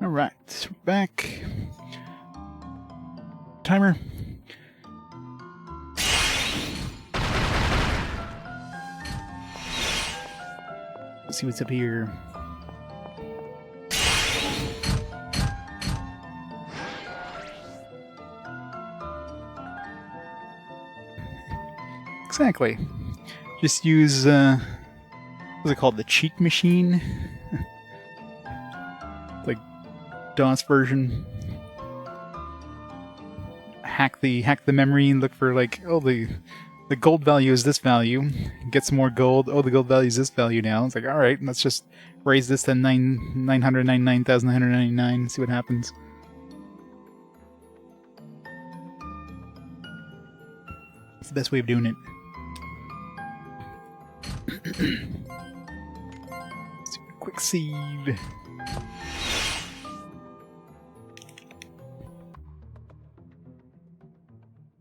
Alright, back. Timer. Let's see what's up here. Exactly. Just use, what's it called? The cheat machine? Like, DOS version. Hack the memory and look for, like, oh, the gold value is this value. Get some more gold. Oh, the gold value is this value now. It's like, alright, let's just raise this to 999,999, see what happens. It's the best way of doing it. Quick save.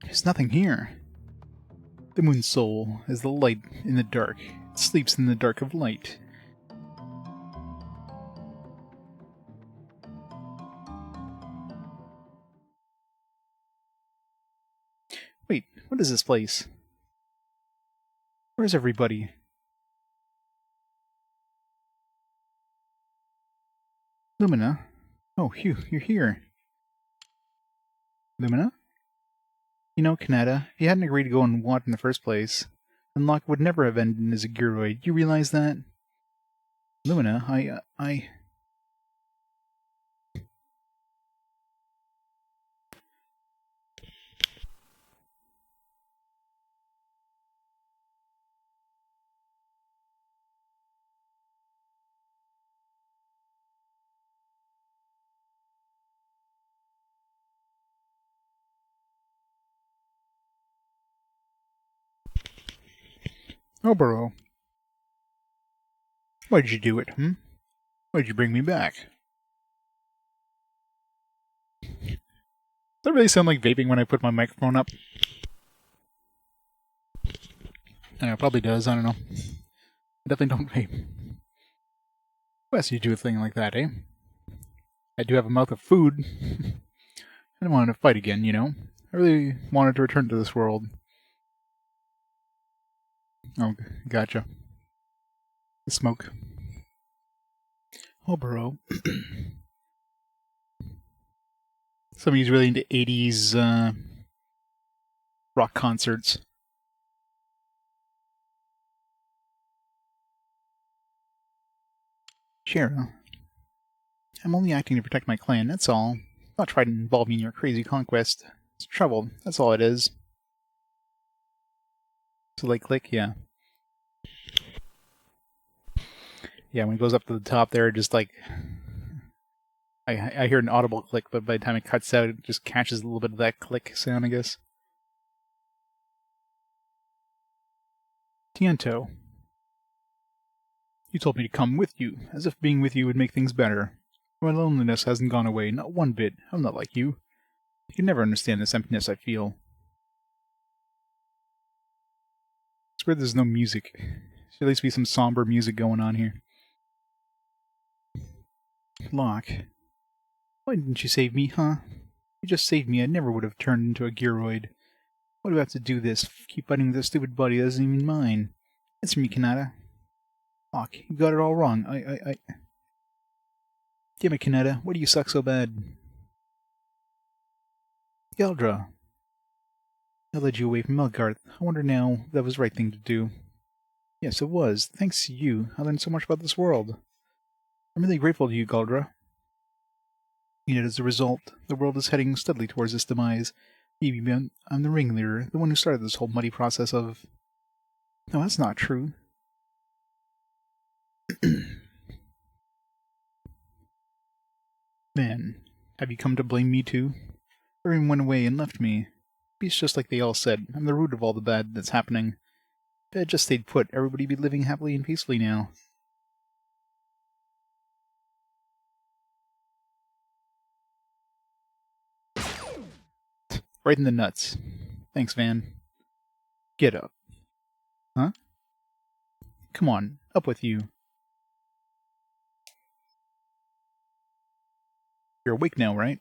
There's nothing here. The moon soul is the light in the dark. It sleeps in the dark of light. Wait, what is this place? Where's everybody? Lumina? Oh, Hugh, you're here. Lumina? You know, Kanata, if you hadn't agreed to go on WAT in the first place, then Locke would never have ended as a Giroid. You realize that? Lumina, I... Oh, bro. Why'd you do it, Why'd you bring me back? Does that really sound like vaping when I put my microphone up? Yeah, it probably does, I don't know. I definitely don't vape. Who asked you to do a thing like that, eh? I do have a mouth of food. I didn't want to fight again, you know? I really wanted to return to this world. Oh, gotcha. The smoke. Oh, bro. Somebody's really into 80s, rock concerts. Shara, I'm only acting to protect my clan, that's all. Not trying to involve me in your crazy conquest. It's trouble, that's all it is. So, like, click, yeah. Yeah, when it goes up to the top there, just like... I hear an audible click, but by the time it cuts out, it just catches a little bit of that click sound, I guess. Tiento. You told me to come with you, as if being with you would make things better. My loneliness hasn't gone away, not one bit. I'm not like you. You can never understand this emptiness I feel. I swear there's no music. Should at least be some somber music going on here. Locke. Why didn't you save me, huh? You just saved me, I never would have turned into a Giroid. Why do I have to do this? Keep fighting with this stupid body that isn't even mine. Answer me, Kanata. Locke, you got it all wrong. Damn it, Kanata, why do you suck so bad? Galdra. I led you away from Melgarth. I wonder now if that was the right thing to do. Yes, it was. Thanks to you, I learned so much about this world. I'm really grateful to you, Galdra. Yet as a result, the world is heading steadily towards its demise. Maybe I'm the ringleader, the one who started this whole muddy process of... No, that's not true. Man, have you come to blame me too? Everyone went away and left me. Maybe it's just like they all said, I'm the root of all the bad that's happening. If I had just stayed put, everybody'd be living happily and peacefully now. Right in the nuts. Thanks, Van. Get up. Huh? Come on, up with you. You're awake now, right?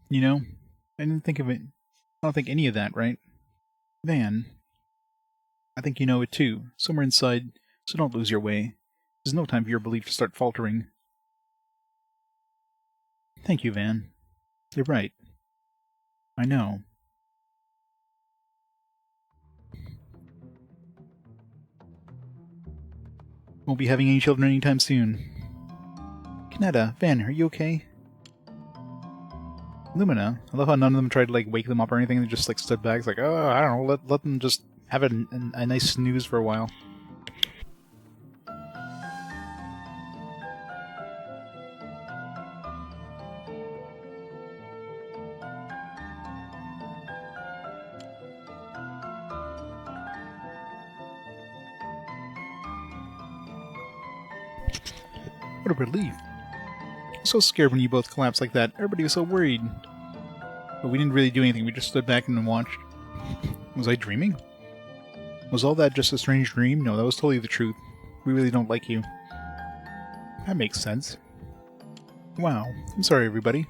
You know, I didn't think of it. I don't think any of that, right? Van, I think you know it too, somewhere inside, so don't lose your way. There's no time for your belief to start faltering. Thank you, Van. You're right. I know. Won't be having any children anytime soon. Kanata, Van, are you okay? Lumina, I love how none of them tried to, like, wake them up or anything. They just, like, stood back. It's like, oh, I don't know, let them just have a nice snooze for a while. What a relief. I was so scared when you both collapsed like that. Everybody was so worried. But we didn't really do anything. We just stood back and watched. Was I dreaming? Was all that just a strange dream? No, that was totally the truth. We really don't like you. That makes sense. Wow. I'm sorry, everybody.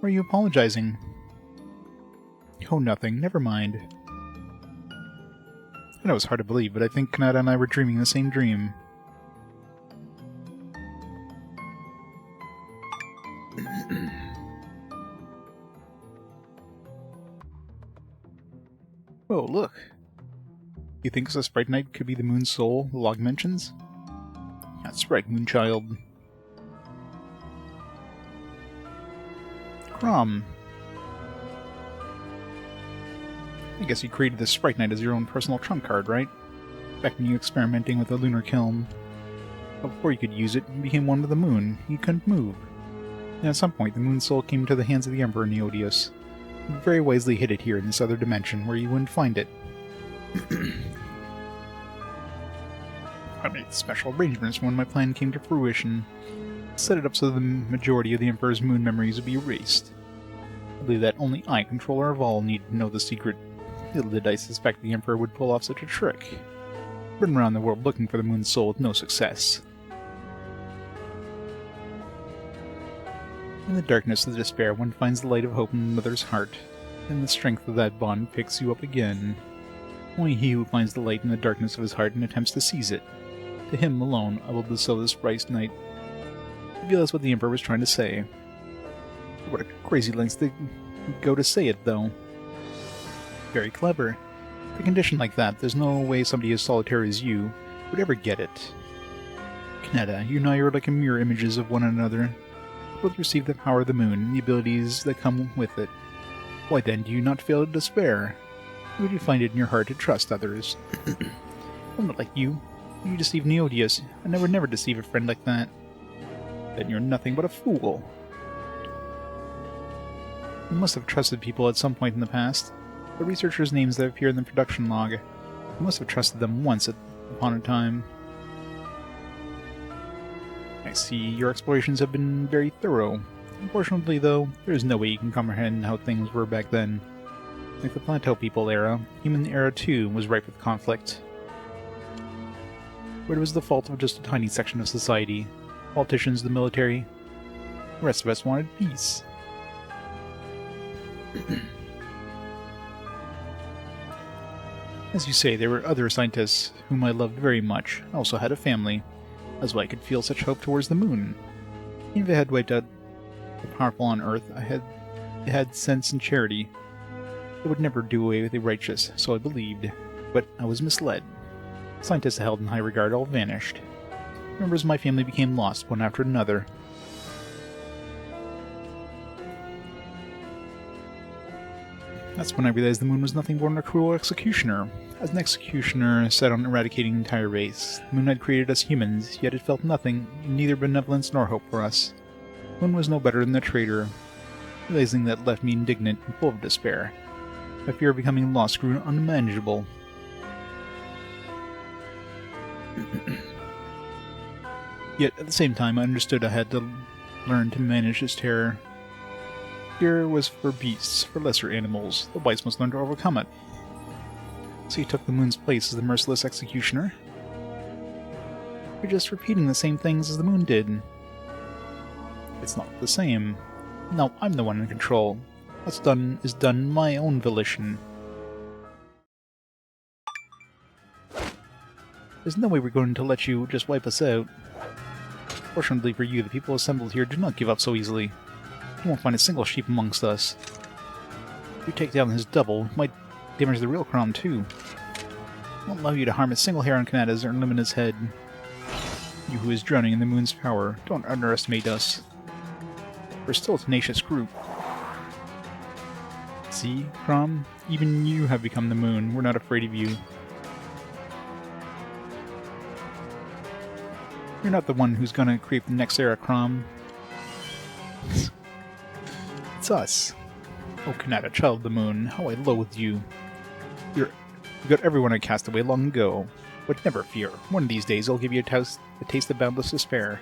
Why are you apologizing? Oh, nothing. Never mind. I know it's hard to believe, but I think Kanata and I were dreaming the same dream. Oh, look. You think the Sprite Knight could be the Moon's soul the log mentions? That's right, Moonchild. Crom. I guess you created the Sprite Knight as your own personal trump card, right? Back when you were experimenting with the lunar kiln. But before you could use it, you became one with the moon. You couldn't move. And at some point, the Moon's soul came into the hands of the Emperor Neodius. He very wisely hid it here in this other dimension, where you wouldn't find it. I made special arrangements when my plan came to fruition. Set it up so the majority of the Emperor's moon memories would be erased. I believe that only I, controller of all, need to know the secret. Little did I suspect the Emperor would pull off such a trick. Ridden around the world looking for the Moon's soul with no success. In the darkness of despair, one finds the light of hope in another's heart, and the strength of that bond picks you up again. Only he who finds the light in the darkness of his heart and attempts to seize it. To him alone I will bestow this Sprite Knight. I feel that's what the Emperor was trying to say. What a crazy lengths they go to say it, though. Very clever. With a condition like that, there's no way somebody as solitary as you would ever get it. Kanata, you and I are like mirror images of one another. Both receive the power of the moon and the abilities that come with it. Why then do you not fail to despair? Why would you find it in your heart to trust others? I'm not like you. You deceive Neodius. I would never deceive a friend like that. Then you're nothing but a fool. You must have trusted people at some point in the past. The researchers' names that appear in the production log. You must have trusted them once upon a time. I see your explorations have been very thorough. Unfortunately, though, there is no way you can comprehend how things were back then. Like the Plateau People era, human era too was ripe with conflict. But it was the fault of just a tiny section of society. Politicians, the military. The rest of us wanted peace. As you say, there were other scientists whom I loved very much. I also had a family. That's why I could feel such hope towards the moon. Even if I had wiped out the powerful on Earth, I had sense and charity. It would never do away with the righteous, so I believed. But I was misled. Scientists I held in high regard all vanished. Members of my family became lost one after another. That's when I realized the moon was nothing more than a cruel executioner. As an executioner set on eradicating an entire race, the moon had created us humans, yet it felt nothing, neither benevolence nor hope for us. The moon was no better than the traitor. Realizing that left me indignant and full of despair. My fear of becoming lost grew unmanageable. Yet, at the same time, I understood I had to learn to manage this terror. Fear was for beasts, for lesser animals. The whites must learn to overcome it. So you took the moon's place as the merciless executioner? You're just repeating the same things as the moon did. It's not the same. No, I'm the one in control. What's done is done my own volition. There's no way we're going to let you just wipe us out. Fortunately for you, the people assembled here do not give up so easily. You won't find a single sheep amongst us. If you take down his double, it might damage the real Crom too. I won't allow you to harm a single hair on Kanata's or Lumina's head. You who is drowning in the moon's power, don't underestimate us. We're still a tenacious group. See, Crom? Even you have become the moon. We're not afraid of you. You're not the one who's gonna create the next era, Crom. It's us. Oh, Kanata, child of the moon, how I loathe you. You got everyone at Castaway long ago. But never fear. One of these days I'll give you a taste of boundless despair.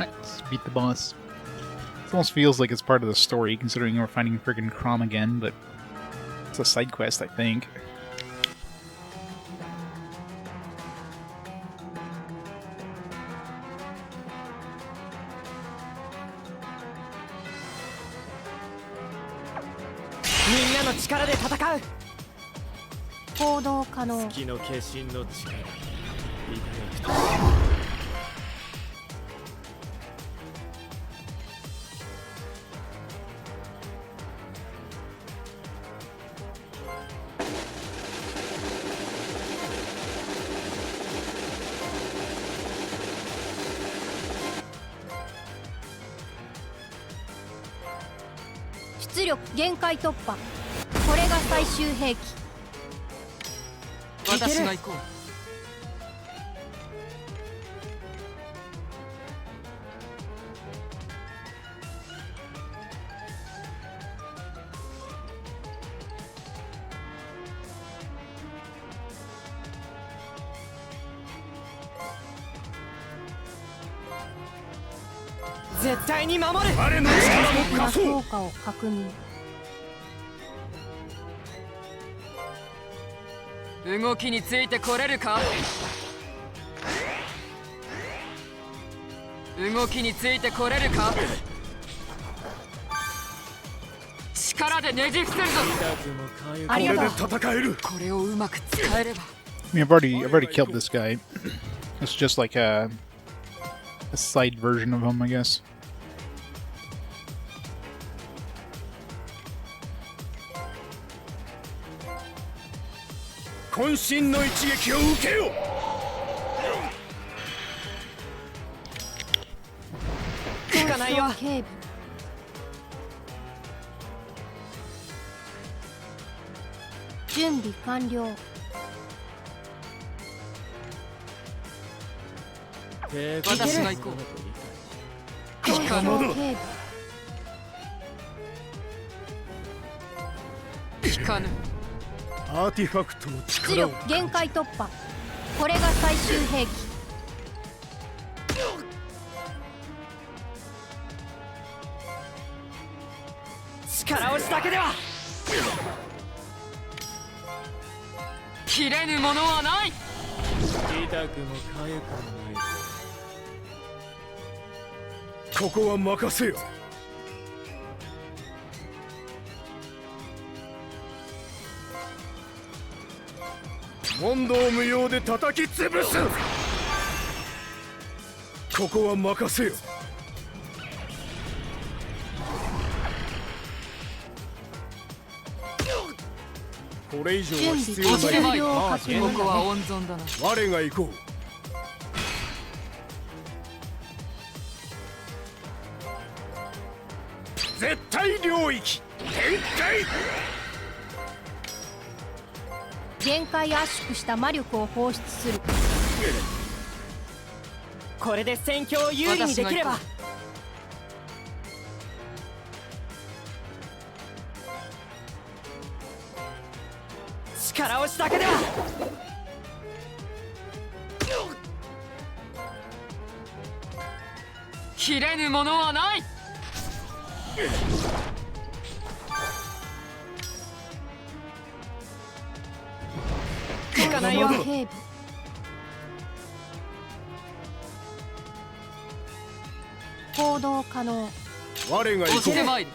Let's beat the boss. It almost feels like it's part of the story, considering we're finding friggin' Crom again, but it's a side quest, I think.出力限界突破。これが最終兵器。私が行こう。絶対に守る。我の力も貸そう。効果を確認。動きについてこれるか。動きについてこれるか。力でねじ伏せるぞ。ありがとう。これで戦える。これをうまく使えれば。I mean, I've already killed this guy. It's just like a side version of him, I guess. Konshinの一撃を受けよ。効かないよ。準備完了。私が行こう。効かぬ。効かぬ。アーティファクトの力を。出力限界突破。これが最終兵器。力押しだけでは切れぬものはない。痛くも痒くもない。ここは任せよ。問答無用で叩き潰す。ここは任せよ。これ以上は必要ない。ここは温存だな。我が行こう。絶対領域限界。限界圧縮した魔力を放出する。これで戦況を有利にできれば。力押しだけでは効切れぬものはない。効かないよ。行動可能。我が行こう。まいる。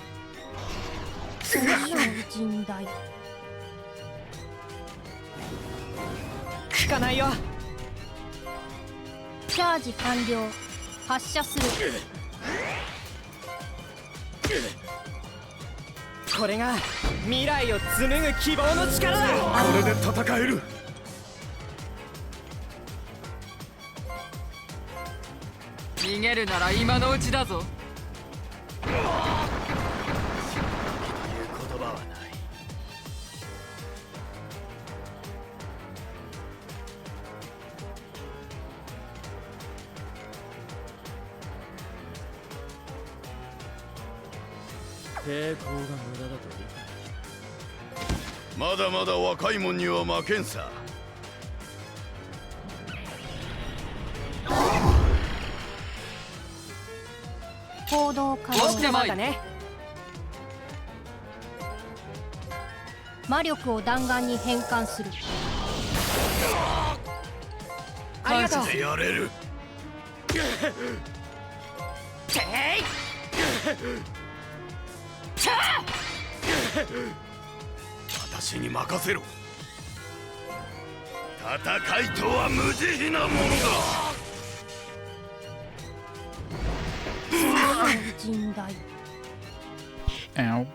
甚大。効かないよ。チャージ完了。発射する。これが未来を紡ぐ希望の力だ。これで戦える。逃げるなら今のうちだぞ。言う言葉はない。抵抗が無駄だと理解。まだまだ若いもんには負けんさ。行動可能。まだね。魔力を弾丸に変換する。ありがとう。やれる。私に任せろ。戦いとは無慈悲なものだ。甚大。Ow.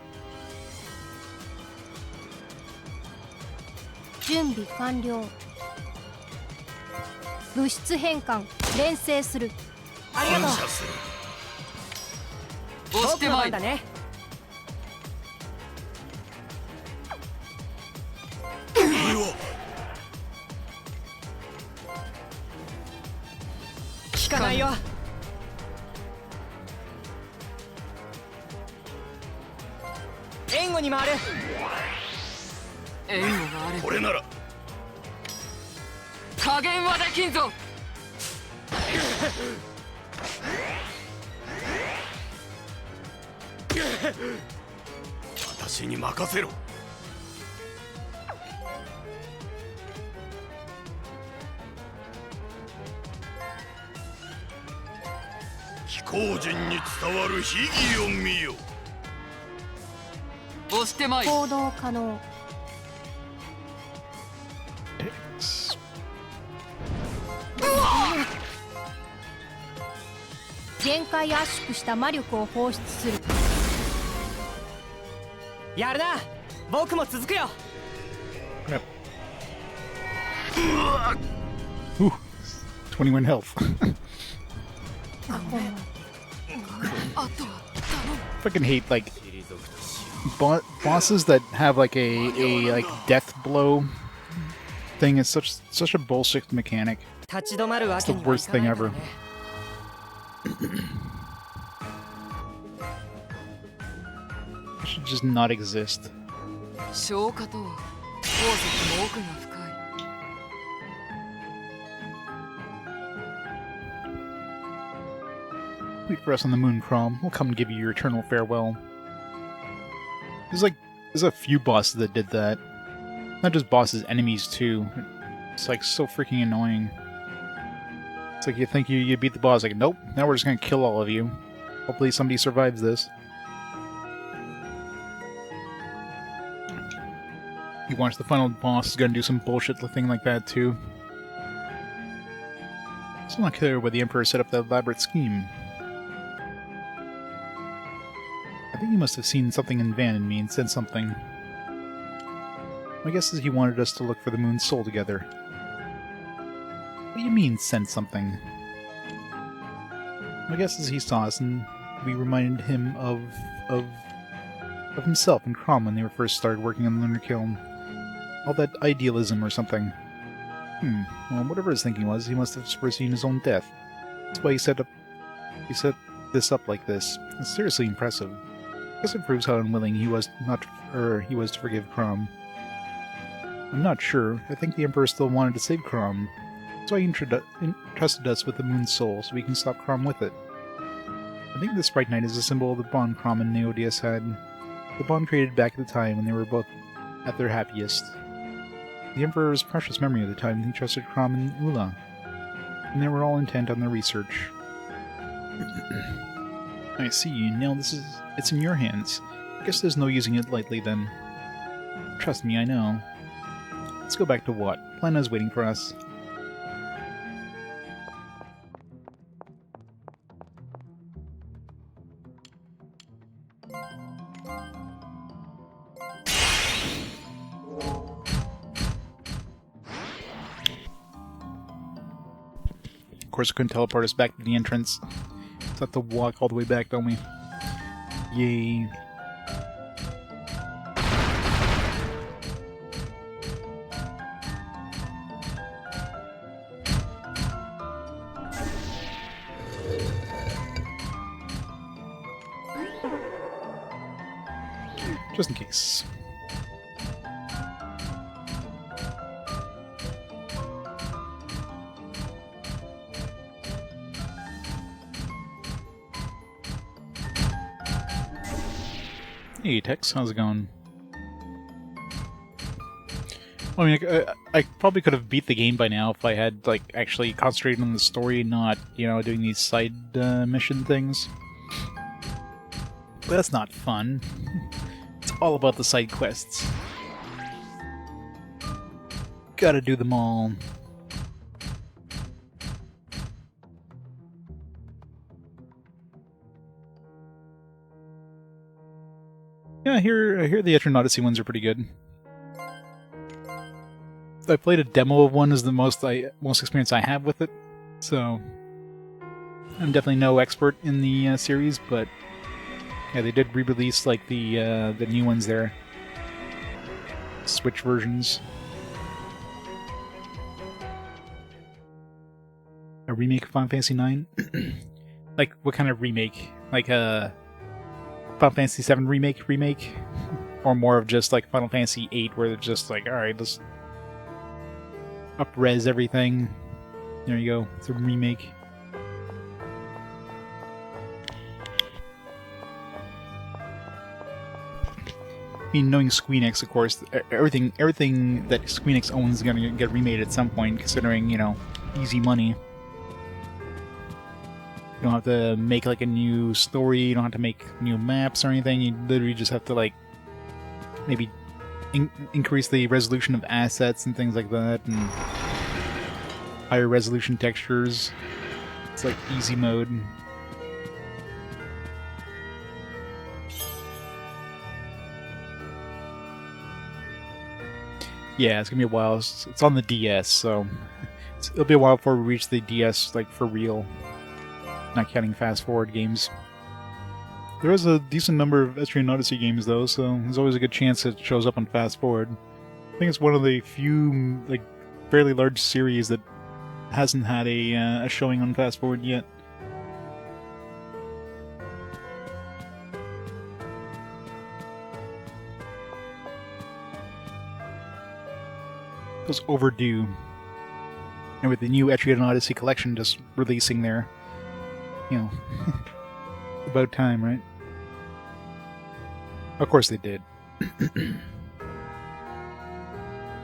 準備完了。物質変換連成する。ありがとう。感謝する。押してまいる。ね。効かないよ。援護に回る。援護があればこれなら加減はできんぞ。私に任せろ。飛行人に伝わる秘技を見よ。押してまいる。行動可能。限界圧縮した魔力を放出する。やるな。僕も続くよ。 Ooh, 21 health. Fucking hate like bosses that have like a like death blow thing. Is such a bullshit mechanic. 立ち止まるわけに It's the worst thing はいかないから ever. ね。It should just not exist. 消化とは鉱石も奥が深い。Wait for us on the moon, Crom. We'll come and give you your eternal farewell. There's a few bosses that did that. Not just bosses, enemies too. It's like so freaking annoying. It's like you think you beat the boss, like nope, now we're just gonna kill all of you. Hopefully somebody survives this. You watch the final boss is gonna do some bullshit thing like that too. It's not clear why the Emperor set up that elaborate scheme. I think he must have seen something in Van and me and said something. My guess is he wanted us to look for the moon's soul together. What do you mean, send something? My guess is he saw us and we reminded him of himself and Crom when they were first started working on the Lunar Kiln. All that idealism or something. Well, whatever his thinking was, he must have foreseen his own death. That's why he set this up like this. It's seriously impressive. I guess it proves how unwilling he was to forgive Crom. I'm not sure. I think the Emperor still wanted to save Crom. That's why he entrusted us with the Moon's Soul, so we can stop Crom with it. I think the Sprite Knight is a symbol of the bond Chrom and Neodius had. The bond created back at the time when they were both at their happiest. The Emperor's precious memory of the time he trusted Chrom and Ula, and they were all intent on their research. I see. Now it's in your hands. I guess there's no using it lightly then. Trust me, I know. Let's go back to Watt. Plana's waiting for us. Of course, it couldn't teleport us back to the entrance. We'll have to walk all the way back, don't we? Yay. Just in case. Hey Tex, how's it going? I mean, I probably could have beat the game by now if I had, like, actually concentrated on the story and not, you know, doing these side mission things. But that's not fun. It's all about the side quests. Gotta do them all. Yeah, I hear the Etrian Odyssey ones are pretty good. I played a demo of one as the most experience I have with it, so I'm definitely no expert in the series, but yeah, they did re-release like the new ones there, Switch versions. A remake of Final Fantasy IX? Like what kind of remake? Like a Final Fantasy VII remake, or more of just like Final Fantasy VIII, where they're just like, all right, let's up-res everything. There you go. It's a remake. I mean, knowing Squeenix, of course, everything that Squeenix owns is going to get remade at some point, considering, you know, easy money. You don't have to make, like, a new story, you don't have to make new maps or anything, you literally just have to, like, maybe increase the resolution of assets and things like that, and higher resolution textures. It's like easy mode. Yeah, it's gonna be a while. It's on the DS, so it'll be a while before we reach the DS, like, for real. Not counting fast-forward games. There is a decent number of Etrian Odyssey games, though, so there's always a good chance it shows up on Fast Forward. I think it's one of the few, like, fairly large series that hasn't had a showing on Fast Forward yet. It was overdue. And with the new Etrian Odyssey collection just releasing there, you know, about time, right? Of course they did.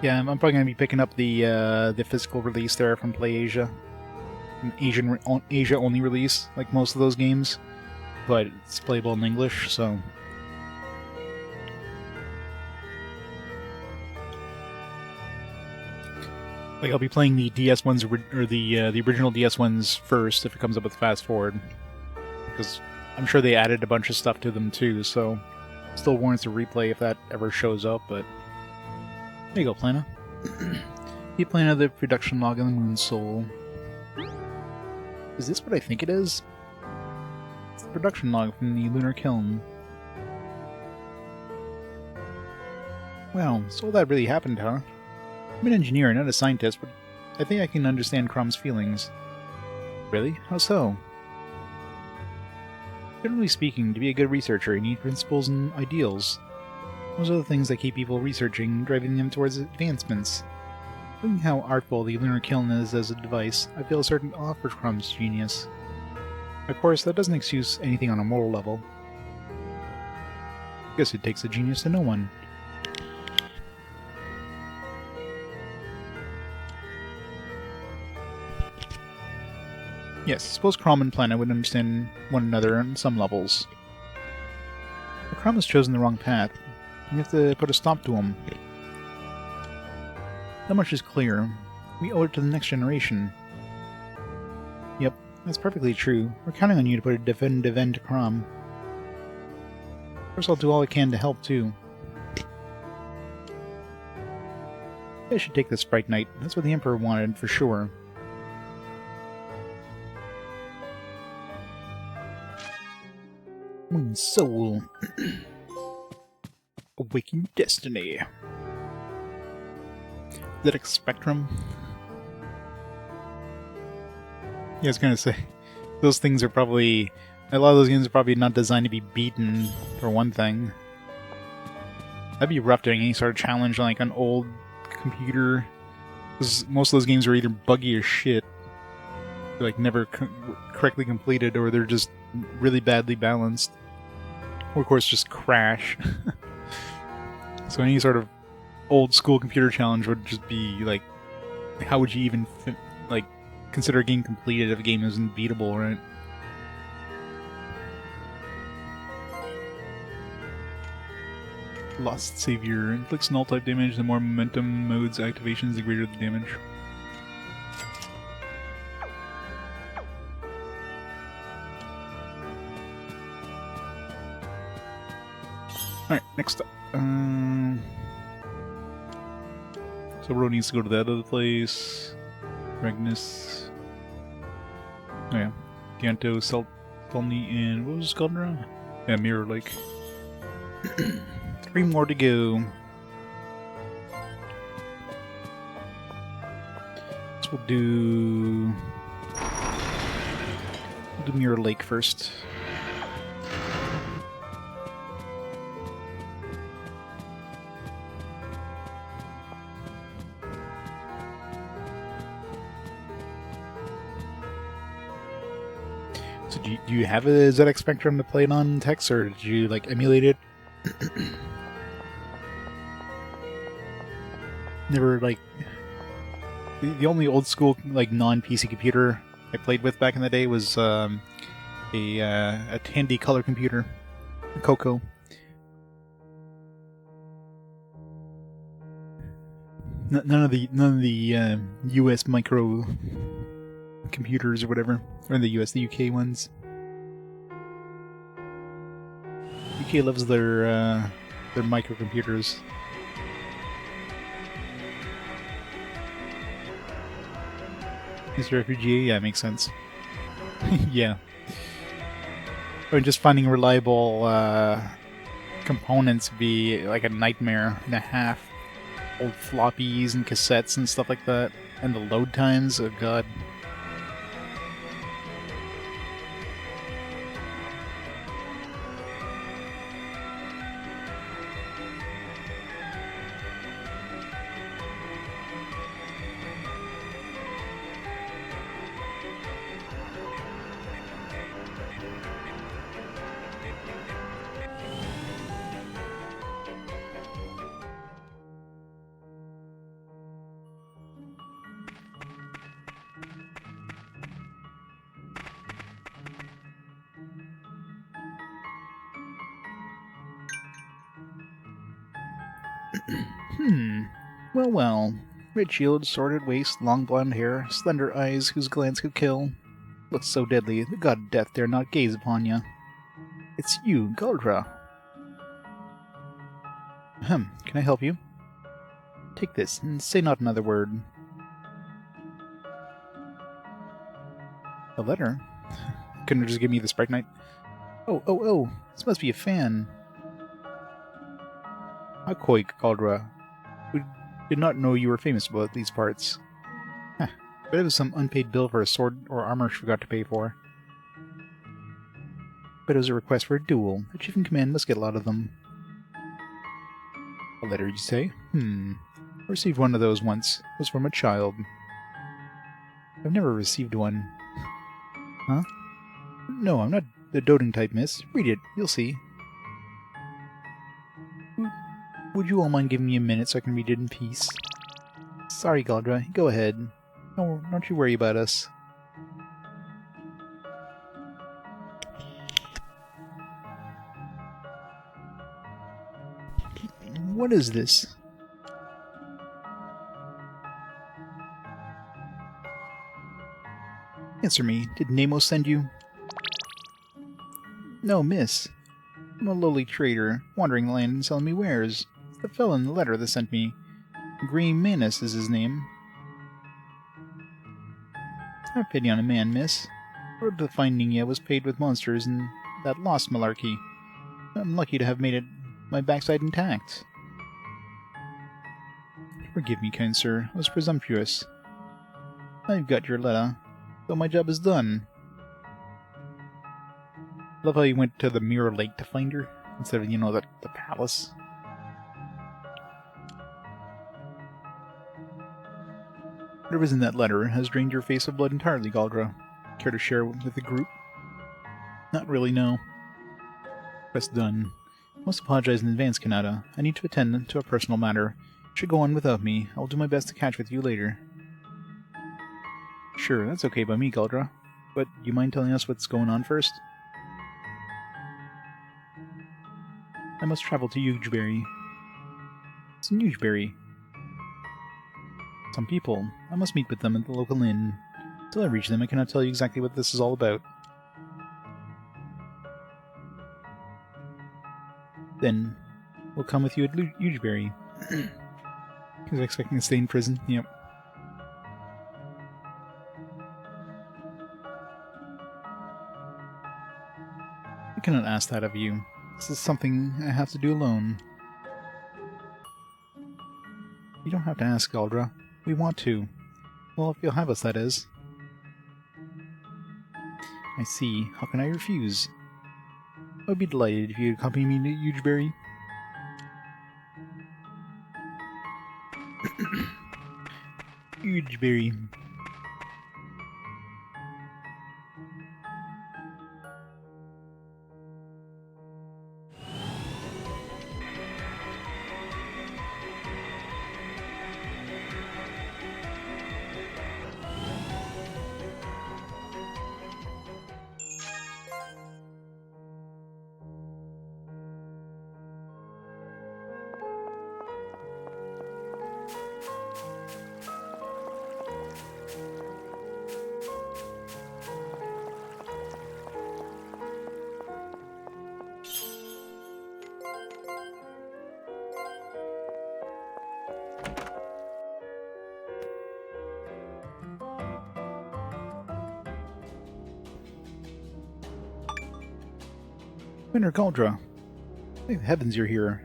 Yeah, I'm probably going to be picking up the physical release there from PlayAsia. An Asia-only release, like most of those games. But it's playable in English, so... Like, I'll be playing the DS ones, or the original DS ones first, if it comes up with Fast Forward. Because I'm sure they added a bunch of stuff to them, too, so... Still warrants a replay if that ever shows up, but... There you go, Plana. Keep playing of the production log on the Moon Soul. Is this what I think it is? It's the production log from the Lunar Kiln. Wow, so that really happened, huh? I'm an engineer, not a scientist, but I think I can understand Chrom's feelings. Really? How so? Generally speaking, to be a good researcher, you need principles and ideals. Those are the things that keep people researching, driving them towards advancements. Knowing how artful the Lunar Kiln is as a device, I feel a certain awe for Chrom's genius. Of course, that doesn't excuse anything on a moral level. I guess it takes a genius to know one. Yes, suppose Crom and Planet would understand one another on some levels. But Crom has chosen the wrong path. You have to put a stop to him. That much is clear. We owe it to the next generation. Yep, that's perfectly true. We're counting on you to put a definitive end to Crom. Of course, I'll do all I can to help, too. I should take the Sprite Knight. That's what the Emperor wanted, for sure. Moon Soul. Awaken Destiny. ZX Spectrum. Yeah, I was gonna say, those things are probably... A lot of those games are probably not designed to be beaten, for one thing. That'd be rough doing any sort of challenge on like an old computer. Because most of those games are either buggy as shit, like never correctly completed, or they're just really badly balanced. Or of course just crash. So any sort of old school computer challenge would just be like, how would you even like consider a game completed if a game isn't beatable, right? Lost Sphear. Inflicts null type damage. The more momentum modes activations, the greater the damage. Alright, next up. So Ro needs to go to that other place. Regnus. Oh yeah. Gianto, Selny, and what was it called now? Yeah, Mirror Lake. 3 more to go. So we'll do Mirror Lake first. So do you have a ZX Spectrum to play it on, Tex, or did you like emulate it? Never like the only old school like non-PC computer I played with back in the day was a Tandy color computer, a Coco. None of the US micro computers or whatever, or the UK ones. UK loves their microcomputers. JRPG, yeah, makes sense. Yeah. Or just finding reliable components would be like a nightmare and a half. Old floppies and cassettes and stuff like that. And the load times, oh god. Well. Red shield, sordid waist, long blonde hair, slender eyes whose glance could kill. Looks so deadly, the god of death dare not gaze upon ya. It's you, Galdra. Can I help you? Take this, and say not another word. A letter? Couldn't you just give me the Sprite Knight? Oh, this must be a fan. How coy, Galdra. We did not know you were famous about these parts. Huh. But it was some unpaid bill for a sword or armor she forgot to pay for. But it was a request for a duel. The chief in command must get a lot of them. A letter, you say? I received one of those once. It was from a child. I've never received one. Huh? No, I'm not the doting type, miss. Read it. You'll see. Would you all mind giving me a minute so I can read it in peace? Sorry, Galdra. Go ahead. No, don't you worry about us. What is this? Answer me. Did Nemo send you? No, miss. I'm a lowly trader, wandering the land and selling me wares. It's the fellow in the letter that sent me. Green Manus is his name. Have pity on a man, miss. The road to finding you was paved with monsters and that lost malarkey. I'm lucky to have made it my backside intact. Forgive me, kind sir. I was presumptuous. I've got your letter, so my job is done. Love how you went to the Mirror Lake to find her, instead of, you know, the palace. Whatever's in that letter has drained your face of blood entirely, Galdra. Care to share with the group? Not really, no. Quest done. I must apologize in advance, Kanata. I need to attend to a personal matter. You should go on without me. I will do my best to catch with you later. Sure, that's okay by me, Galdra. But you mind telling us what's going on first? I must travel to Hugeberry. It's in Hugeberry. Some people. I must meet with them at the local inn. Until I reach them, I cannot tell you exactly what this is all about. Then, we'll come with you at Hugeberry. He was expecting to stay in prison. Yep. I cannot ask that of you. This is something I have to do alone. You don't have to ask, Galdra. We want to. Well, if you'll have us, that is. I see. How can I refuse? I would be delighted if you'd accompany me to Hugeberry. Hugeberry. Winter Galdra. Thank the heavens you're here.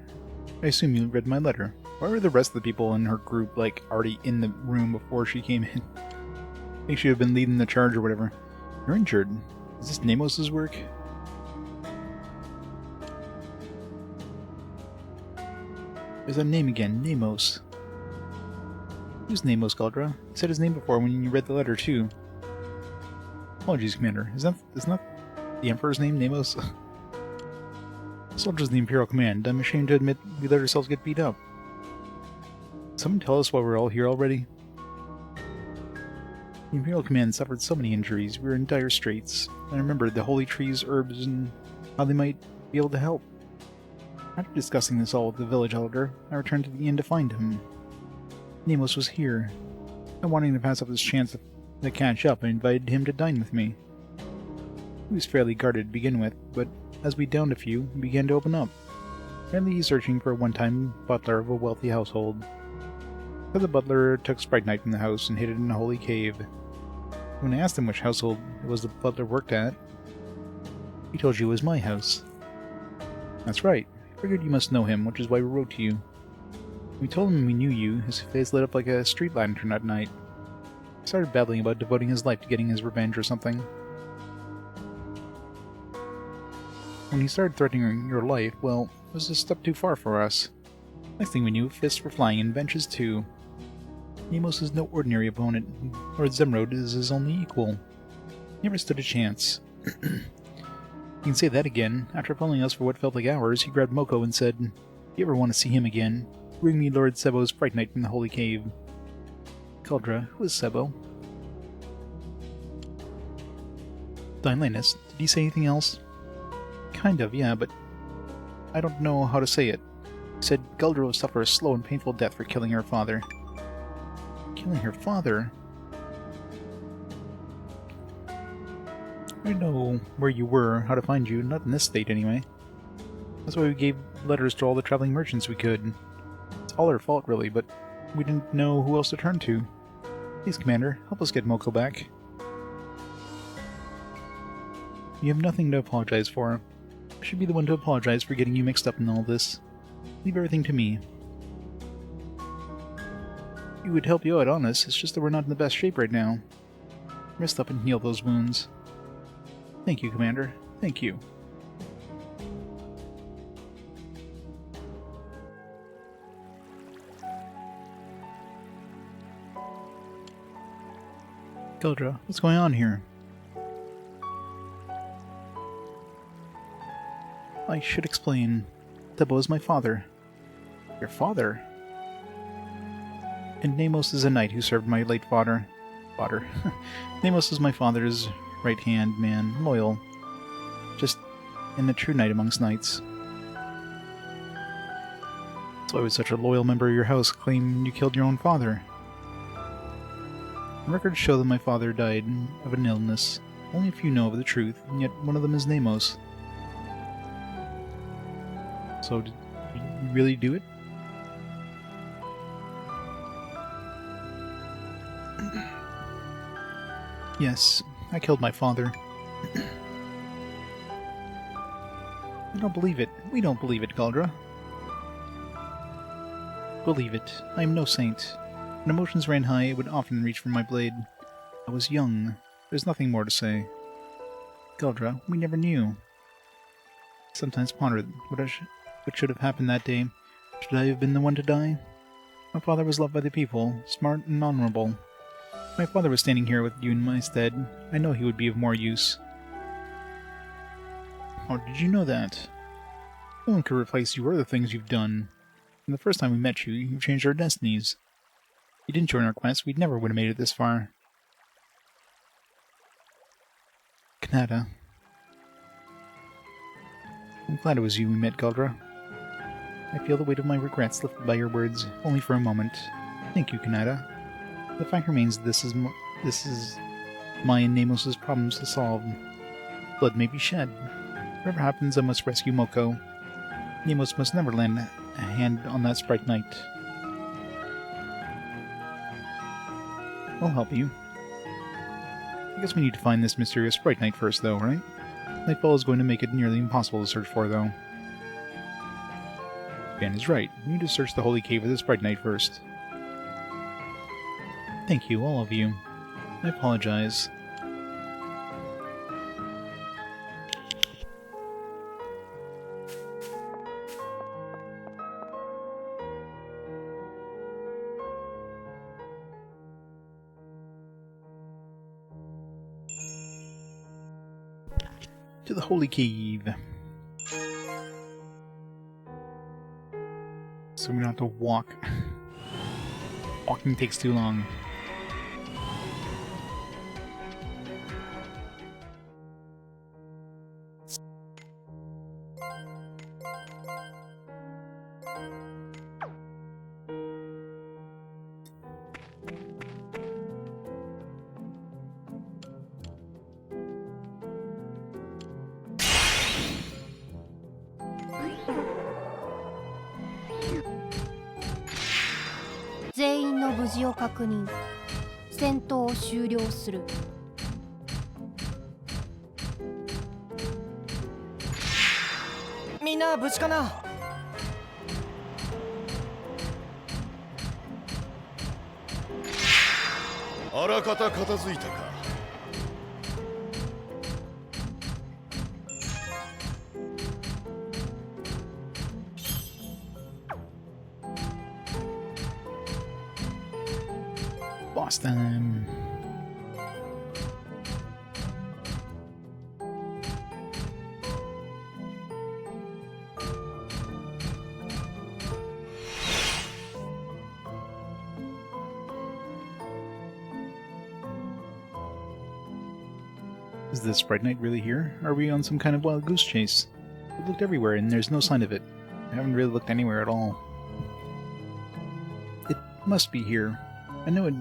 I assume you read my letter. Why were the rest of the people in her group, like, already in the room before she came in? I think she would have been leading the charge or whatever. You're injured. Is this Namos's work? There's that name again, Namos. Who's Namos, Galdra? You said his name before when you read the letter, too. Apologies, Commander. Isn't that the Emperor's name, Namos? Soldiers of the Imperial Command, I'm ashamed to admit we let ourselves get beat up. Someone tell us why we're all here already? The Imperial Command suffered so many injuries, we were in dire straits. I remembered the holy trees, herbs, and how they might be able to help. After discussing this all with the village elder, I returned to the inn to find him. Nemos was here. Not wanting to pass up this chance to catch up, I invited him to dine with me. He was fairly guarded to begin with, but as we downed a few, he began to open up. Apparently he's searching for a one-time butler of a wealthy household. So the butler took Sprite Knight from the house and hid it in a holy cave. When I asked him which household it was the butler worked at, he told you it was my house. That's right. I figured you must know him, which is why we wrote to you. When we told him we knew you, his face lit up like a street lantern at night. He started babbling about devoting his life to getting his revenge or something. When he started threatening your life, well, it was a step too far for us. Next thing we knew, fists were flying and benches too. Nemos is no ordinary opponent, Lord Zemrod is his only equal. He never stood a chance. You can say that again. After following us for what felt like hours, he grabbed Moko and said, "If you ever want to see him again, bring me Lord Sebo's Sprite Knight from the Holy Cave." Caldra, who is Sebo? Dylanus, did he say anything else? Kind of, yeah, but I don't know how to say it. He said Guldra will suffer a slow and painful death for killing her father. Killing her father? I know where you were, how to find you, not in this state anyway. That's why we gave letters to all the traveling merchants we could. It's all our fault, really, but we didn't know who else to turn to. Please, Commander, help us get Moko back. You have nothing to apologize for. I should be the one to apologize for getting you mixed up in all this. Leave everything to me. We would help you out on this, it's just that we're not in the best shape right now. Rest up and heal those wounds. Thank you, Commander. Thank you. Guldra, what's going on here? I should explain. Sebo is my father. Your father? And Namos is a knight who served my late father. Namos is my father's right-hand man, loyal. Just and a true knight amongst knights. So I was such a loyal member of your house claim you killed your own father. Records show that my father died of an illness. Only a few know of the truth, and yet one of them is Namos. So, did you really do it? Yes, I killed my father. I don't believe it. We don't believe it, Guldra. Believe it. I am no saint. When emotions ran high, it would often reach for my blade. I was young. There's nothing more to say. Guldra, we never knew. I sometimes pondered what should have happened that day. Should I have been the one to die? My father was loved by the people, smart and honorable. If my father was standing here with you in my stead, I know he would be of more use. How did you know that? No one could replace you or the things you've done. From the first time we met you, you've changed our destinies. If you didn't join our quest, we never would have made it this far. Kanata. I'm glad it was you we met, Guldra. I feel the weight of my regrets lifted by your words, only for a moment. Thank you, Kanata. The fact remains this is my and Namos's problems to solve. Blood may be shed. Whatever happens, I must rescue Moko. Namos must never lend a hand on that Sprite Knight. I'll help you. I guess we need to find this mysterious Sprite Knight first, though, right? Nightfall is going to make it nearly impossible to search for, though. Ben is right. We need to search the Holy Cave of the Sprite Knight first. Thank you, all of you. I apologize. To the Holy Cave. So we don't have to walk. Walking takes too long.全員の無事を確認。戦闘を終了する。みんな無事かな。あらかた片付いたか。Boss time. Is the Sprite Knight really here? Are we on some kind of wild goose chase? We looked everywhere and there's no sign of it. I haven't really looked anywhere at all. It must be here. I know it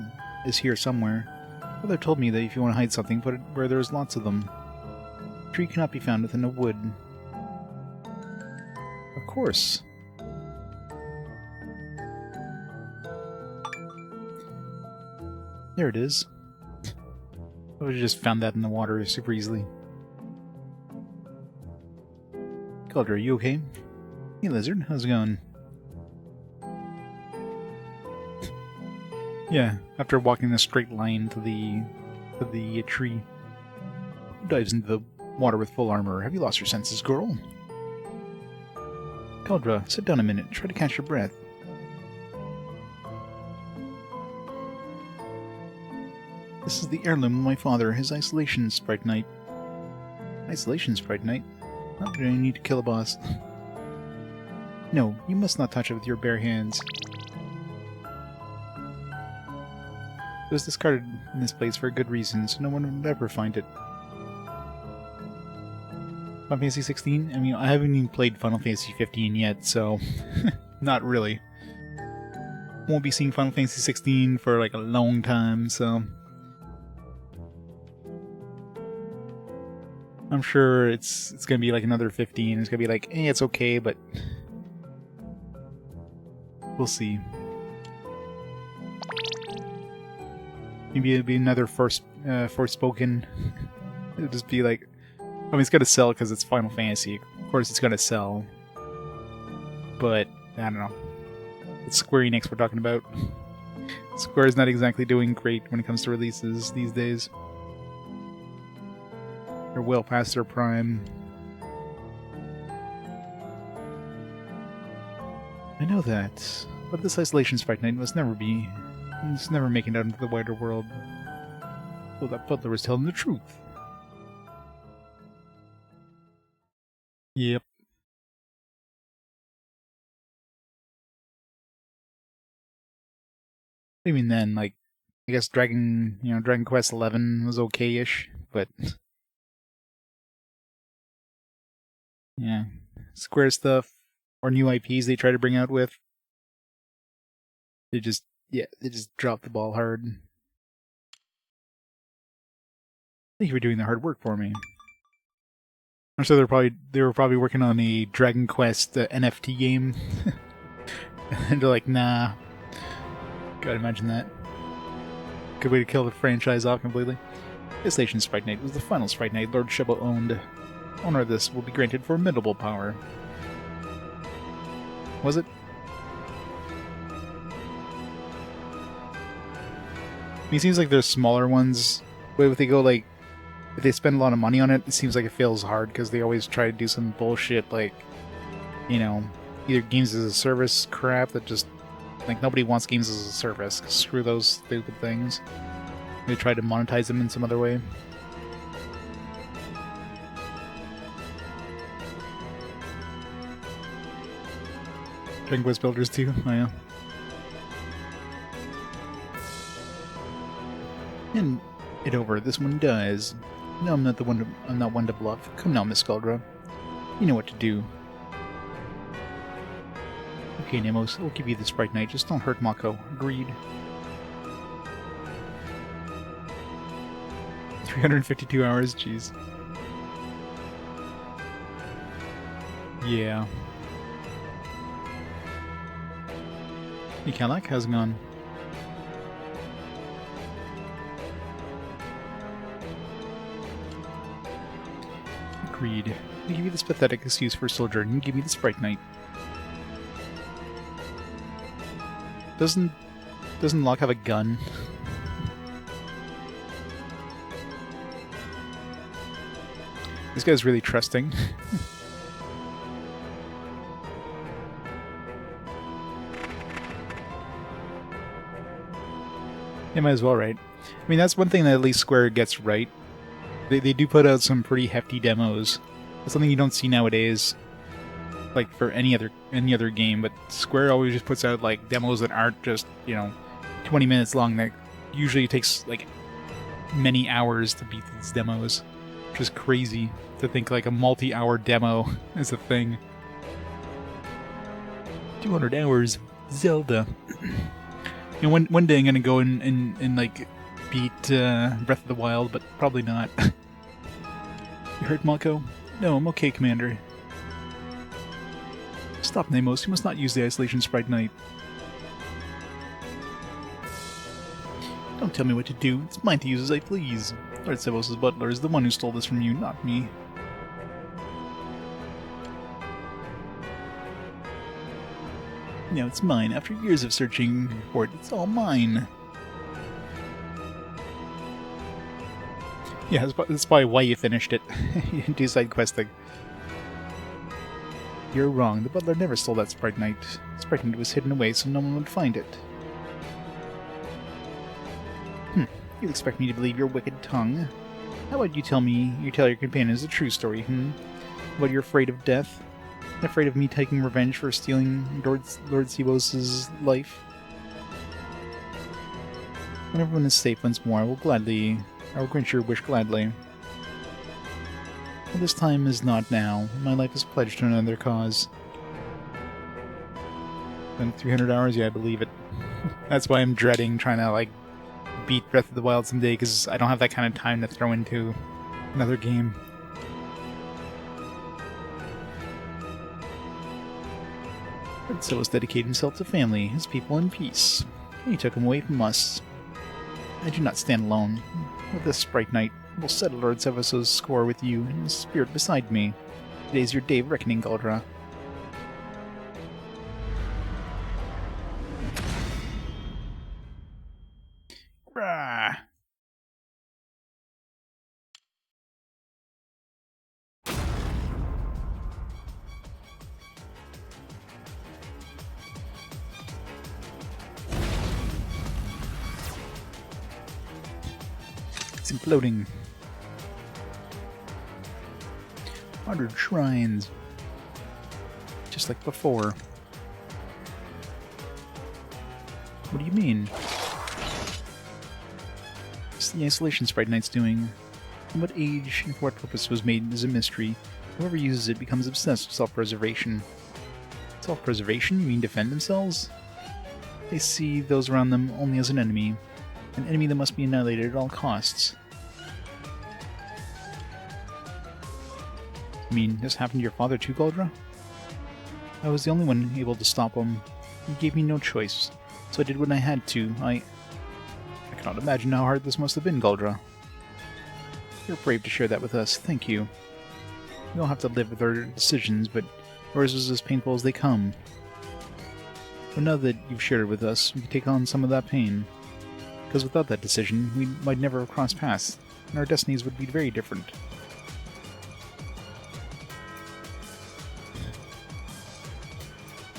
is here somewhere. Father told me that if you want to hide something, put it where there's lots of them. A tree cannot be found within a wood. Of course. There it is. I would have just found that in the water super easily. Calder, are you okay? Hey Lizard, how's it going? Yeah, after walking a straight line to the tree. Who dives into the water with full armor? Have you lost your senses, girl? Caldra, sit down a minute. Try to catch your breath. This is the heirloom of my father, his isolation Sprite Knight. Isolation Sprite Knight? Not that I need to kill a boss. No, you must not touch it with your bare hands. It was discarded in this place for a good reason, so no one would ever find it. Final Fantasy 16? I mean, I haven't even played Final Fantasy 15 yet, so... not really. Won't be seeing Final Fantasy 16 for like a long time, so... I'm sure it's gonna be like another 15. It's gonna be like, it's okay, but... we'll see. Maybe it'll be another Forspoken. It'll just be like... I mean, it's gonna sell because it's Final Fantasy. Of course it's gonna sell. But, I don't know. It's Square Enix we're talking about. Square's not exactly doing great when it comes to releases these days. They're well past their prime. I know that, but this Isolation Sprite Knight must never be... It's never making it out into the wider world. So that butler was telling the truth. Yep. I mean then, like, I guess Dragon Quest XI was okay-ish, but... yeah. Square stuff, or new IPs they try to bring out with, they just drop the ball hard. Thank you for doing the hard work for me. I'm sure they were probably working on a Dragon Quest NFT game. And they're like, nah. Gotta imagine that. Good way to kill the franchise off completely. Isolation Sprite Knight was the final Sprite Knight Lord Shebo owned. Owner of this will be granted formidable power. Was it? I mean, it seems like there's smaller ones, but if they go like, if they spend a lot of money on it, it seems like it feels hard because they always try to do some bullshit like, you know, either games as a service crap that just, like, nobody wants games as a service. Screw those stupid things. They try to monetize them in some other way. Dragon Quest Builders 2? Oh yeah. And it over. This one does. No, I'm not one to bluff. Come now, Miss Skuldra. You know what to do. Okay, Nemos, we'll give you the Sprite Knight. Just don't hurt Mako. Agreed. 352 hours? Jeez. Yeah. Hey, Kalak, how's it going? Agreed. I give you this pathetic excuse for a soldier, and you give me the Sprite Knight. Doesn't Locke have a gun? This guy's really trusting. They might as well, right? I mean, that's one thing that at least Square gets right. They do put out some pretty hefty demos. That's something you don't see nowadays, like for any other game. But Square always just puts out like demos that aren't just 20 minutes long. That usually takes like many hours to beat these demos. Which is crazy to think like a multi-hour demo is a thing. 200 hours Zelda. You know, one day I'm gonna go and like beat Breath of the Wild, but probably not. You hurt, Mako? No, I'm okay, Commander. Stop, Nemos. You must not use the Isolation Sprite Knight. Don't tell me what to do. It's mine to use as I please. Lord Sevos' butler is the one who stole this from you, not me. Now it's mine. After years of searching for it, it's all mine. Yeah, that's probably why you finished it. You didn't do side questing. You're wrong. The butler never stole that Sprite Knight. Sprite Knight was hidden away so no one would find it. You expect me to believe your wicked tongue? How about you tell your companions the true story, About you're afraid of death? Afraid of me taking revenge for stealing Lord Sevos' life? When everyone is safe once more, I will grant your wish gladly. But this time is not now. My life is pledged to another cause. Been 300 hours? Yeah, I believe it. That's why I'm dreading trying to, like, beat Breath of the Wild someday, because I don't have that kind of time to throw into another game. Lord Sevos dedicated himself to family, his people, and peace. He took him away from us. I do not stand alone. With this Sprite Knight, I will settle Lord Sevos' score with you and his spirit beside me. Today is your day of reckoning, Galdra. Rah! It's imploding. 100 shrines. Just like before. What do you mean? What's the Isolation Sprite Knight's doing? From what age and for what purpose was made is a mystery. Whoever uses it becomes obsessed with self-preservation. Self-preservation? You mean defend themselves? They see those around them only as an enemy that must be annihilated at all costs. You mean this happened to your father too, Galdra? I was the only one able to stop him. He gave me no choice, so I did what I had to. I cannot imagine how hard this must have been, Galdra. You're brave to share that with us. Thank you. We all have to live with our decisions, but yours was as painful as they come. But now that you've shared it with us, we can take on some of that pain. Because without that decision, we might never have crossed paths, and our destinies would be very different.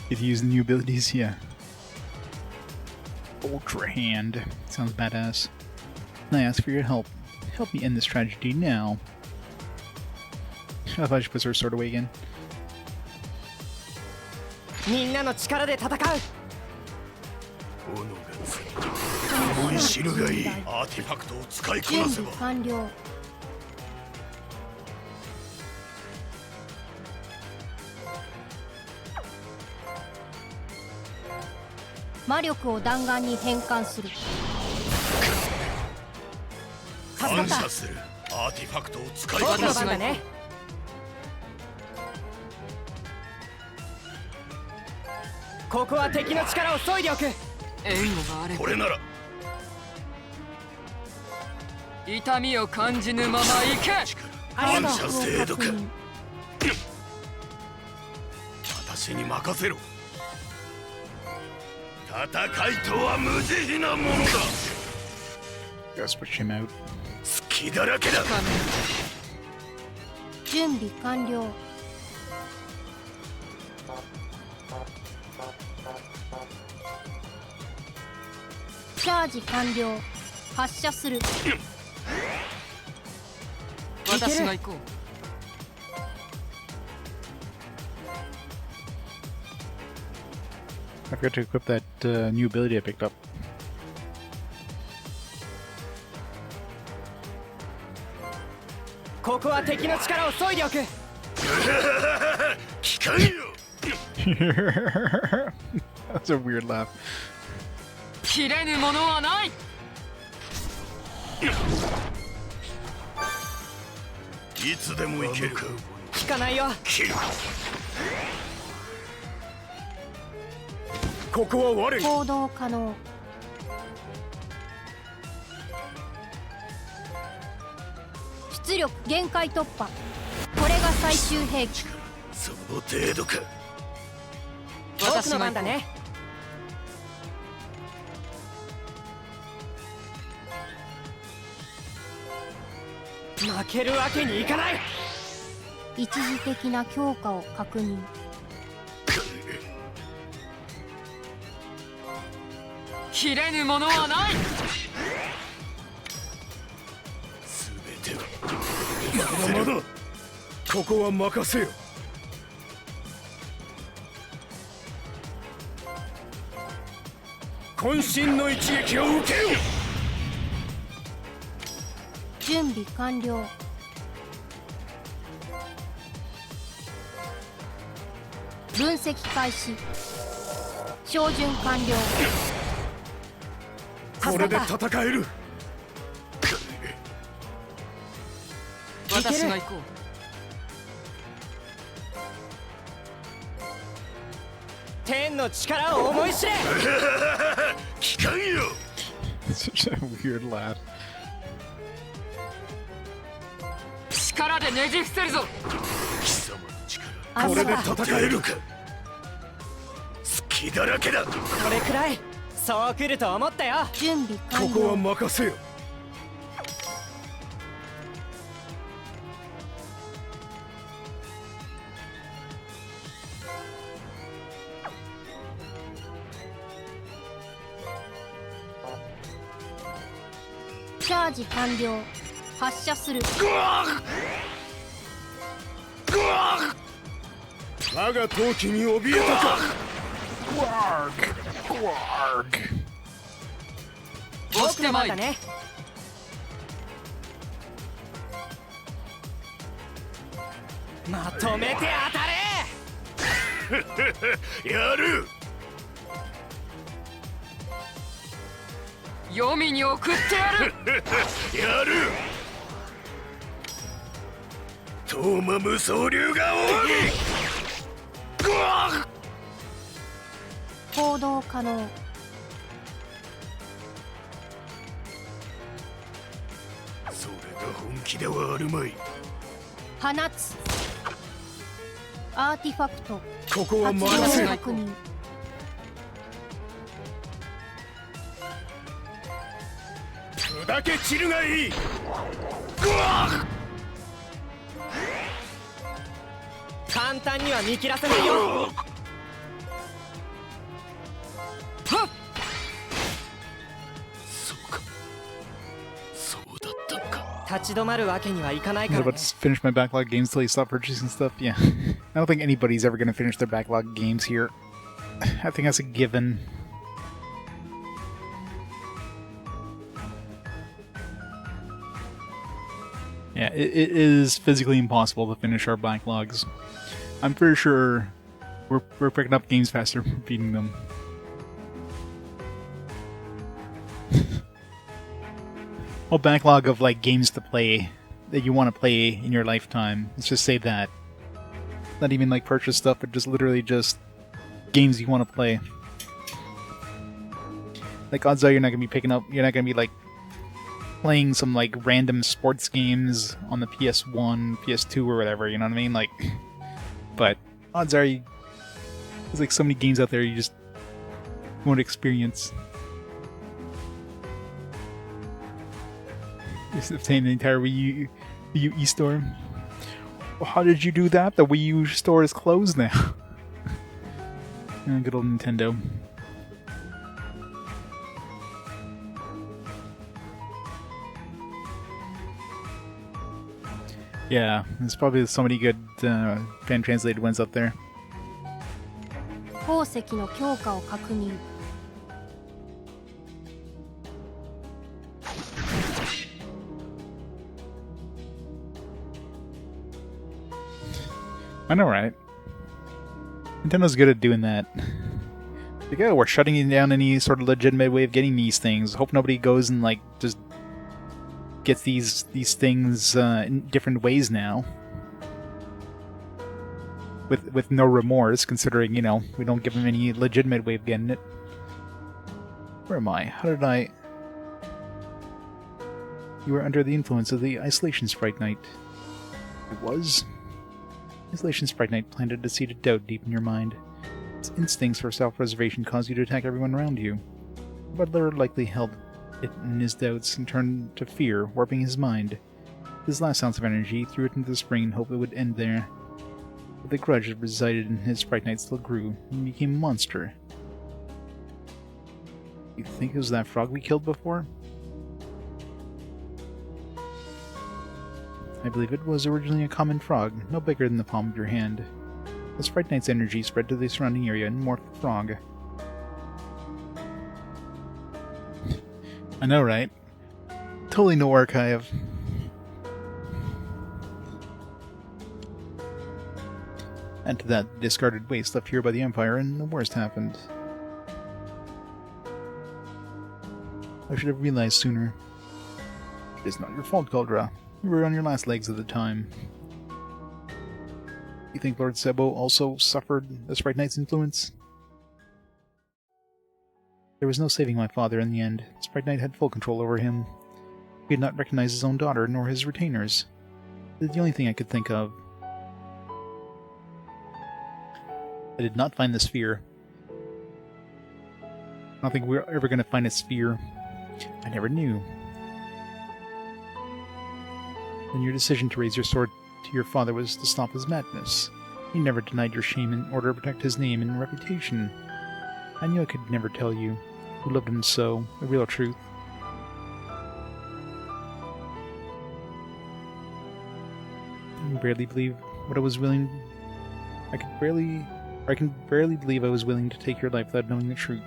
If you use the new abilities, yeah. Ultra Hand. Sounds badass. I ask for your help. Help me end this tragedy now. I thought she puts her sword away again. みんなの力で戦う。思い知るがいい。アーティファクトを使いこなせば。完了。魔力を弾丸に変換する。感謝する。アーティファクトを使いこ僕のなせば。番だね。ここは敵の力を削いでおく。援護があればこれなら痛みを感じぬまま行け。ありがとう。感謝制度か。私に任せろ。戦いとは無慈悲なものだ。 Just push him out. 隙だらけだ。準備完了。チャージ完了。発射する。私が行こう。I forgot to equip that new ability I picked up. ここは敵の力を削いでおく。聞かんよ。 That's a weird laugh. 切れぬものはない。いつでも行ける。聞かないよ。ここは我が。行動可能。出力限界突破。これが最終兵器。その程度か。僕の番だね。負けるわけにいかない。一時的な強化を確認。切れぬものはない。全てはまだここは任せよ。渾身の一撃を受けよ。準備完了。分析開始。照準完了。これで戦える。私が行こう。天の力を思い知れ。聞かんよ。 Such a weird laugh. 力でねじ伏せるぞ。貴様の力。あこれでそうだ。戦えるか。隙だらけだ。これくらいそう来ると思ったよ。準備完ここは了。任せよ。チャージ完了。発射する。我が闘気に怯えたか。押してまいる。だね。まとめて当たれ。やる。黄泉に送ってやる。やる。東馬無双流が奥義。行動可能。それが本気ではあるまい。放つ。アーティファクト。ここは発動任せよ。確認。砕け散るがいい。簡単には見切らせないよ。はっ。そうか。そうだったのか。立ち止まるわけにはいかない I'm から、 about ね。 to finish my backlog games till you stop purchasing stuff. Yeah. I don't think anybody's ever going to finish their backlog games here. I think that's a given. Yeah, it is physically impossible to finish our backlogs. I'm pretty sure we're picking up games faster, beating them. Whole backlog of like games to play that you want to play in your lifetime. Let's just say that. Not even like purchase stuff, but just literally just games you want to play. Like odds are you're not gonna be like playing some like random sports games on the PS1, PS2 or whatever, you know what I mean? Like, but odds are there's like so many games out there you just won't experience. Just obtain the entire Wii U e-store. Well, how did you do that? The Wii U store is closed now. Good old Nintendo. Yeah, there's probably so many good fan-translated ones up there. 鉱石の強化を確認。I know, right? Nintendo's good at doing that. Like, oh, we're shutting down any sort of legitimate way of getting these things. Hope nobody goes and, like, just gets these things in different ways now. With no remorse, considering, you know, we don't give them any legitimate way of getting it. Where am I? How did I... You were under the influence of the Isolation Sprite Knight. It was? Isolation Sprite Knight planted a seed of doubt deep in your mind. Its instincts for self-preservation caused you to attack everyone around you. The butler likely held it in his doubts and turned to fear, warping his mind. His last ounce of energy threw it into the spring in hope it would end there. But the grudge that resided in his Sprite Knight still grew, and became a monster. You think it was that frog we killed before? I believe it was originally a common frog, no bigger than the palm of your hand. The Sprite Knight's energy spread to the surrounding area and morphed the frog. I know, right? Totally no archive. And to that discarded waste left here by the Empire, and the worst happened. I should have realized sooner. It is not your fault, Goldra. You were on your last legs at the time. You think Lord Sebo also suffered the Sprite Knight's influence? There was no saving my father in the end. Sprite Knight had full control over him. He had not recognized his own daughter, nor his retainers. It is the only thing I could think of. I did not find the sphere. I don't think we're ever going to find a sphere. I never knew. Then your decision to raise your sword to your father was to stop his madness. He never denied your shame in order to protect his name and reputation. I knew I could never tell you, who loved him so, the real truth. I can barely believe what I was willing... I can barely believe I was willing to take your life without knowing the truth.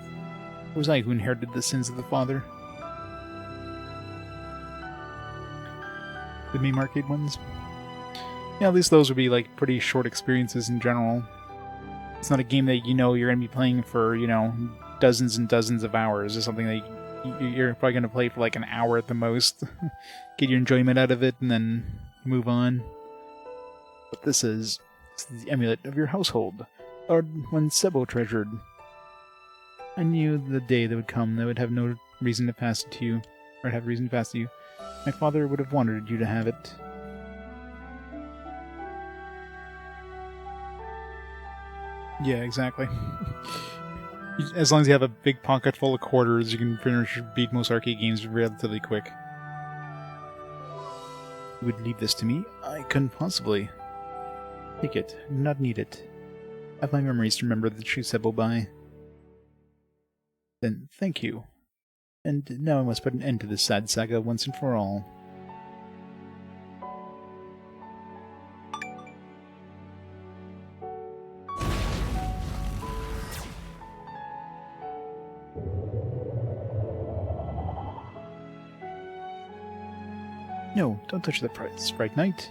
It was I who inherited the sins of the father. The main arcade ones? Yeah, at least those would be like pretty short experiences in general. It's not a game that you know you're going to be playing for, you know, dozens and dozens of hours. It's something that you're probably going to play for like an hour at the most. Get your enjoyment out of it and then move on. But this is the amulet of your household, or one Sebo treasured. I knew the day that would come that would have no reason to pass it to you, or have reason to pass it to you. My father would have wanted you to have it. Yeah, exactly. As long as you have a big pocket full of quarters, you can beat most arcade games relatively quick. You would leave this to me? I couldn't possibly. Take it. I do not need it. I have my memories to remember the true Sebo by. Then, thank you. And now I must put an end to this sad saga once and for all. No, don't touch the Sprite Knight.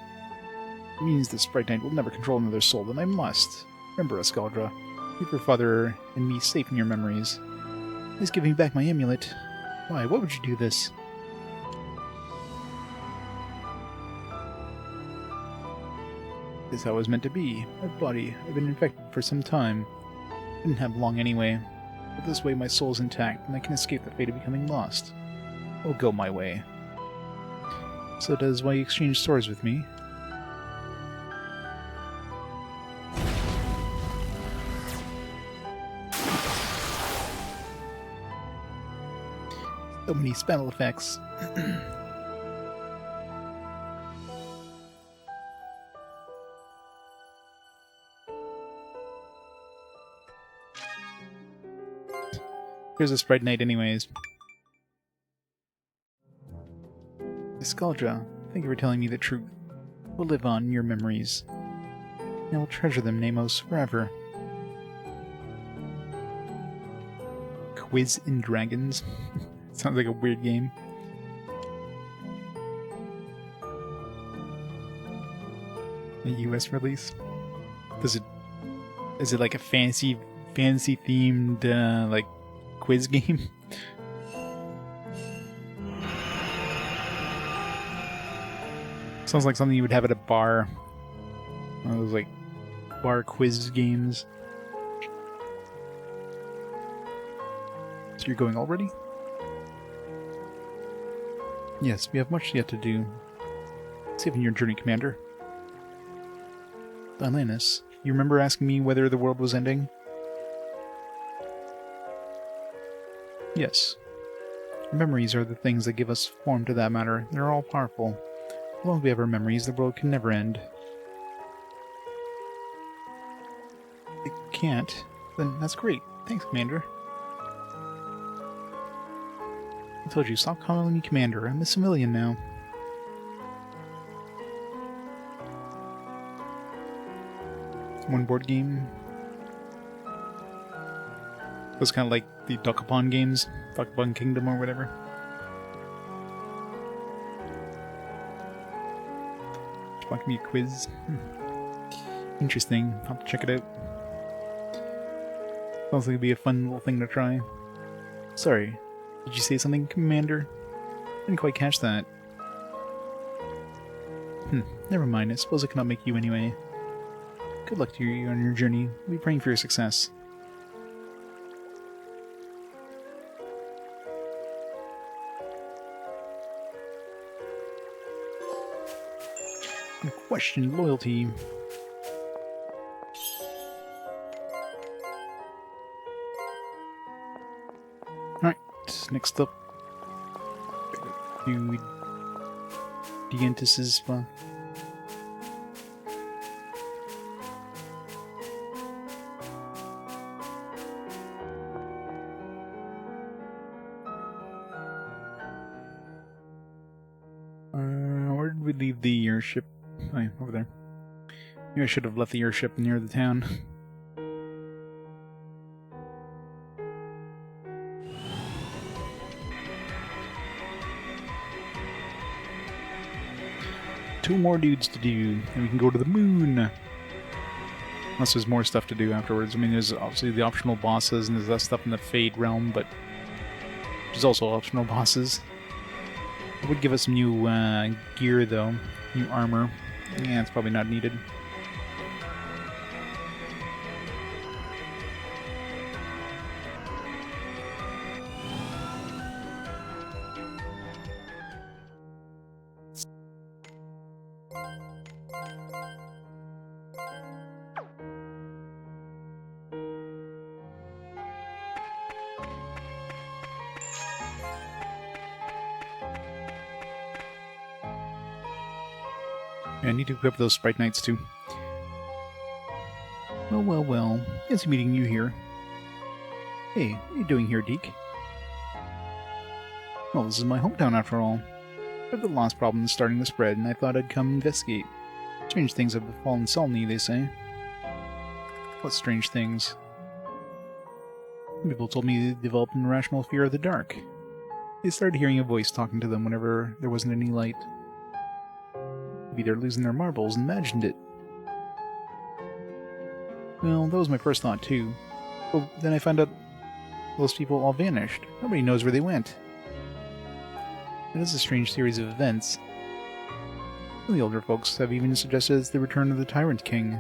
It means the Sprite Knight will never control another soul, then I must. Remember us, Galdra. Keep your father and me safe in your memories. Please give me back my amulet. Why, what would you do this? This is how it was meant to be. My body had been infected for some time. Didn't have long anyway. But this way my soul's intact, and I can escape the fate of becoming lost. I'll go my way. So that is why you exchanged swords with me. So many spell effects. Here's a Sprite Knight anyways. Skuldra, thank you for telling me the truth. Will live on in your memories. I will treasure them, Nemos, forever. Quiz in Dragons. Sounds like a weird game. A US release. Is it like a fancy themed like quiz game? Sounds like something you would have at a bar. One of those like bar quiz games. So you're going already? Yes, we have much yet to do. Saving your journey, Commander. Atlantis, you remember asking me whether the world was ending? Yes. Memories are the things that give us form to that matter. They're all powerful. As long as we have our memories, the world can never end. It can't? Then that's great. Thanks, Commander. I told you, stop calling me Commander. I'm a civilian now. One board game. It was kind of like the Duckapon games. Duckapon Kingdom or whatever. Just me a quiz. Interesting. I'll have to check it out. Sounds like it'd be a fun little thing to try. Sorry. Did you say something, Commander? I didn't quite catch that. Never mind. I suppose I cannot make you anyway. Good luck to you on your journey. We'll be praying for your success. Unquestioned loyalty. Alright, next up. Do Diantis's where did we leave the airship? Oh, yeah, over there. Maybe I should have left the airship near the town. Two more dudes to do, and we can go to the moon. Unless there's more stuff to do afterwards. I mean, there's obviously the optional bosses, and there's that stuff in the Fade realm, but there's also optional bosses. It would give us some new gear, though. New armor. Yeah, it's probably not needed. I need to equip those Sprite Knights too. Well, well, well. It's meeting you here. Hey, what are you doing here, Deke? Well, this is my hometown after all. But the lost problem is starting to spread, and I thought I'd come investigate. Strange things have befallen Salny, they say. What strange things? People told me they developed an irrational fear of the dark. They started hearing a voice talking to them whenever there wasn't any light. Maybe they're losing their marbles and imagined it. Well, that was my first thought too. But then I found out those people all vanished. Nobody knows where they went. It is a strange series of events. Some of the older folks have even suggested it's the return of the Tyrant King.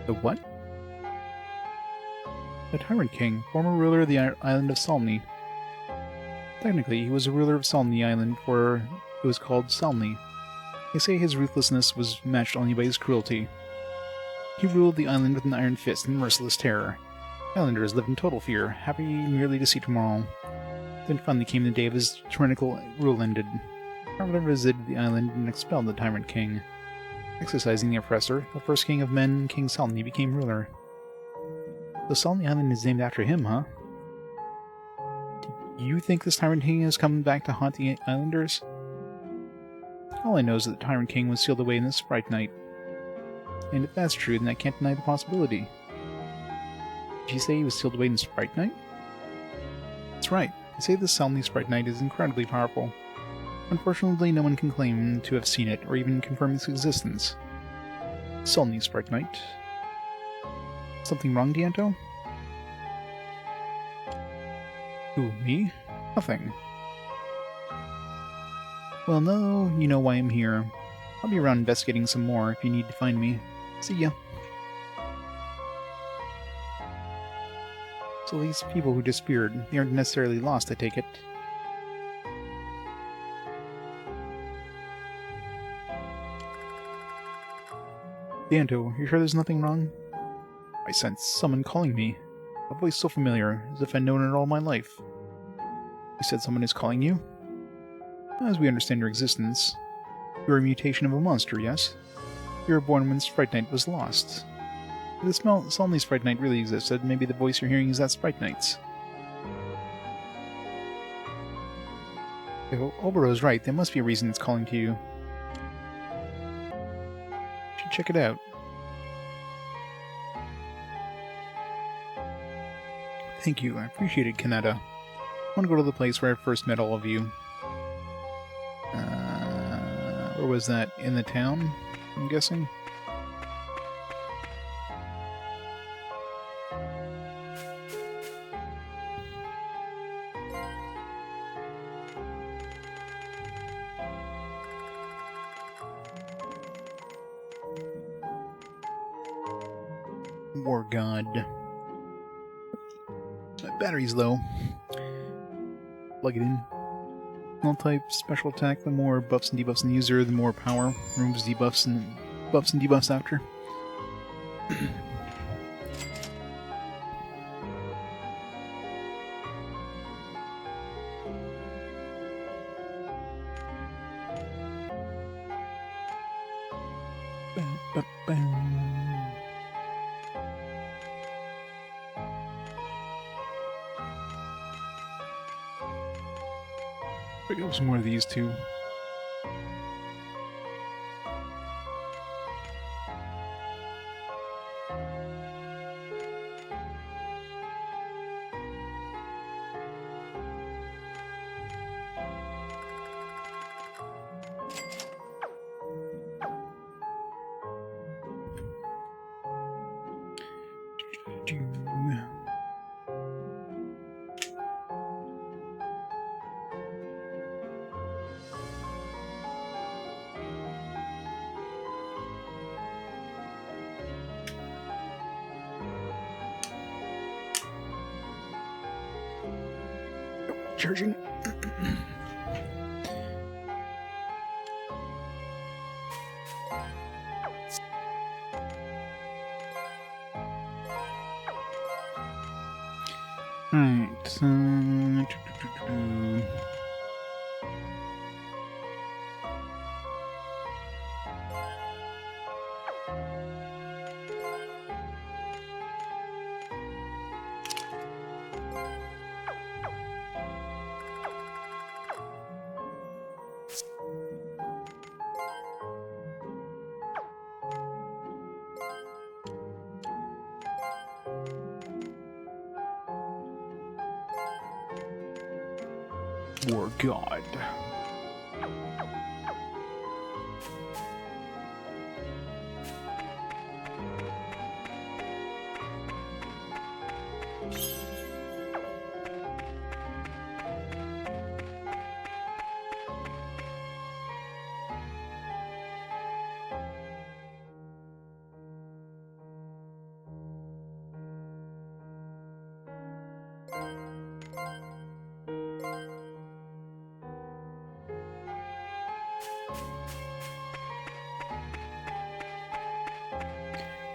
The what? The Tyrant King, former ruler of the island of Salny. Technically, he was a ruler of Salny Island, for it was called Salny. They say his ruthlessness was matched only by his cruelty. He ruled the island with an iron fist and merciless terror. Islanders lived in total fear, happy merely to see tomorrow. Then finally came the day of his tyrannical rule ended. Kanata visited the island and expelled the Tyrant King. Exercising the oppressor, the first king of men, King Salny, became ruler. The Salny Island is named after him, huh? Do you think this Tyrant King has come back to haunt the islanders? All I know is that the Tyrant King was sealed away in the Sprite Night. And if that's true, then I can't deny the possibility. Did you say he was sealed away in Sprite Night? That's right. They say the Salny Sprite Night is incredibly powerful. Unfortunately, no one can claim to have seen it, or even confirm its existence. Sulny Sprite Knight. Something wrong, Dianto? Who, me? Nothing. Well, no, you know why I'm here. I'll be around investigating some more if you need to find me. See ya. So these people who disappeared, they aren't necessarily lost, I take it. Dianto, you sure there's nothing wrong? I sense someone calling me. A voice so familiar, as if I'd known it all my life. You said someone is calling you? As we understand your existence, you're a mutation of a monster, yes? You were born when Sprite Knight was lost. If the Sulny Sprite Knight really existed, maybe the voice you're hearing is that Sprite Knight's. If Obero's right, there must be a reason it's calling to you. You should check it out. Thank you, I appreciate it, Kanata. I want to go to the place where I first met all of you. Where was that? In the town, I'm guessing? War God. My battery's low. Plug it in. All type special attack, the more buffs and debuffs in the user, the more power. Removes debuffs and buffs and debuffs after. Pick up some more of these too. Charging. Alright, War God.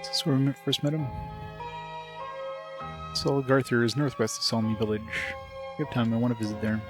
Is this where we first met him? Sol Garther is northwest of Salmi village. If you have time, I want to visit there.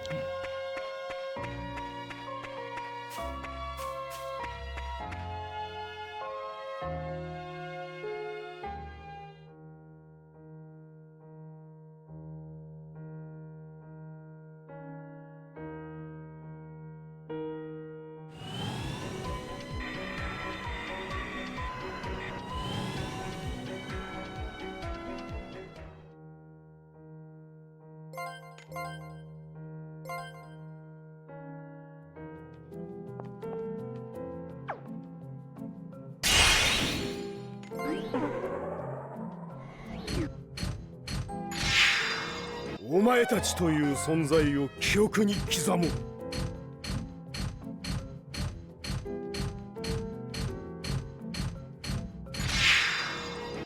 お前たちという存在を記憶に刻もう。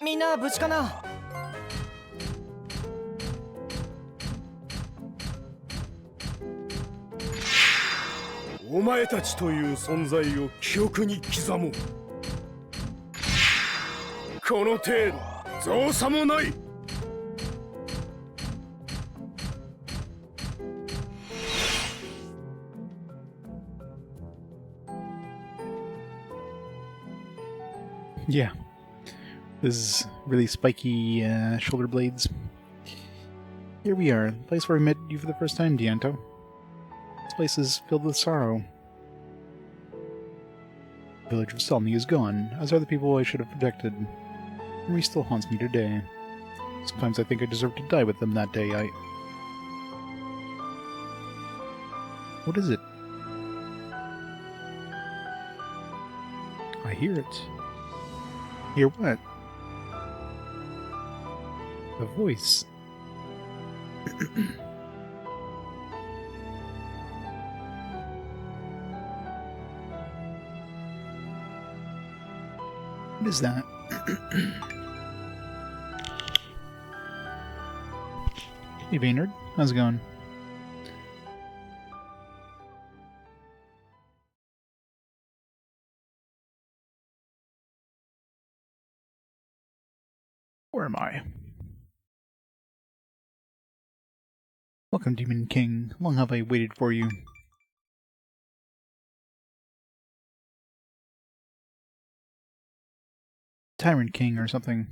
みんな無事かな。お前たちという存在を記憶に刻もう。この程度造作もない。Yeah. This is really spiky shoulder blades. Here we are, the place where I met you for the first time, Dianto. This place is filled with sorrow. The village of Selmy is gone, as are the people I should have protected. Memory still haunts me today. Sometimes I think I deserved to die with them that day. What is it? I hear it. Hear what? A voice. What is that? Hey, Baynard. How's it going? Where am I? Welcome, Demon King. Long have I waited for you. Tyrant King or something.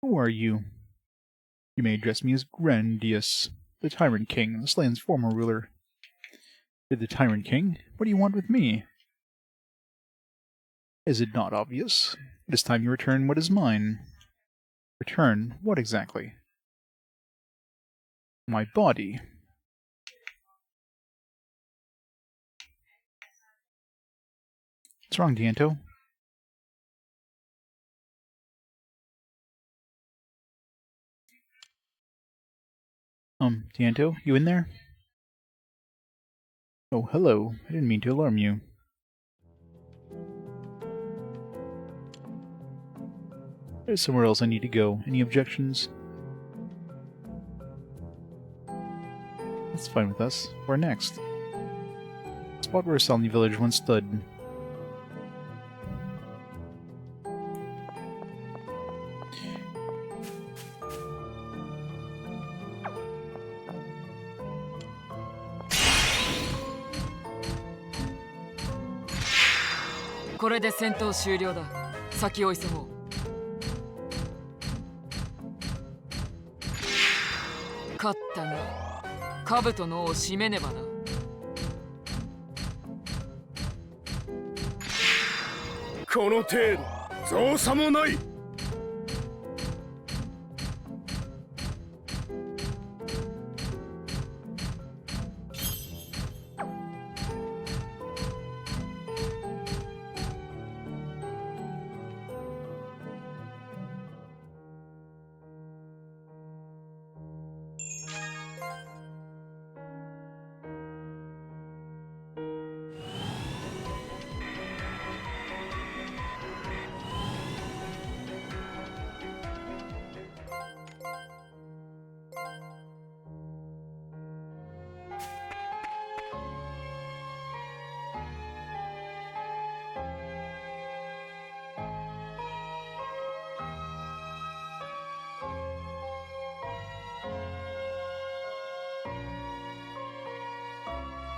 Who are you? You may address me as Grandius, the Tyrant King, this land's former ruler. You're the Tyrant King? What do you want with me? Is it not obvious? It is time you return what is mine. Return what exactly? My body. What's wrong, Dianto? Dianto, you in there? Oh, hello. I didn't mean to alarm you. There's somewhere else I need to go. Any objections? That's fine with us. Where next? Spot where Salny Village once stood.これで戦闘終了だ。先を急ごう。勝ったが、兜の尾を締めねばな。この程度造作もない。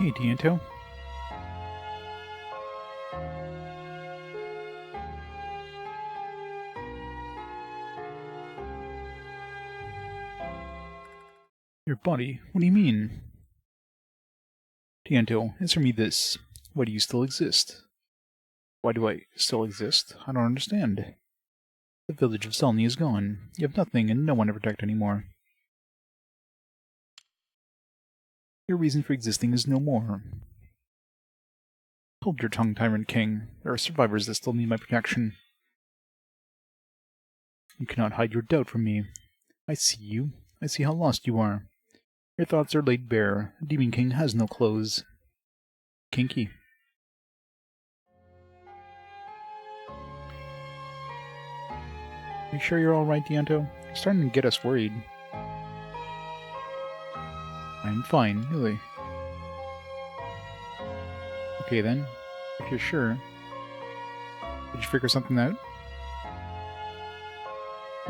Hey, Dianto. Your body? What do you mean? Dianto, answer me this. Why do you still exist? Why do I still exist? I don't understand. The village of Selny is gone. You have nothing and no one to protect anymore. Your reason for existing is no more. Hold your tongue, Tyrant King. There are survivors that still need my protection. You cannot hide your doubt from me. I see you. I see how lost you are. Your thoughts are laid bare. Demon King has no clothes. Kinky. You sure you're alright, Dianto? You're starting to get us worried. I'm fine, really. Okay then, if you're sure. Did you figure something out?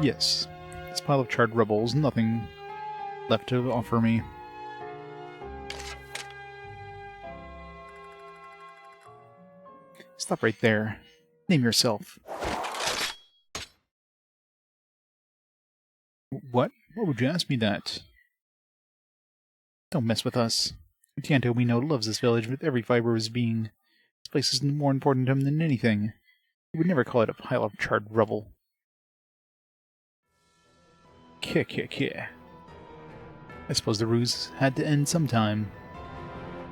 Yes. This pile of charred rubble is nothing left to offer me. Stop right there. Name yourself. What? What would you ask me that? Don't mess with us. Dianto, we know, loves this village with every fiber of his being. This place is more important to him than anything. He would never call it a pile of charred rubble. Keh. I suppose the ruse had to end sometime.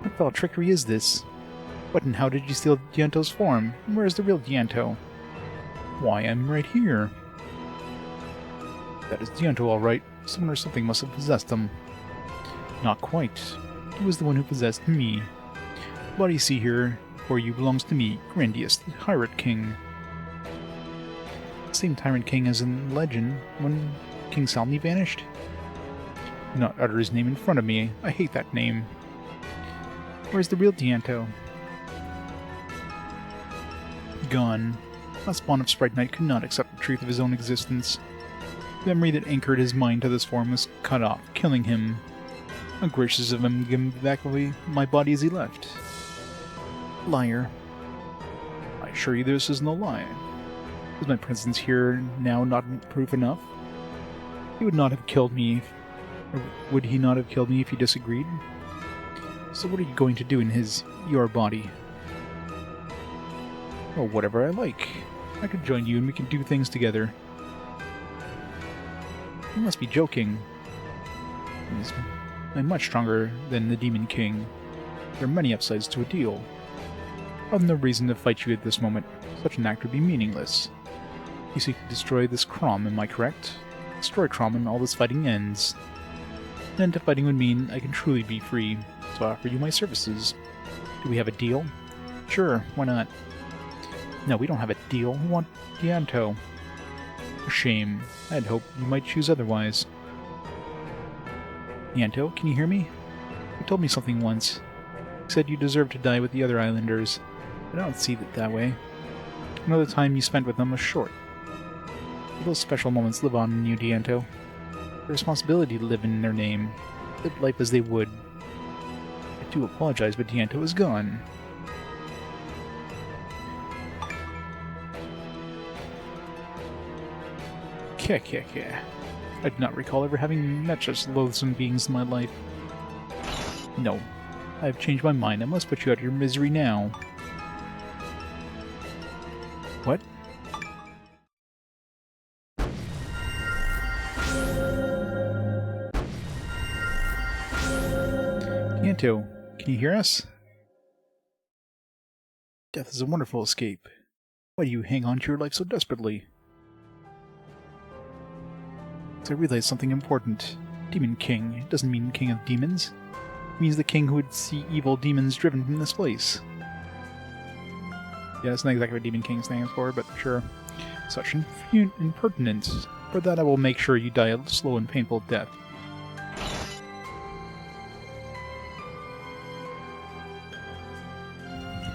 What foul trickery is this? What and how did you steal Dianto's form? And where is the real Dianto? Why, I'm right here. That is Dianto, all right. Someone or something must have possessed him. Not quite. He was the one who possessed me. The body you see here for you belongs to me, Grandius, the Pirate King. The same Tyrant King as in legend when King Salmi vanished. Do not utter his name in front of me. I hate that name. Where's the real Dianto? Gone. A spawn of Sprite Knight could not accept the truth of his own existence. The memory that anchored his mind to this form was cut off, killing him. How gracious of him to give me back my body as he left. Liar. I assure you this is no lie. Is my presence here now not proof enough? He would not have killed me, or would he not have killed me if he disagreed? So what are you going to do in your body? Oh, whatever I like. I could join you and we can do things together. You must be joking. I'm much stronger than the Demon King. There are many upsides to a deal. I've no reason to fight you at this moment. Such an act would be meaningless. You seek to destroy this Crom, am I correct? Destroy Crom and all this fighting ends. An end to fighting would mean I can truly be free, so I offer you my services. Do we have a deal? Sure, why not? No, we don't have a deal. We want Dianto. A shame. I'd hoped you might choose otherwise. Dianto, can you hear me? You told me something once. You said you deserved to die with the other islanders, but I don't see it that way. Another time you spent with them was short. Those special moments live on in you, Dianto. The responsibility to live in their name. Live life as they would. I do apologize, but Dianto is gone. Keh. I do not recall ever having met such loathsome beings in my life. No. I have changed my mind. I must put you out of your misery now. What? Dianto, can you hear us? Death is a wonderful escape. Why do you hang on to your life so desperately? I realized something important. Demon King. It doesn't mean King of Demons. It means the king who would see evil demons driven from this place. Yeah, that's not exactly what Demon King stands for, but sure. Such impertinence. For that I will make sure you die a slow and painful death.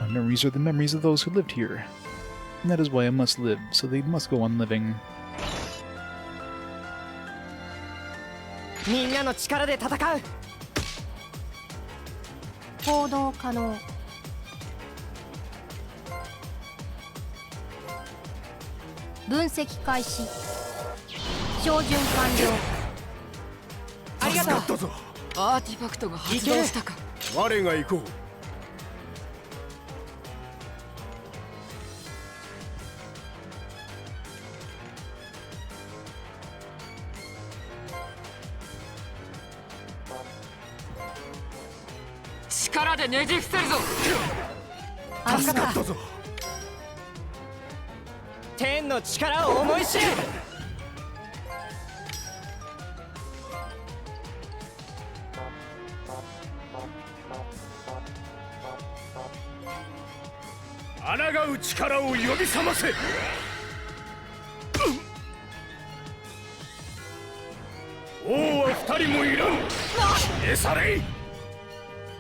My memories are the memories of those who lived here. And that is why I must live, so they must go on living. みんなの力で戦う行動可能分析開始照準完了ありがとう助かったぞアーティファクトが発動したか我が行こう力でねじ伏せるぞ助かったぞ天の力を思い知る抗う力を呼び覚ませ。王は二人もいらん。消え去れ。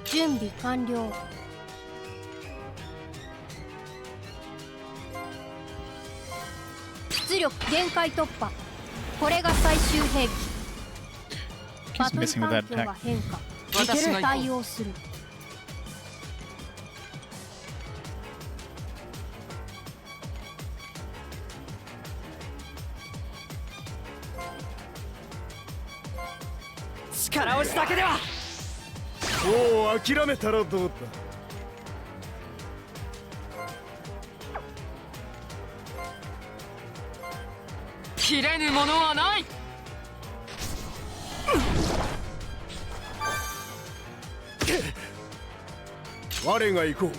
準備完了。出力限界突破。これが最終兵器。バ Keeps トル messing with 環 that 境が attack. 変化。私が行こう対応する。力押しだけでは。もう諦めたらどうだ。切れぬものはない。我が行こう。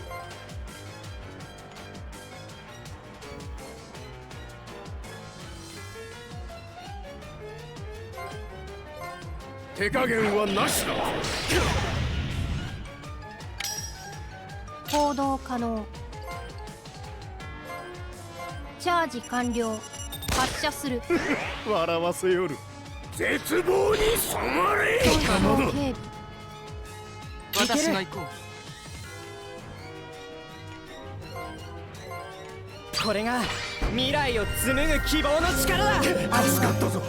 手加減はなしだ。行動可能。チャージ完了。発射する。笑わせよる。絶望に染まれ。可能警備。私が行こう。これが未来を紡ぐ希望の力だ。助かったぞ。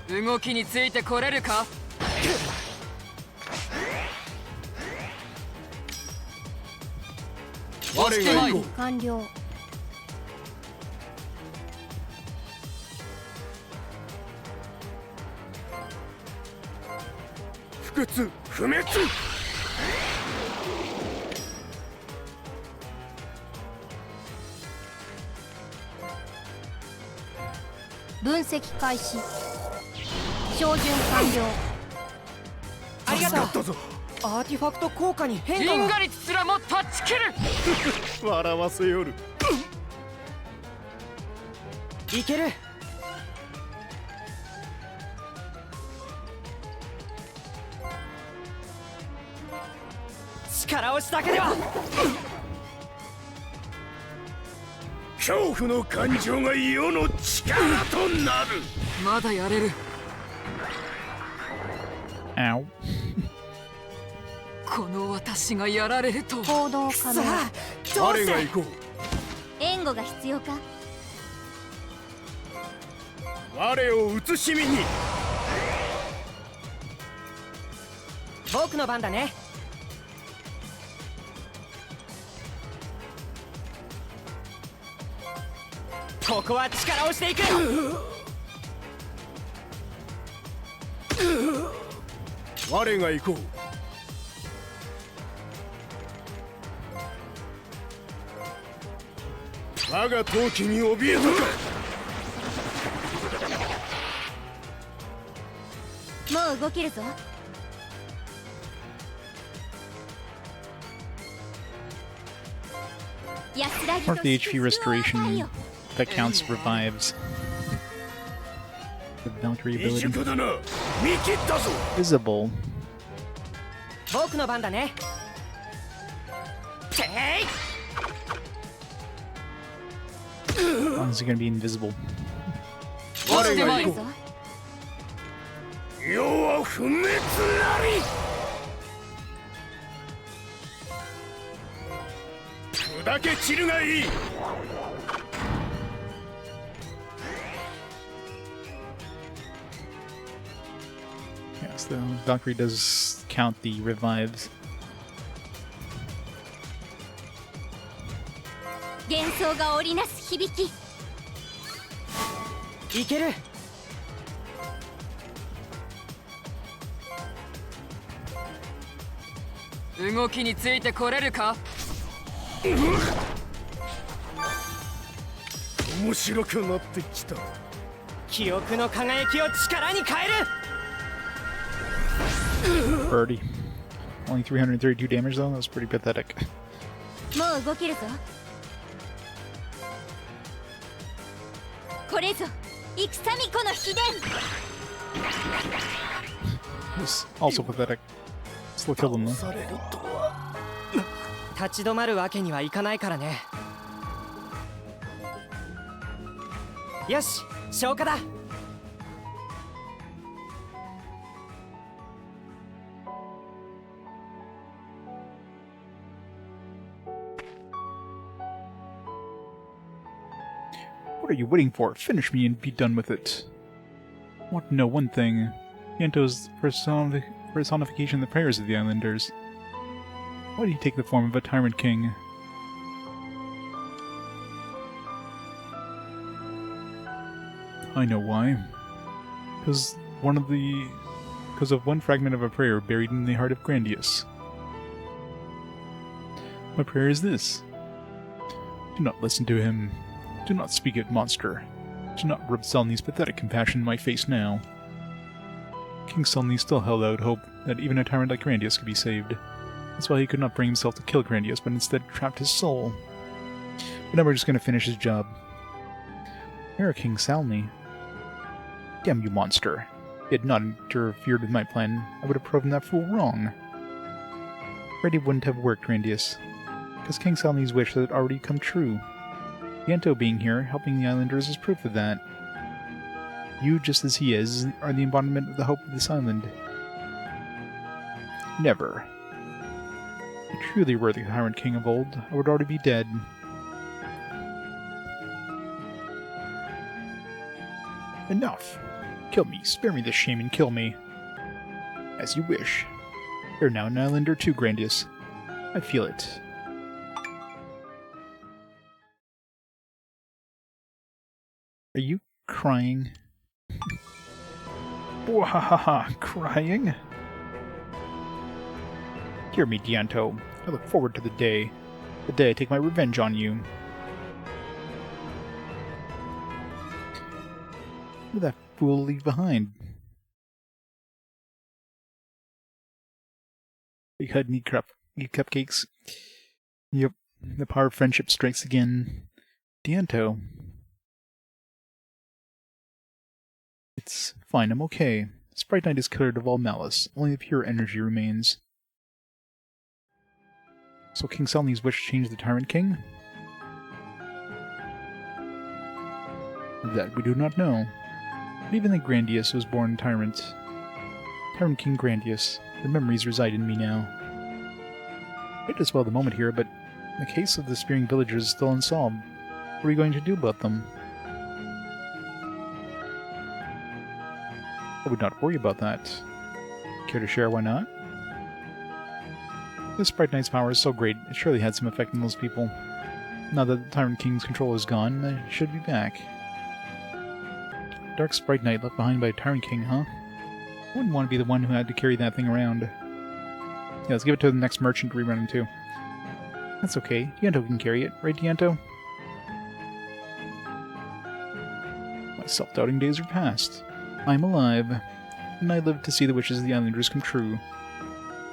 動きについてこれるか。我が行こう。完了。不屈不滅。分析開始。照準完了。ありがとう。助かったぞ。アーティファクト効果に変化因が。果率すらも断ち切る。笑わせよる。いける。力押しだけでは。恐怖の感情が世の力となる。まだやれる。 Ow. この私がやられると。行動可能。さあどうせ。我が行こう。援護が必要か。我を慎しみに。僕の番だね。ここは力押していく。我が行こう。我が闘気に怯えたか。もう動けるぞ。安らぎと Mark the HP 祝福を与え restoration よ。 that counts revives. The Valkyrie 未 ability. 熟だな。見切ったぞ。 Visible. 僕の番だね。てい。 As long as you're gonna be invisible. 我が前行こう。世は不滅なり。砕け散るがいい。 Yes, the Valkyrie does count the revives. 幻想が織りなす響き。いける。動きについてこれるか。面白くなってきた。記憶の輝きを力に変える。 Birdie. Only 332 damage though? That was pretty pathetic. もう動けるぞ。これぞ戦巫女の秘伝 It's also pathetic. Still kill them though. されるとは立ち止まるわけにはいかないからね。よし、消化だ。What are you waiting for? Finish me and be done with it. I want to know one thing. Yanto's personification of the prayers of the islanders. Why did he take the form of a tyrant king? I know why. Because of one fragment of a prayer buried in the heart of Grandius. My prayer is this. Do not listen to him. Do not speak it, monster. Do not rub Selnie's pathetic compassion in my face now. King Selnie still held out hope that even a tyrant like Grandius could be saved. That's why he could not bring himself to kill Grandius, but instead trapped his soul. But now we're just going to finish his job. You're King Selnie. Damn you, monster. If you had not interfered with my plan, I would have proven that fool wrong. Ready wouldn't have worked, Grandius, because King Selnie's wish had already come true. Yanto being here, helping the islanders, is proof of that. You, just as he is, are the embodiment of the hope of this island. Never. If you truly were the tyrant king of old, I would already be dead. Enough! Kill me, spare me this shame and kill me. As you wish. You're now an islander too, Grandius. I feel it. Are you crying? Wahaha, crying? Hear me, Dianto. I look forward to the day I take my revenge on you. What did that fool leave behind? Big hug, need cupcakes. Yep, the power of friendship strikes again. Dianto. It's fine, I'm okay. Sprite Knight is cleared of all malice. Only the pure energy remains. So King Selnie's wish changed the Tyrant King? That we do not know. But even the Grandius was born Tyrant. Tyrant King Grandius. Their memories reside in me now. Might as well the moment here, but the case of the spearing villagers is still unsolved. What are we going to do about them? I would not worry about that. Care to share why not? This Sprite Knight's power is so great, it surely had some effect on those people. Now that the Tyrant King's control is gone, it should be back. Dark Sprite Knight left behind by Tyrant King, huh? I wouldn't want to be the one who had to carry that thing around. Yeah, let's give it to the next merchant we run into. That's okay, Dianto can carry it, right Dianto? My self-doubting days are past. I am alive, and I live to see the wishes of the islanders come true.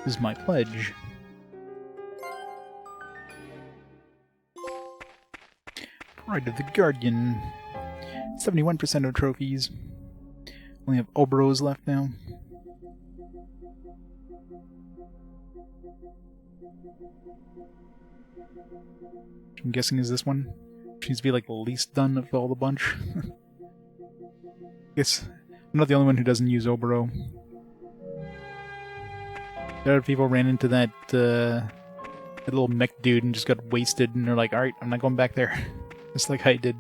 This is my pledge. Pride of the Guardian. 71% of trophies. Only have Oberos left now. I'm guessing is this one? Seems to be like the least done of all the bunch. Guess I'm not the only one who doesn't use Obero. The other people ran into that little mech dude and just got wasted, and they're like, alright, I'm not going back there. Just like I did.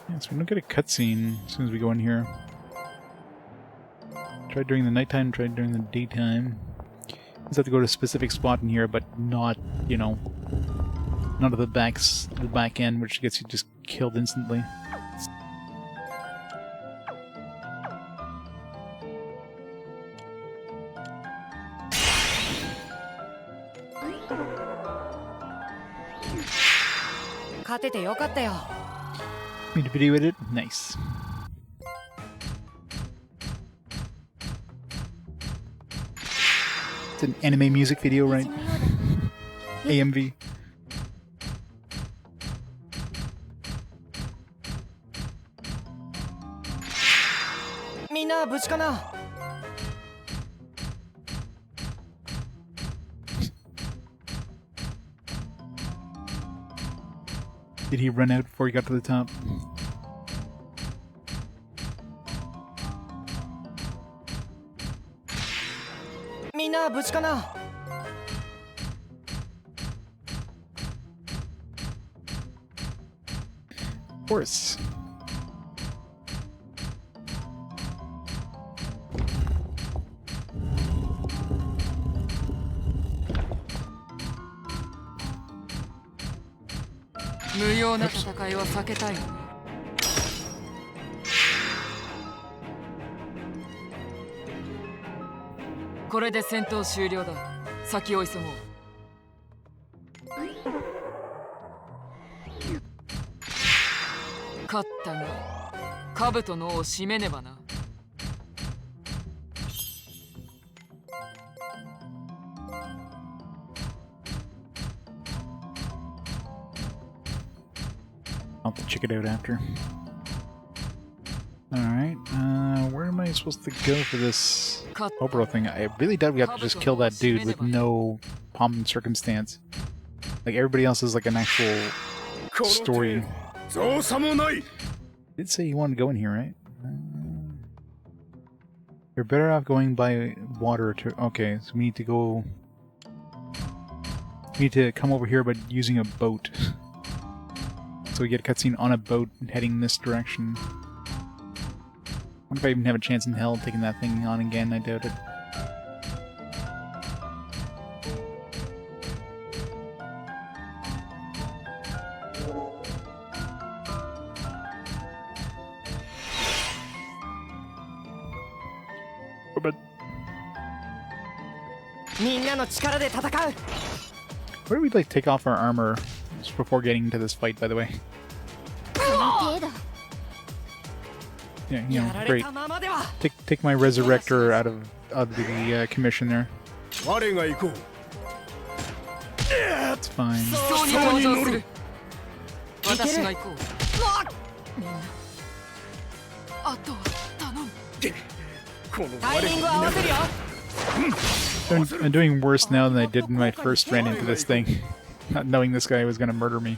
Yeah, so we don't get a cutscene as soon as we go in here. Tried during the nighttime, tried during the daytime. Just have to go to a specific spot in here, but not, you know, not at the back end, which gets you just killed instantly. Made a video with it? Nice. It's an anime music video, right? AMV. みんな無事かな Did he run out before he got to the top? Of course. I'll have to check it out after. Alright, where am I supposed to go for this Obro thing? I really doubt we have to just kill that dude with no pomp and circumstance. Like, everybody else is like an actual story. Did say you wanted to go in here, right? You're better off going by water to... Okay, so we need to go... We need to come over here but using a boat. So we get a cutscene on a boat heading this direction. I wonder if I even have a chance in hell taking that thing on again. I doubt it. But where do we like take off our armor just before getting into this fight, by the way? Yeah, you know, great. Take my resurrector out of the commission there. That's fine. I'm doing worse now than I did when I first ran into this thing, not knowing this guy was going to murder me.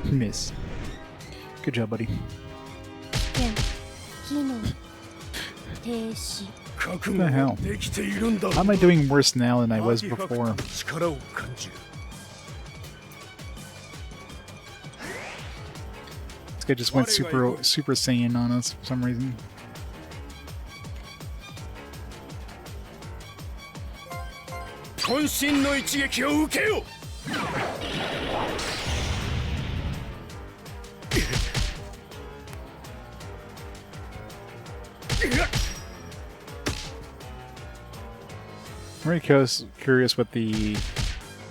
Miss. Good job, buddy. What the hell? How am I doing worse now than I was before? This guy just went Super Saiyan on us for some reason. I'm really curious what the...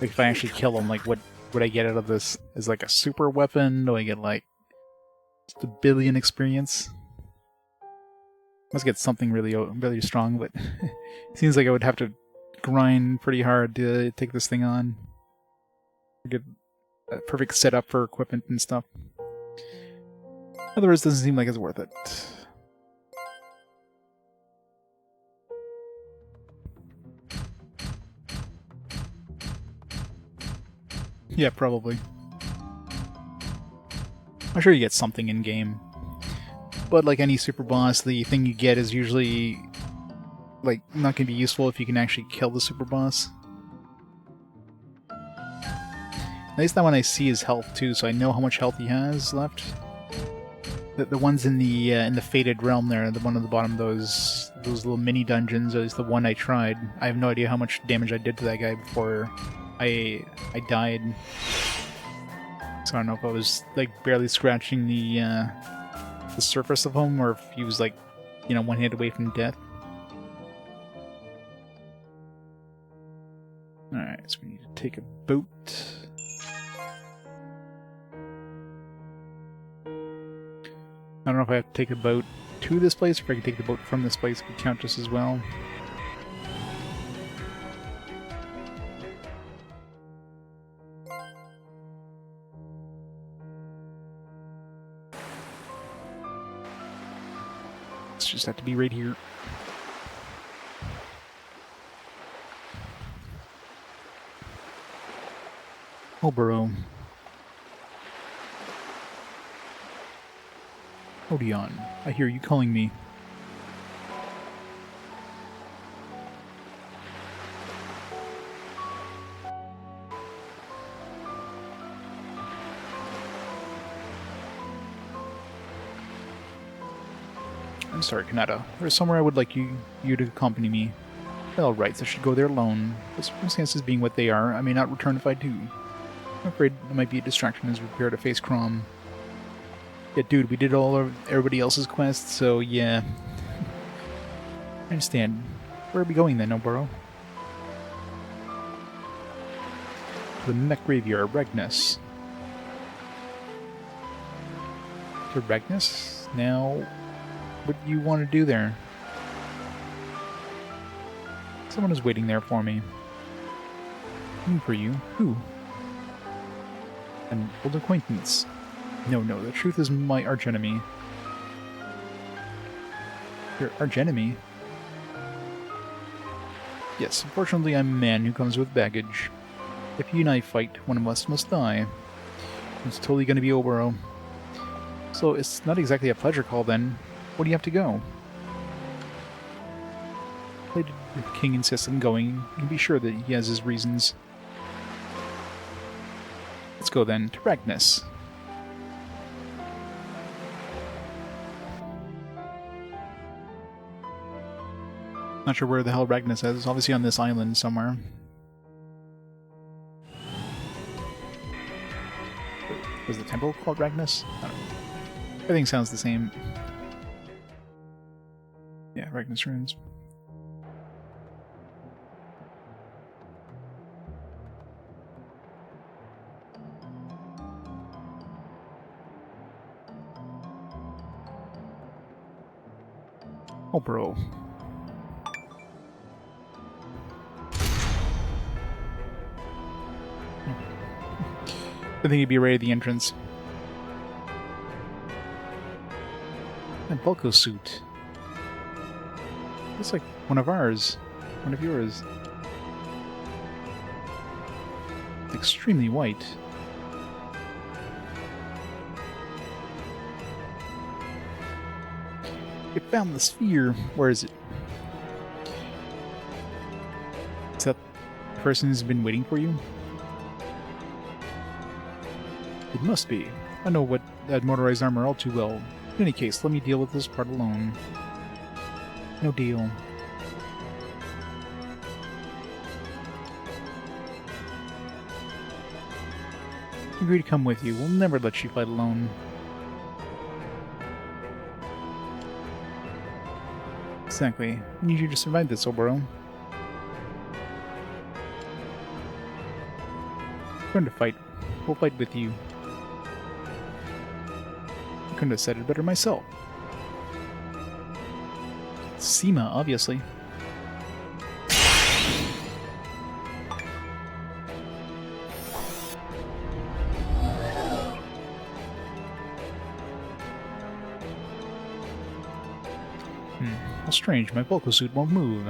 Like, if I actually kill him, like, what would I get out of this? Is like a super weapon? Do I get, like, just a billion experience? Must get something really strong, but it seems like I would have to grind pretty hard to take this thing on. Get a perfect setup for equipment and stuff. Otherwise, it doesn't seem like it's worth it. Yeah, probably. I'm sure you get something in-game. But like any super boss, the thing you get is usually like not going to be useful if you can actually kill the super boss. At least that one I see his health too, so I know how much health he has left. The ones in the Fated Realm there, the one at the bottom of those little mini dungeons, is the one I tried. I have no idea how much damage I did to that guy before I died. So I don't know if I was like barely scratching the surface of him, or if he was like, you know, one hit away from death. Alright, so we need to take a boat. I don't know if I have to take a boat to this place, or if I can take the boat from this place. It could count just as well. It's just have to be right here. Oh, bro. Odeon, I hear you calling me. I'm sorry, Kanata. There's somewhere I would like you to accompany me. Well, right, I should go there alone. The circumstances being what they are, I may not return if I do. I'm afraid it might be a distraction as we prepare to face Crom. Yeah, dude, we did all of everybody else's quests, so yeah. I understand. Where are we going then, Oboro? To the mech graveyard, Regnus. To Regnus? Now, what do you want to do there? Someone is waiting there for me. Looking for you? Who? An old acquaintance. No, the truth is my archenemy. Your archenemy? Yes, unfortunately I'm a man who comes with baggage. If you and I fight, one of us must die. It's totally gonna be Oboro. So it's not exactly a pleasure call then. What do you have to go? The king insists on going. You can be sure that he has his reasons. Let's go then to Regnus. Not sure where the hell Regnus is. It's obviously on this island somewhere. Was the temple called Regnus? I don't know. Everything sounds the same. Yeah, Regnus runes. Oh, bro. I think he'd be right at the entrance. And Bulko suit. Looks like one of ours. One of yours. It's extremely white. You found the sphere. Where is it? Is that the person who's been waiting for you? It must be. I know that motorized armor all too well. In any case, let me deal with this part alone. No deal. I agree to come with you. We'll never let you fight alone. Exactly. I need you to survive this, Oboro. We're going to fight. We'll fight with you. I couldn't have said it better myself. Seema, obviously. strange, my vocal suit won't move.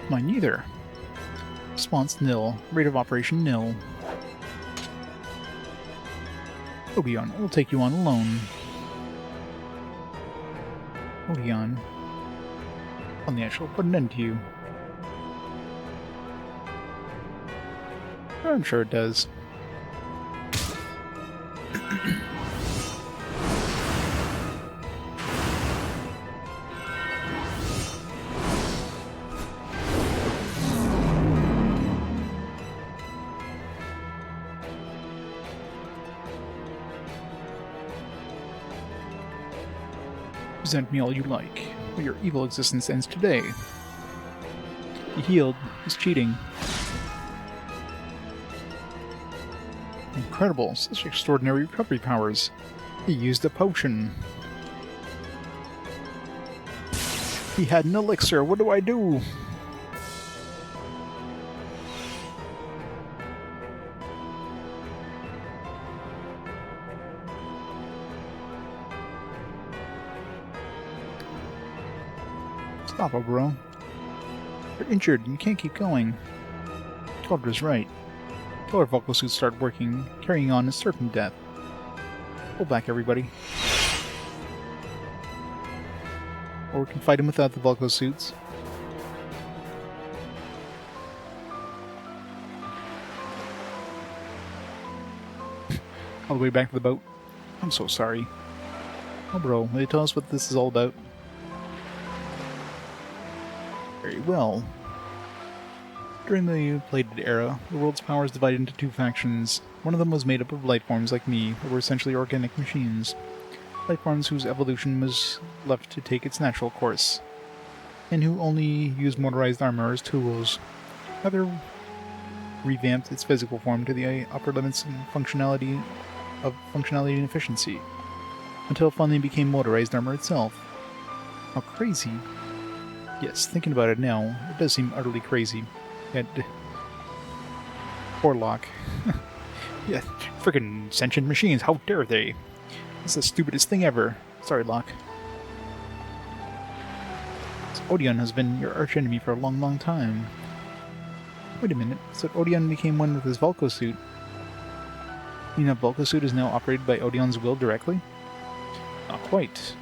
Mine neither. Response nil. Rate of operation nil. Odeon, we'll take you on alone. Odeon. On the actual put an end to you. I'm sure it does. Resent me all you like, but your evil existence ends today. He healed. He's cheating. Incredible. Such extraordinary recovery powers. He used a potion. He had an elixir. What do I do? Stop it, bro. You're injured. You can't keep going. Calder's right. Killer vocal suits start working, carrying on a certain death. Pull back, everybody. Or we can fight him without the vocal suits. All the way back to the boat. I'm so sorry. Oh, bro, will you tell us what this is all about? Very well. During the Plated Era, the world's power was divided into two factions. One of them was made up of life forms like me, that were essentially organic machines. Life forms whose evolution was left to take its natural course, and who only used motorized armor as tools. Other revamped its physical form to the upper limits of functionality and efficiency, until it finally became motorized armor itself. How crazy. Yes, thinking about it now, it does seem utterly crazy. Poor Locke. Yeah, friggin' sentient machines, how dare they? It's the stupidest thing ever. Sorry, Locke. Odeon has been your archenemy for a long, long time. Wait a minute, so Odeon became one with his Vulko suit. You know, Vulko suit is now operated by Odeon's will directly? Not quite.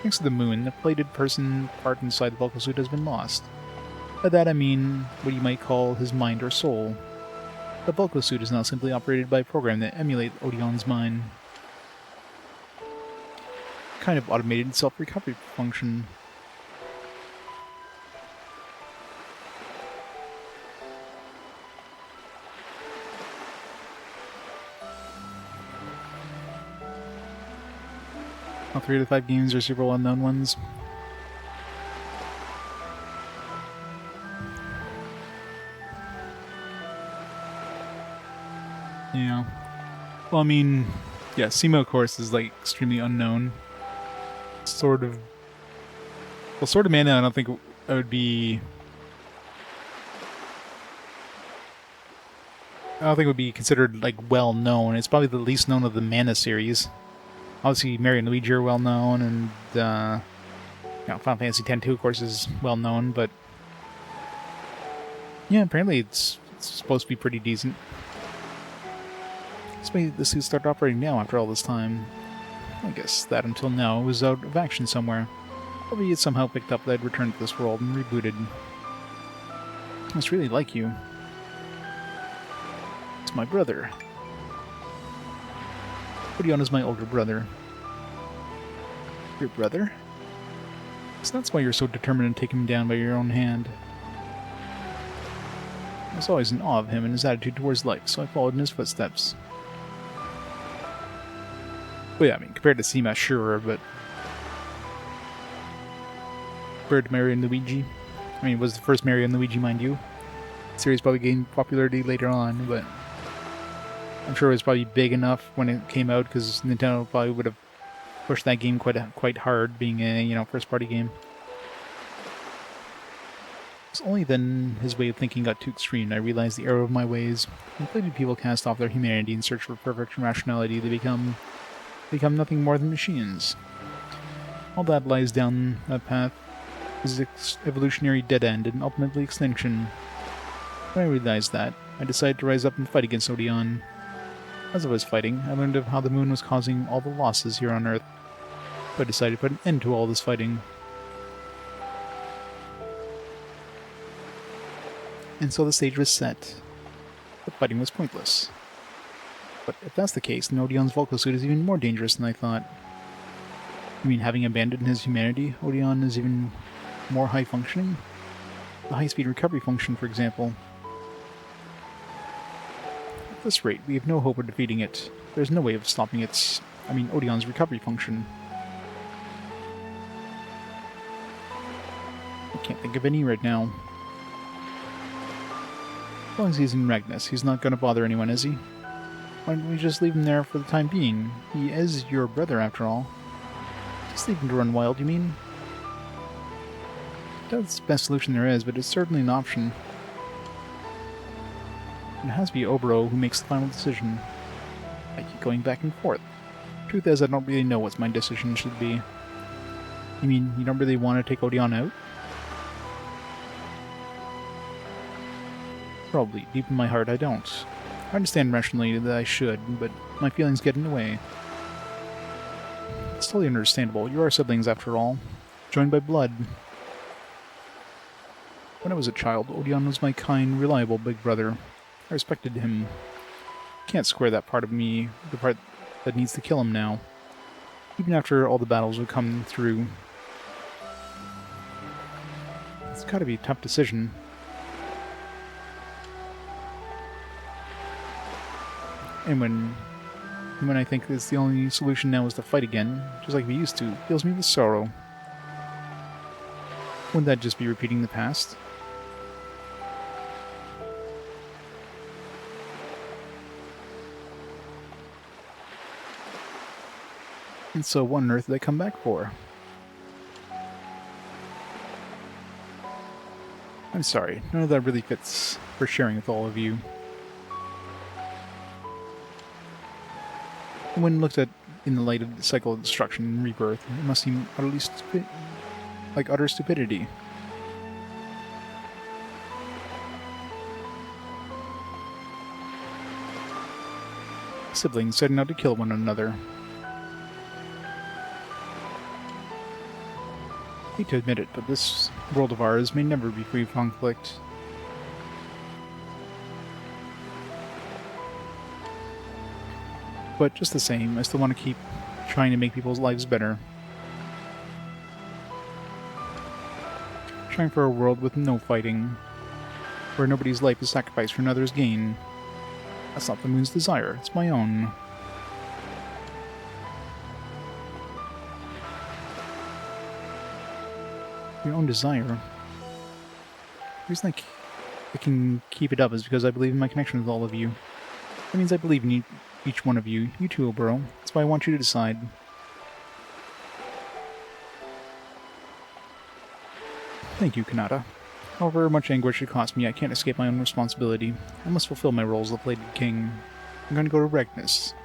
Thanks to the moon, the plated person part inside the Vulko suit has been lost. By that I mean what you might call his mind or soul. The Vulko suit is now simply operated by a program that emulates Odeon's mind. Kind of automated self-recovery function. All 3 of the 5 games are super well-known ones. Yeah. Well, I mean, yeah, SEMA, of course, is, like, extremely unknown. Sort of... Well, Sword of Mana, I don't think it would be... I don't think it would be considered, like, well-known. It's probably the least known of the Mana series. Obviously, Mario and Luigi are well-known, and, you know, Final Fantasy X-2, of course, is well-known, but... Yeah, apparently it's supposed to be pretty decent. This made the suit start operating now after all this time. I guess that until now was out of action somewhere. Probably it somehow picked up that I'd returned to this world and rebooted. I must really like you. It's my brother. Odeon is my older brother. Your brother? So that's why you're so determined to take him down by your own hand. I was always in awe of him and his attitude towards life, so I followed in his footsteps. Well, yeah, I mean, compared to SEMA, sure, but... Compared to Mario and Luigi. I mean, it was the first Mario and Luigi, mind you. The series probably gained popularity later on, but... I'm sure it was probably big enough when it came out, because Nintendo probably would have pushed that game quite hard, being a, you know, first-party game. only then his way of thinking got too extreme. I realized the error of my ways. When inflated people cast off their humanity in search for perfect rationality, they become nothing more than machines. All that lies down that path is evolutionary dead end and ultimately extinction. When I realized that, I decided to rise up and fight against Odeon. As I was fighting, I learned of how the moon was causing all the losses here on Earth. So I decided to put an end to all this fighting. And so the stage was set. But fighting was pointless. But if that's the case, then Odeon's Volco suit is even more dangerous than I thought. You mean having abandoned his humanity, Odeon is even more high-functioning? The high-speed recovery function, for example. At this rate, we have no hope of defeating it. There's no way of stopping Odeon's recovery function. I can't think of any right now. As long as he's in Magnus, he's not going to bother anyone, is he? Why don't we just leave him there for the time being? He is your brother, after all. Just leave him to run wild, you mean? That's the best solution there is, but it's certainly an option. It has to be Oboro who makes the final decision. I keep going back and forth. Truth is, I don't really know what my decision should be. You mean, you don't really want to take Odeon out? Probably, deep in my heart, I don't. I understand rationally that I should, but my feelings get in the way. It's totally understandable. You are siblings, after all. Joined by blood. When I was a child, Odeon was my kind, reliable big brother. I respected him. Can't square that part of me, the part that needs to kill him now. Even after all the battles would come through. It's gotta be a tough decision. And when I think it's the only solution now is to fight again, just like we used to, fills me with sorrow. Wouldn't that just be repeating the past? And so what on earth did I come back for? I'm sorry, none of that really fits for sharing with all of you. When looked at in the light of the cycle of destruction and rebirth, it must seem utterly like utter stupidity. Siblings setting out to kill one another. I hate to admit it, but this world of ours may never be free of conflict. But just the same, I still want to keep trying to make people's lives better. Trying for a world with no fighting, where nobody's life is sacrificed for another's gain. That's not the moon's desire, it's my own. Your own desire? The reason I can keep it up is because I believe in my connection with all of you. That means I believe in each one of you. You too, Oboro. That's why I want you to decide. Thank you, Kanata. However much anguish it cost me, I can't escape my own responsibility. I must fulfill my role as the Plated King. I'm going to go to Regnus.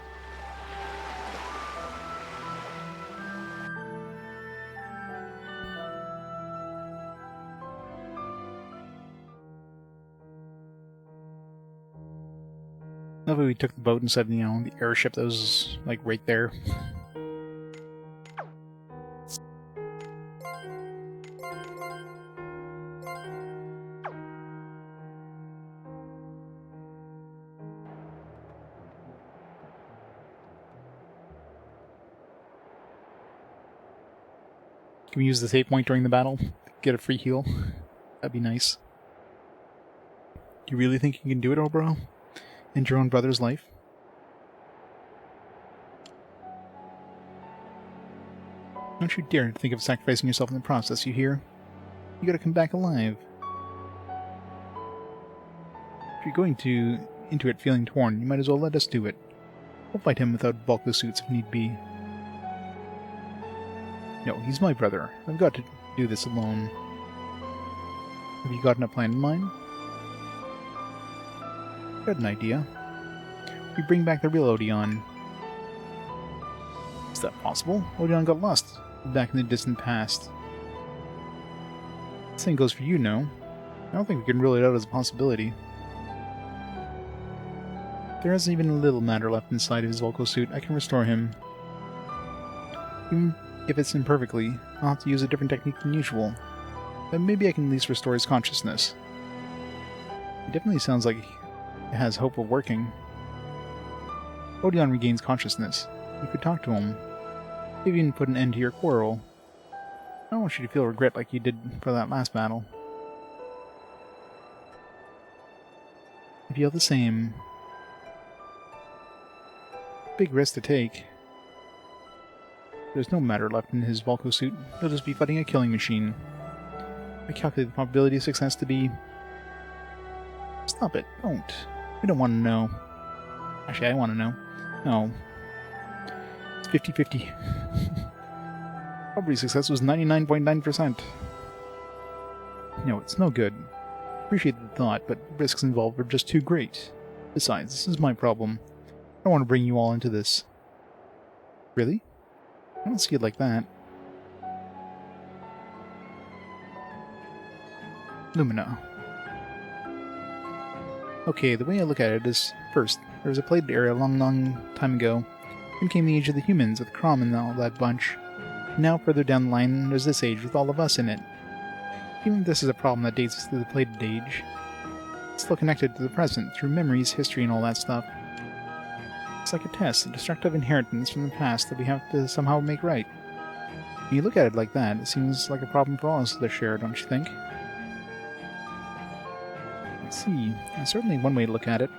Now that we took the boat instead of, the airship that was, like, right there. Can we use the save point during the battle? Get a free heal? That'd be nice. You really think you can do it, Oboro? End your own brother's life? Don't you dare think of sacrificing yourself in the process, you hear? You gotta come back alive. If you're going into it feeling torn, you might as well let us do it. We'll fight him without Volco suits if need be. No, he's my brother. I've got to do this alone. Have you gotten a plan in mind? Got an idea. We bring back the real Odeon. Is that possible? Odeon got lost back in the distant past. Same goes for you, no? I don't think we can rule it out as a possibility. There isn't even a little matter left inside of his Volko suit. I can restore him. Even if it's imperfectly, I'll have to use a different technique than usual. But maybe I can at least restore his consciousness. It definitely sounds like it has hope of working. Odeon regains consciousness. You could talk to him. Maybe even put an end to your quarrel. I don't want you to feel regret like you did for that last battle. I feel the same. Big risk to take. There's no matter left in his Volko suit. He'll just be fighting a killing machine. I calculate the probability of success to be... Stop it. Don't. We don't want to know. Actually, I want to know. No. It's 50-50. Probability success was 99.9%. No, it's no good. Appreciate the thought, but the risks involved are just too great. Besides, this is my problem. I don't want to bring you all into this. Really? I don't see it like that. Lumina. Okay, the way I look at it is, first, there was a plated area a long time ago. Then came the age of the humans with Crom and all that bunch. Now, further down the line, there's this age with all of us in it. Even if this is a problem that dates us to the plated age, it's still connected to the present through memories, history, and all that stuff. It's like a test, a destructive inheritance from the past that we have to somehow make right. When you look at it like that, it seems like a problem for all of us to share, don't you think? Let's see. That's certainly one way to look at it.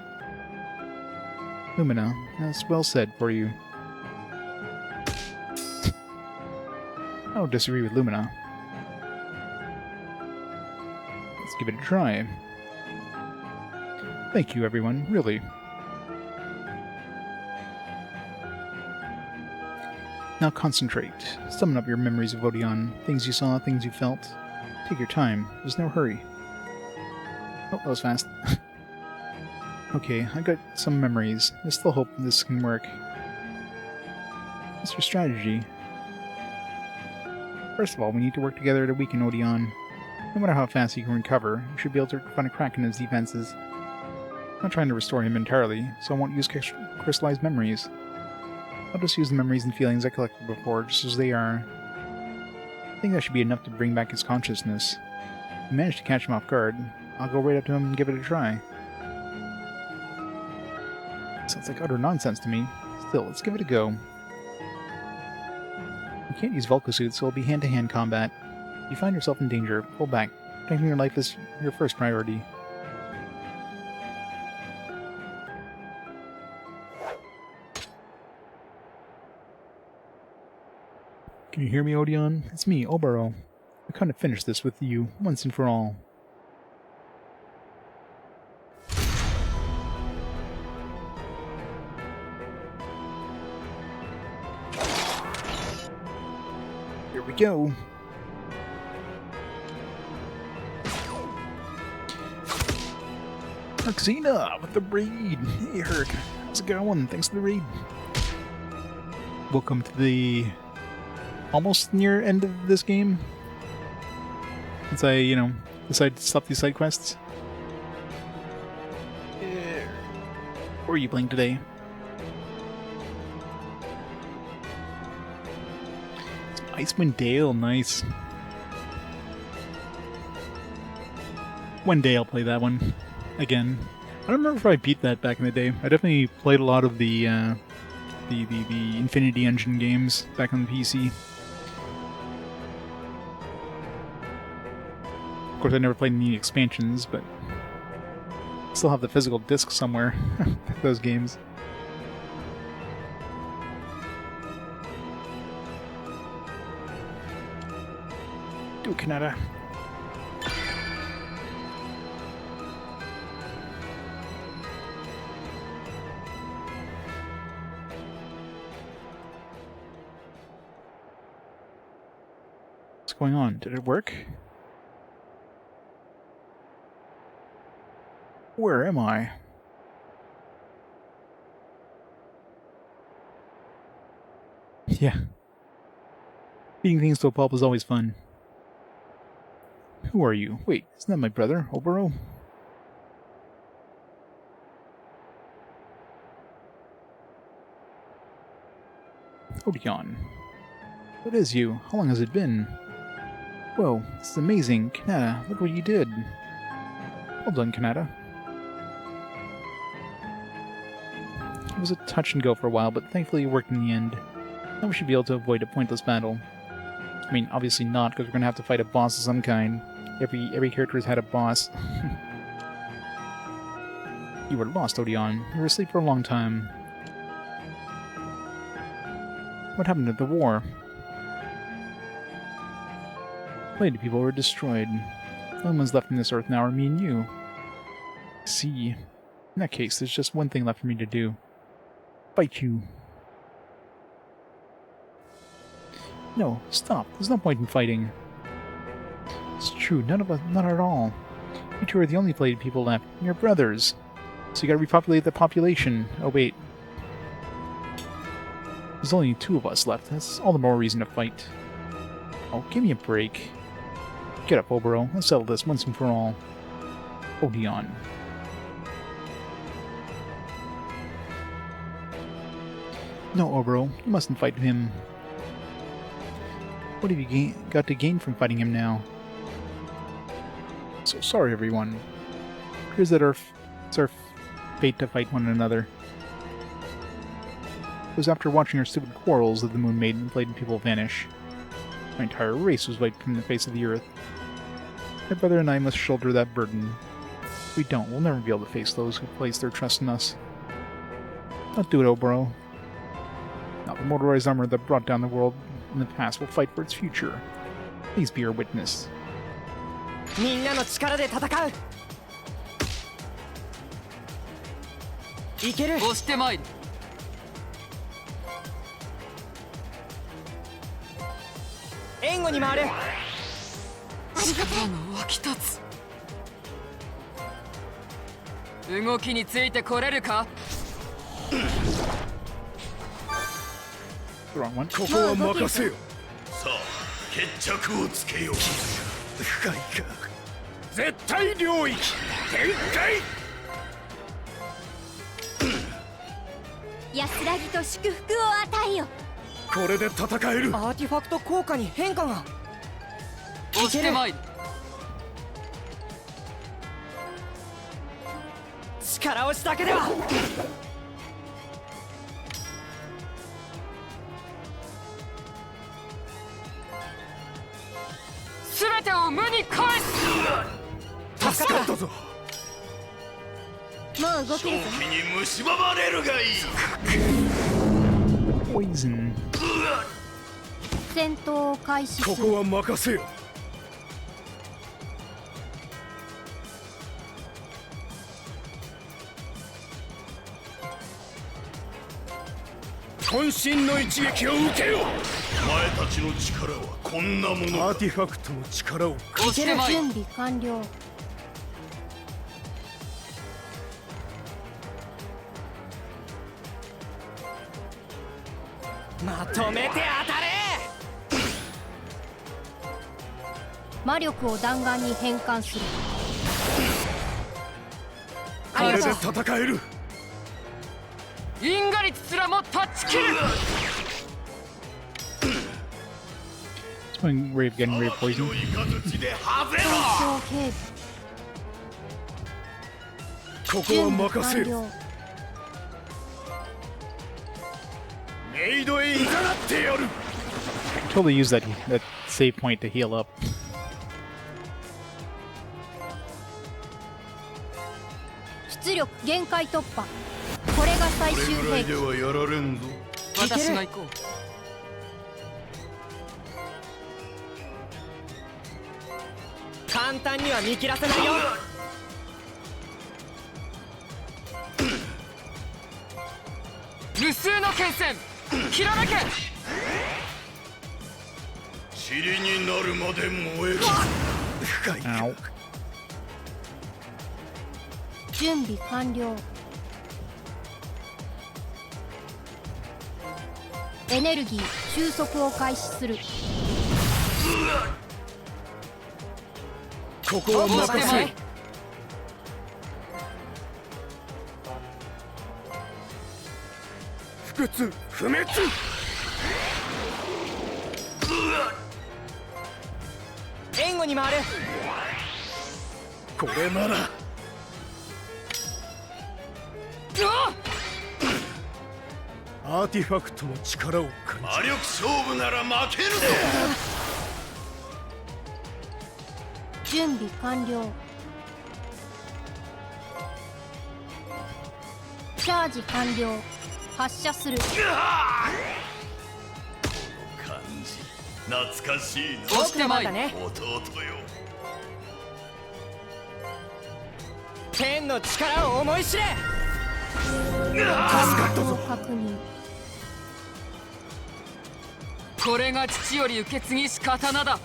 Lumina, that's well said for you. I don't disagree with Lumina. Let's give it a try. Thank you, everyone, really. Now concentrate. Summon up your memories of Odeon. Things you saw, things you felt. Take your time. There's no hurry. Oh, that was fast. Okay, I got some memories. I still hope this can work. What's your strategy? First of all, we need to work together to weaken Odeon. No matter how fast he can recover, we should be able to find a crack in his defenses. I'm not trying to restore him entirely, so I won't use crystallized memories. I'll just use the memories and feelings I collected before, just as they are. I think that should be enough to bring back his consciousness. If we manage to catch him off guard, I'll go right up to him and give it a try. Sounds like utter nonsense to me. Still, let's give it a go. You can't use Volko suits, so it'll be hand-to-hand combat. If you find yourself in danger, pull back. Protecting your life is your first priority. Can you hear me, Odeon? It's me, Obaro. I kind of finished this with you, once and for all. Here we go. Xena with the raid. Hey, Herc. How's it going? Thanks for the raid. Welcome to the almost near end of this game. Since I, decided to stop these side quests. What are you playing today? Icewind Dale, nice. One day I'll play that one again. I don't remember if I beat that back in the day. I definitely played a lot of the Infinity Engine games back on the PC. Of course, I never played any expansions, but I still have the physical disc somewhere. Those games. Do it, Kanata. What's going on? Did it work? Where am I? Yeah. Beating things to a pulp is always fun. Who are you? Wait, isn't that my brother, Oboro? Odeon. What is you? How long has it been? Whoa, this is amazing. Kanata, look what you did. Well done, Kanata. It was a touch and go for a while, but thankfully it worked in the end. Now we should be able to avoid a pointless battle. I mean, obviously not, because we're going to have to fight a boss of some kind. Every character has had a boss. You were lost, Odeon. You were asleep for a long time. What happened to the war? Plenty of people were destroyed. The only ones left on this earth now are me and you. See. In that case, there's just one thing left for me to do. Fight you. No, stop. There's no point in fighting. It's true, none of us, not at all. You two are the only plated people left. You're brothers. So you gotta repopulate the population. Oh wait. There's only 2 of us left. That's all the more reason to fight. Oh, give me a break. Get up, Oboro. Let's settle this once and for all. Odeon. No, Oboro. You mustn't fight him. What have you got to gain from fighting him now? So sorry, everyone. It appears that it's our fate to fight one another. It was after watching our stupid quarrels that the Moon Maiden played people vanish. My entire race was wiped from the face of the earth. My brother and I must shoulder that burden. If we don't, we'll never be able to face those who place their trust in us. Don't do it, Oboro. Now, the motorized armor that brought down the world in the past will fight for its future. Please be our witness. みんなの力で戦う。いける。押してまいる。援護に回る。力の湧き立つ。動きについてこれるか。The wrong one. ここは任せよ。さあ決着をつけよう。深いか。絶対領域展開。安らぎと祝福を与えよ。これで戦える。アーティファクト効果に変化が。押してまいる。力押しだけでは。全てを無に返す。助かったぞ。もう動正けるぞ。気に蝕まれるがいい。 Poison. 戦闘を開始する。ここは任せよ。渾身の一撃を受けよ。お前たちの力はこんなものか。アーティファクトの力を。押してまいる。準備完了。まとめて当たれ。魔力を弾丸に変換する。これで戦える。因果率すらも断ち切る。 It's one way of getting rid of poison. 雷で外れろ。環境警備。ここは準備任せよ。完了。メイドへいざなってやる。 Totally use that save point to heal up. 出力限界突破。これが最こ終れぐらいで兵器。はやられんぞ。私が行こう。簡単には見切らせないよ。無数の剣線切らなきゃ。塵になるまで燃える。深いか。 Ow. 準備完了。エネルギー収束を開始する。ここは任せる。不屈不滅。援護に回る。これならアーティファクトの力を感じ魔力勝負なら負けるぞ。準備完了。チャージ完了。発射する。感じ懐かしいな。そしてまいだね。弟よ。天の力を思い知れ。感情を確認。これが父より受け継ぎし刀だ。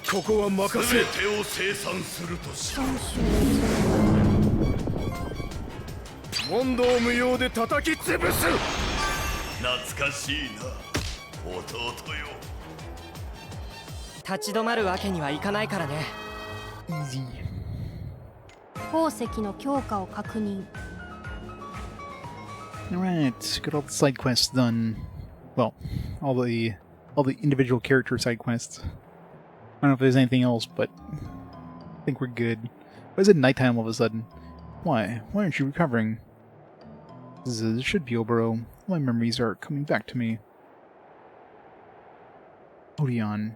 ここは任せる。全てを生産するとし。問答無用で叩き潰す。懐かしいな弟よ。立ち止まるわけにはいかないからね。Easy. 宝石の強化を確認。Alright, got all the side quests done. Well, all the individual character side quests. I don't know if there's anything else, but I think we're good. Why is it nighttime all of a sudden? Why? Why aren't you recovering? This should be Oboro. My memories are coming back to me. Odeon.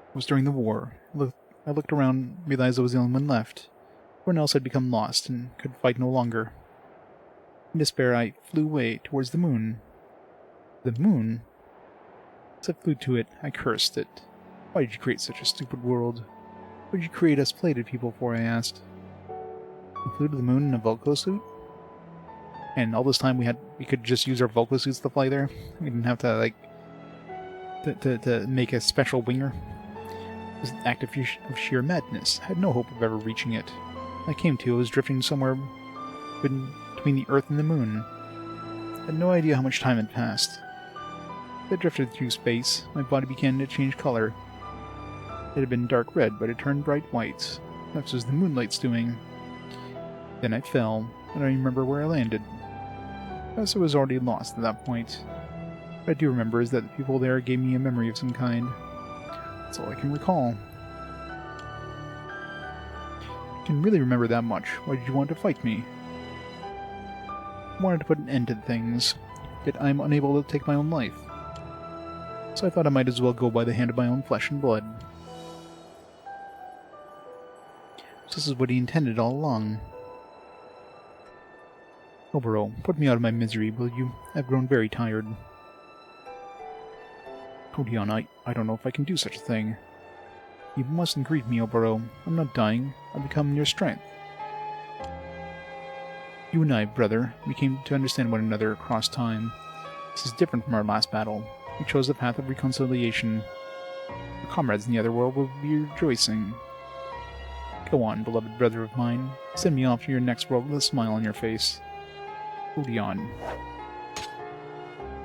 It was during the war. I looked around, realized I was the only one left. Everyone else had become lost and could fight no longer. In despair, I flew away towards the moon. The moon? As I flew to it, I cursed it. Why did you create such a stupid world? What did you create us plated people for, I asked. We flew to the moon in a Vulko suit? And all this time we could just use our Vulko suits to fly there? We didn't have to, like, to make a special winger? It was an act of sheer madness. I had no hope of ever reaching it. I came to, I was drifting somewhere between the Earth and the Moon. I had no idea how much time had passed. As I drifted through space, my body began to change color. It had been dark red, but it turned bright white. That was the moonlight's doing. Then I fell. I don't even remember where I landed. Perhaps I was already lost at that point. What I do remember is that the people there gave me a memory of some kind. That's all I can recall. I can really remember that much. Why did you want to fight me? I wanted to put an end to things, yet I am unable to take my own life. So I thought I might as well go by the hand of my own flesh and blood. So this is what he intended all along. Oboro, put me out of my misery, will you? I've grown very tired. Odeon, I don't know if I can do such a thing. You mustn't grieve me, Oboro. I'm not dying. I've become your strength. You and I, brother, we came to understand one another across time. This is different from our last battle. We chose the path of reconciliation. Our comrades in the other world will be rejoicing. Go on, beloved brother of mine. Send me off to your next world with a smile on your face. Odeon.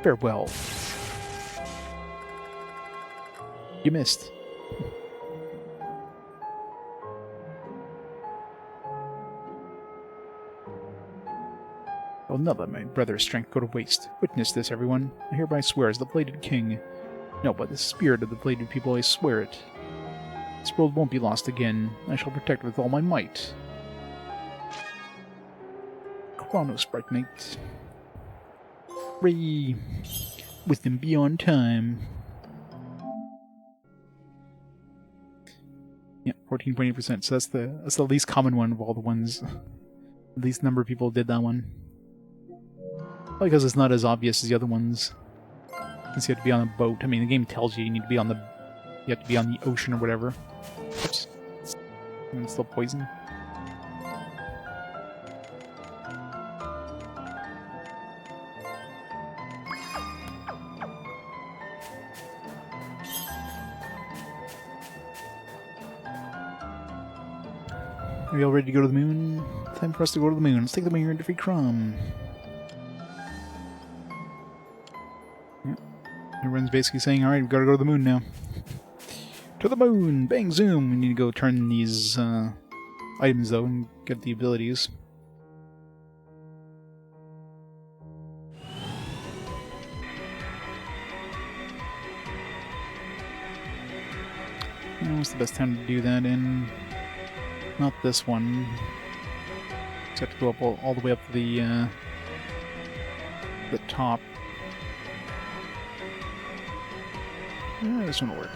Farewell. You missed. I'll not let my brother's strength go to waste. Witness this, everyone. I hereby swear as the Plated King. No, by the spirit of the Plated people, I swear it. This world won't be lost again. I shall protect it with all my might. Chronos, Bright Knight. Ray. Wisdom beyond time. Yeah, 14.8%. So that's the least common one of all the ones. The least number of people did that one. Probably because it's not as obvious as the other ones. Since you have to be on a boat. I mean, the game tells you you need to be on the... You have to be on the ocean or whatever. Oops. And it's still poison. Are you all ready to go to the moon? Time for us to go to the moon. Let's take the moon and defeat Crumb. Yep. Everyone's basically saying, alright, we've got to go to the moon now. To the moon! Bang zoom! We need to go turn these items though and get the abilities. What's the best time to do that in? Not this one. Just have to go up all the way up to the top. Yeah, this one will work.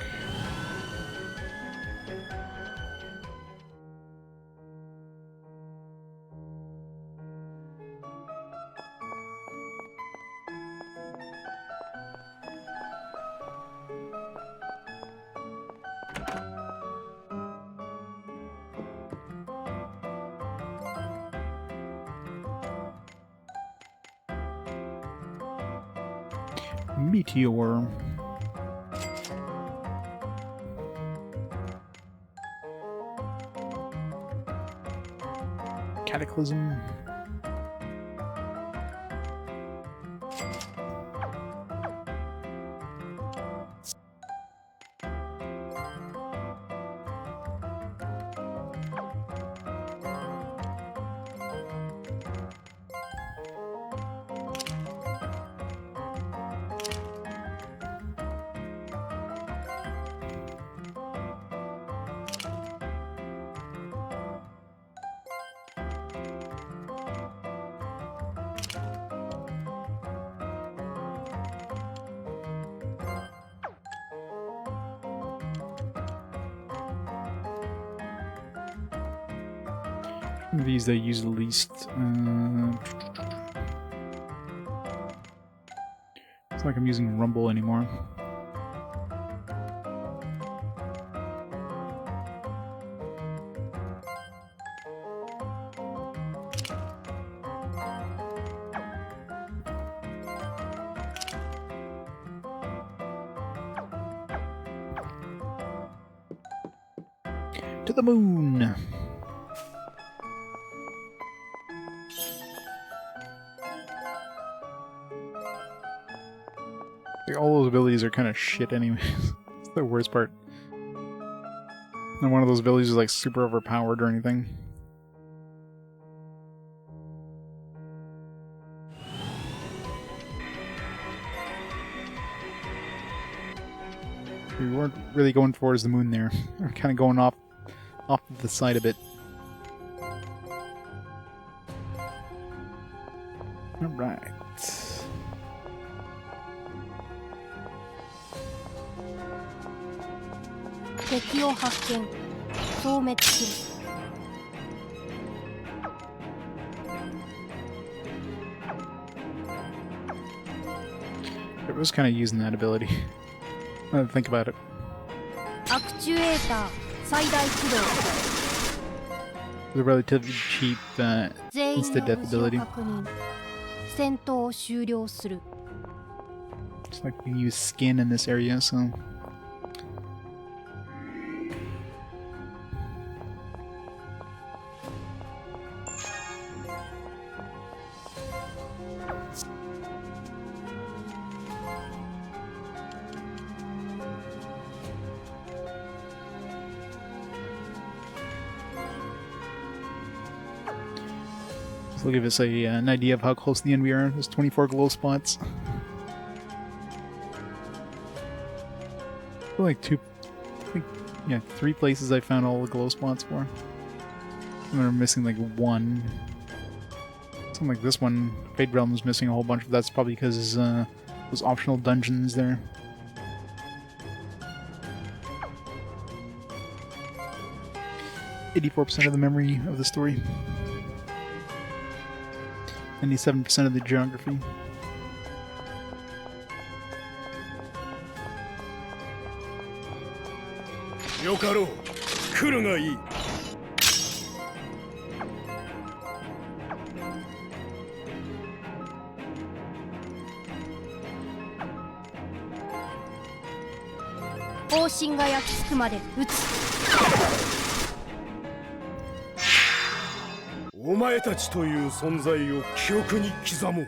Meteor. Cataclysm. These they use the least. It's like I'm using Rumble anymore. To the moon! All those abilities are kind of shit anyways. It's the worst part. And one of those abilities is like super overpowered or anything. We weren't really going towards the moon there. We're kind of going off the side a bit. Alright. 敵を発見消滅する It was kind of using that ability. Now that I think about it. アクチュエーター最大起動 The relatively cheap 全員の instant 無 death 事を ability. 確認戦闘を終了する It's like you can use skin in this area, so. This will give us an idea of how close to the end we are. There's 24 glow spots. I feel like yeah, 3 places I found all the glow spots for. And we're missing like 1. Something like this one, Fade Realm's missing a whole bunch, but that's probably because those optional dungeons there. %84 of the memory of the story. 97% of the geography. Yokaro, 来るがいい。方針が焼き付くまで撃つお前たちという存在を記憶に刻もう。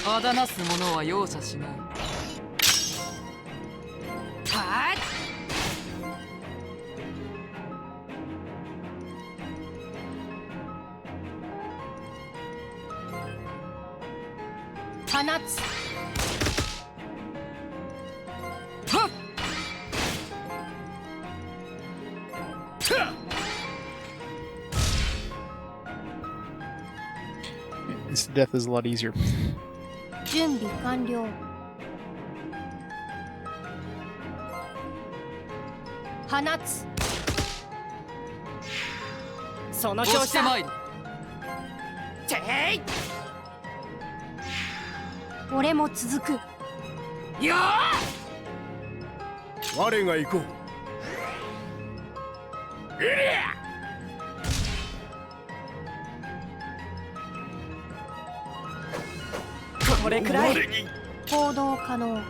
あだなす者は容赦しない。はっ放つ。はっ This death is a lot easier. 準備完了。放つ。その押調子だ。してまいる。てい俺も続く。よ我が行こう。ーこれくらい。我に行動可能。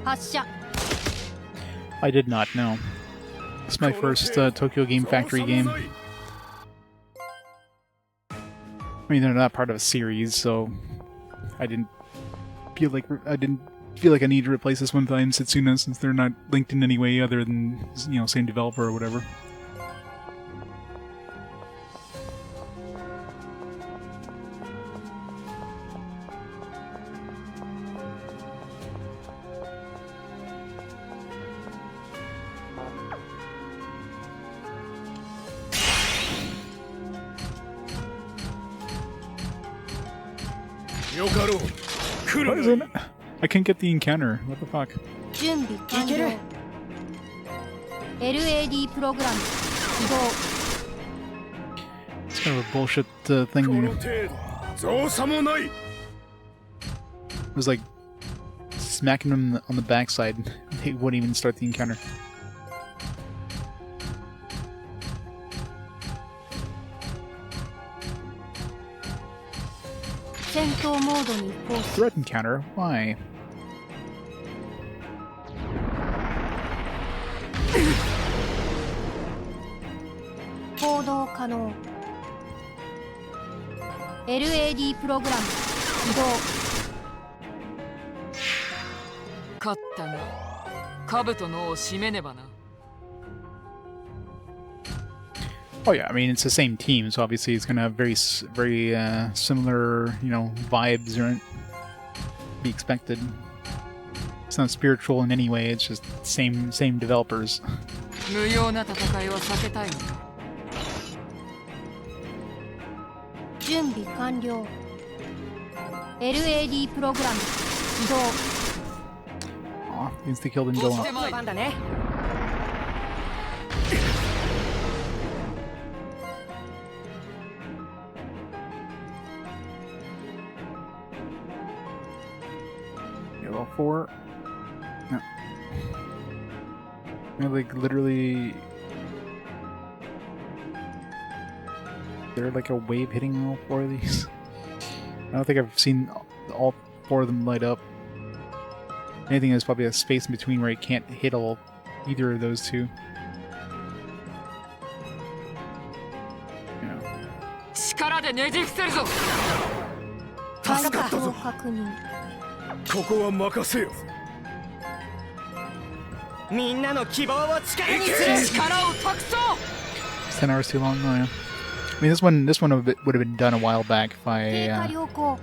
発射。 I did not know. It's my first Tokyo Game Factory game. I mean, they're not part of a series, so I didn't feel like I need to replace this one time Setsuna since they're not linked in any way other than, you know, same developer or whatever. What is it? I can't get the encounter. What the fuck? 準備完了。LAD プログラム起動。 It's kind of a bullshit こ thing. の It 程度造作もない。 was like smacking them on the backside. They wouldn't even start the encounter. 戦闘モードに移行す。 Threat encounter? Why? 行動可能。LAD プログラム起動。勝ったが兜の尾を締めねばな。 Oh yeah, I mean it's the same team, so obviously it's gonna have very similar, you know, vibes, right? Be expected. It's not spiritual in any way. It's just same developers. 無用な戦いを避けたいのか。準備完了。LAD プログラム起動。 Aw, means the kill didn't go 押し off. てまいる。番だね。 Level 4. No. They're like literally. They're like a wave hitting all 4 of these. I don't think I've seen all 4 of them light up. Anything there's probably a space in between where it can't hit either of those two. Yeah. 力でねじ伏せるぞ。助かったぞ。確認。ここは任せよ。みんなの希望を力にする。力を託そう。 It's 10 hours too long. Oh yeah. I mean, this one would have been done a while back if 経過 I 良好。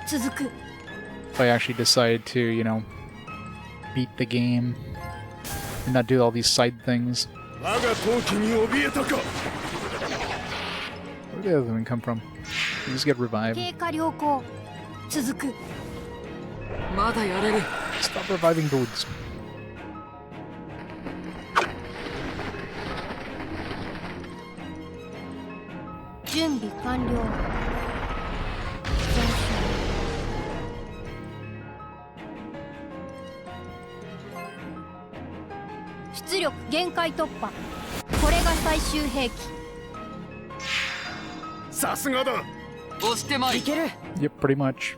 続く。 if I actually decided to, you know, beat the game and not do all these side things. 我が闘気に怯えたか。 Where did the other one come from? You just get revived. 経過良好。続く。まだやれる。 Stop reviving dudes. 準備完了。出力限界突破。これが最終兵器。さすがだ。押してまい。いける。 Yep, pretty much.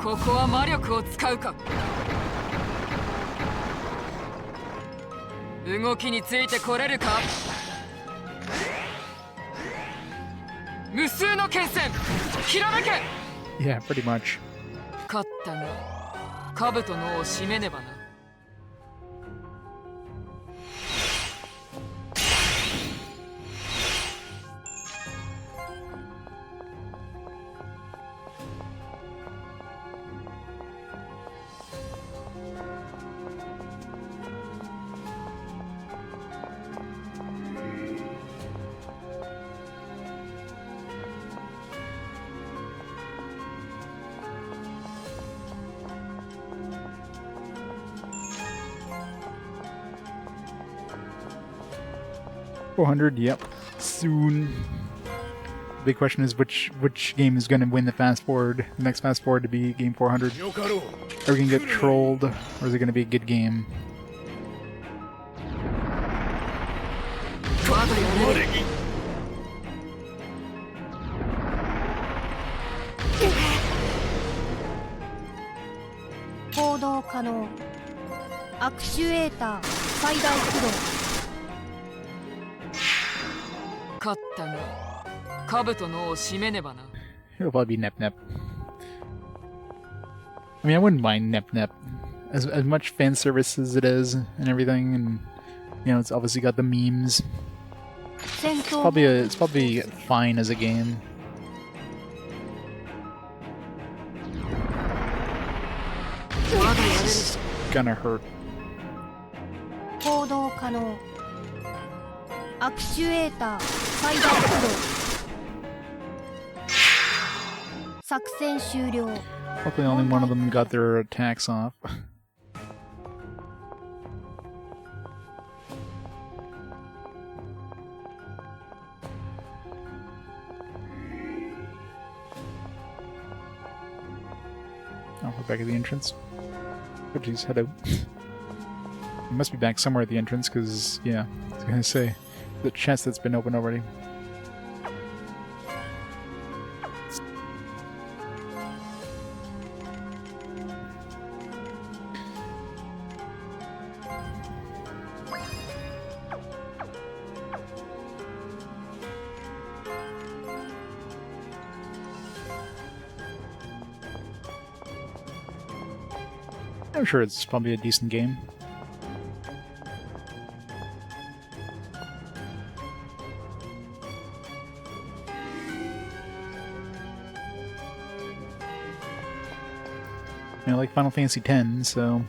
ここは魔力を使うか。動きについてこれるか。無数の剣線ひらめけ。 Yeah, pretty much. 勝ったが兜の尾を締めねばな。400, yep. Soon. Big question is which game is going to win the fast forward, the next fast forward to be game 400? よかろう。 Are we going to get trolled, or is it going to be a good game? まだやれる。行動可能。アクチュエーター最大駆動。勝ったが兜の尾を締めねばな。 It'll probably be Nep Nep. I mean, I wouldn't mind Nep Nep. As much fan service as it is and everything, and you know, it's obviously got the memes. 戦闘 It's probably fine as a game. まだやれる。 Gonna hurt. 行動可能。アクチュエーター最大駆動。作戦終了。 Hopefully only one of them got their attacks off. Oh, we're back at the entrance. Oh jeez, hello. We must be back somewhere at the entrance, because, yeah, I was gonna say, the chest that's been opened already. I'm sure it's probably a decent game. You know, like Final Fantasy X, so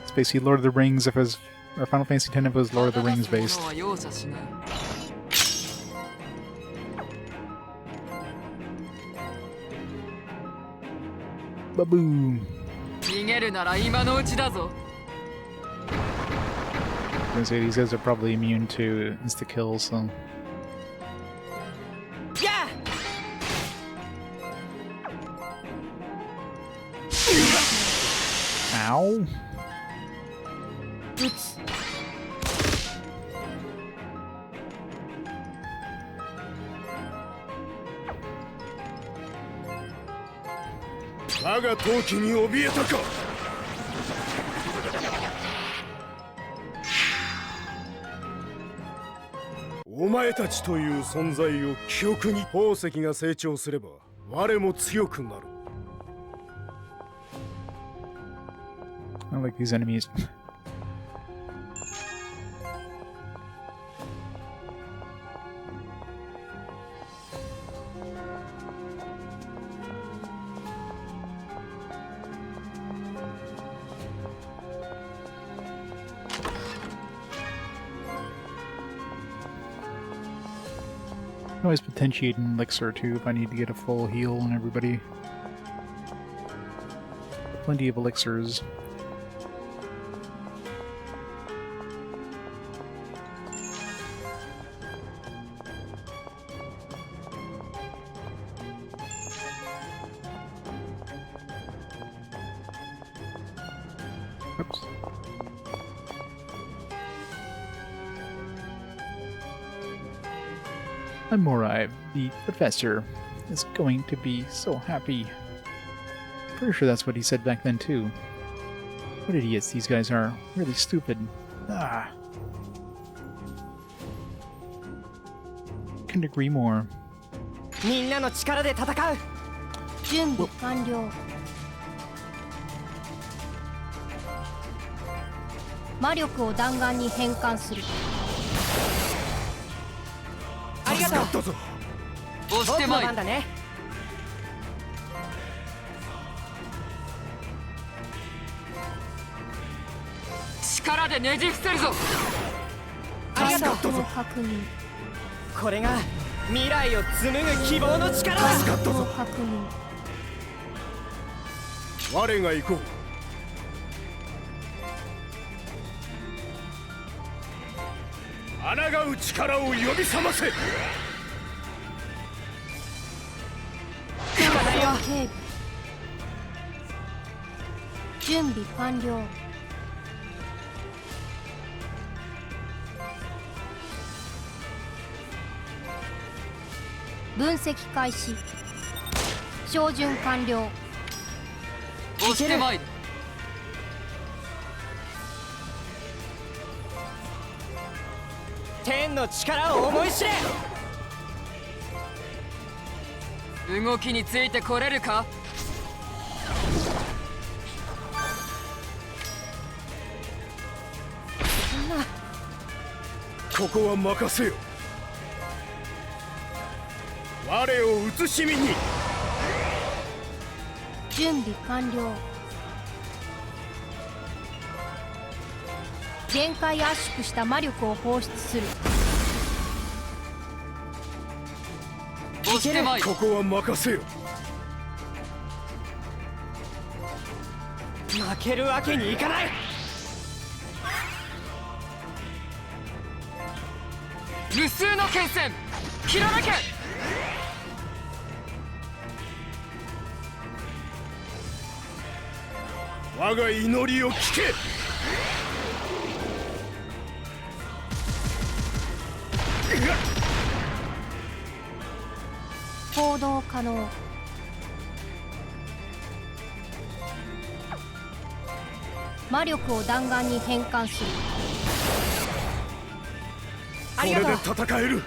it's basically Lord of the Rings if it was, or Final Fantasy X if it was Lord of the Rings based. は容赦しない。 Baboom! 逃げるなら今のうちだぞ。 I'm gonna say these guys are probably immune to insta kills, so. や Ow! 撃つ。我が闘気に怯えたか。お前たちという存在を記憶に。宝石が成長すれば我も強くなる。 I like these enemies. I can always potentiate an elixir too if I need to get a full heal on everybody. Plenty of elixirs. Oops. I'm Morai. The professor is going to be so happy. Pretty sure that's what he said back then too. What idiots these guys are. Really stupid. Ah. Couldn't agree more. みんなの力で戦う。準備完了。魔力を弾丸に変換する。ありがとう。押してまいる。だね。力でねじ伏せるぞ。ありがとう。この確認。これが未来を紡ぐ希望の力だ。この確認。我が行こう。抗う力を呼び覚ませ。警備。準備完了。分析開始。照準完了。押してまいる。天の力を思い知れ。動きについてこれるか。ここは任せよ。我を慈しみに。準備完了。限界圧縮した魔力を放出する。押してまいる。ここは任せよ。負けるわけにいかない。無数の剣線ひらめけ。我が祈りを聞け。行動可能。魔力を弾丸に変換する。ありがとう。これで戦える。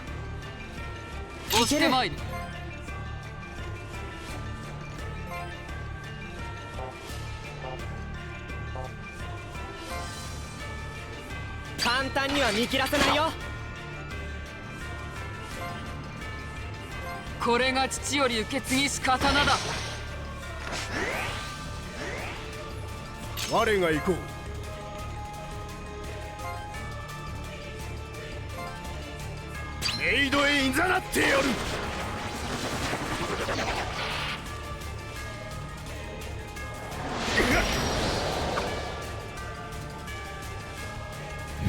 押してまいる。簡単には見切らせないよ。これが父より受け継ぎし刀だ。我が行こう。メイドへいざなってやる。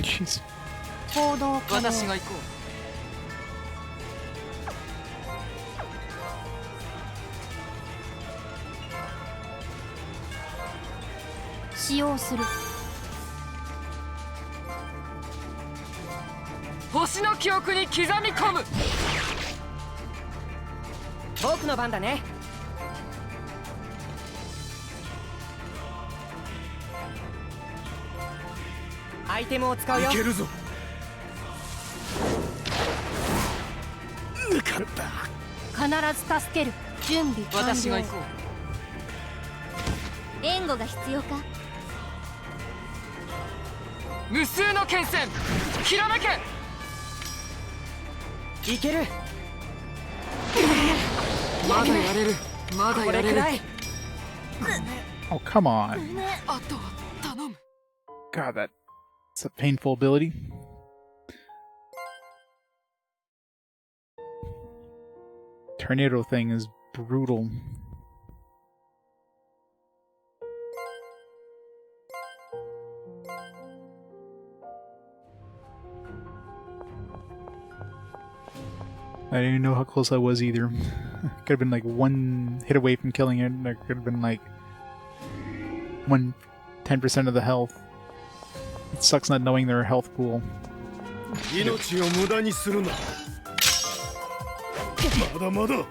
Jeez. 行動可能。私が行こ使用する。う。星の記憶に刻み込む。僕の番だね。アイテムを使うよ。いけるぞ。抜かれた。必ず助ける。準備完了。私が行こ援護が必要か。う。無数の剣線ひらめけ。いける。まだやれる。まだこやれる。れくらい。 Oh, come on. あとは頼む。 God, that's a painful ability. Tornado thing is brutal. I didn't even know how close I was either. Could have been like one hit away from killing it, and I could have been like 10% of the health. It sucks not knowing their health pool. 命を無駄にするな。まだまだ。は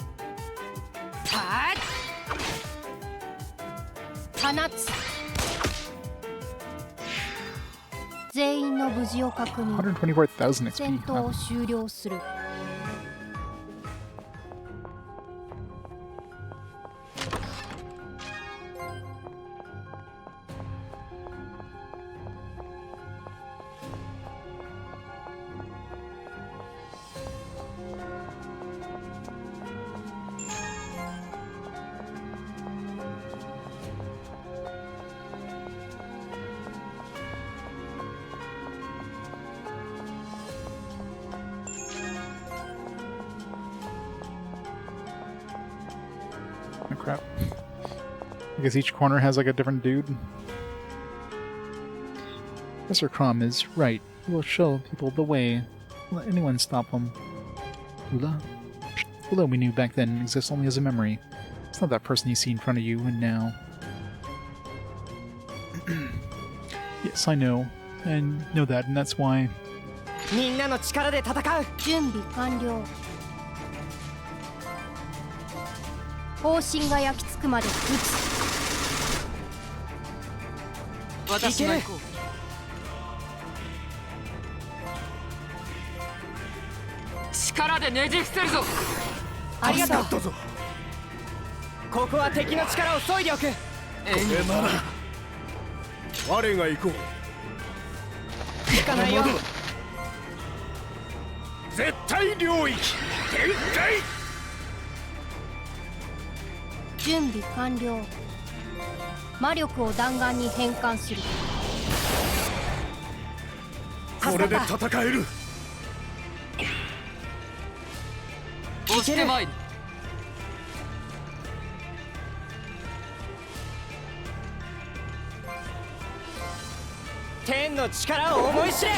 放つ。全員の無事を確認。 124,000 戦 XP. 闘を Huh. 終了する。Oh, crap. I guess each corner has like a different dude. Professor Crom is right. He will show people the way. Don't let anyone stop him. Ula? Ula we knew back then exists only as a memory. It's not that person you see in front of you and now. Yes, I know. I know that, and that's why. みんなの力で戦う。準備完了。方針が焼き付くまで撃つ。私が行こう。力でねじ伏せるぞ。ありがとう。助かったぞ。ここは敵の力を削いでおく。これなら我が行こう。行かないよ。絶対領域限界。準備完了。魔力を弾丸に変換する。これで戦える。押してまいる。天の力を思い知れ。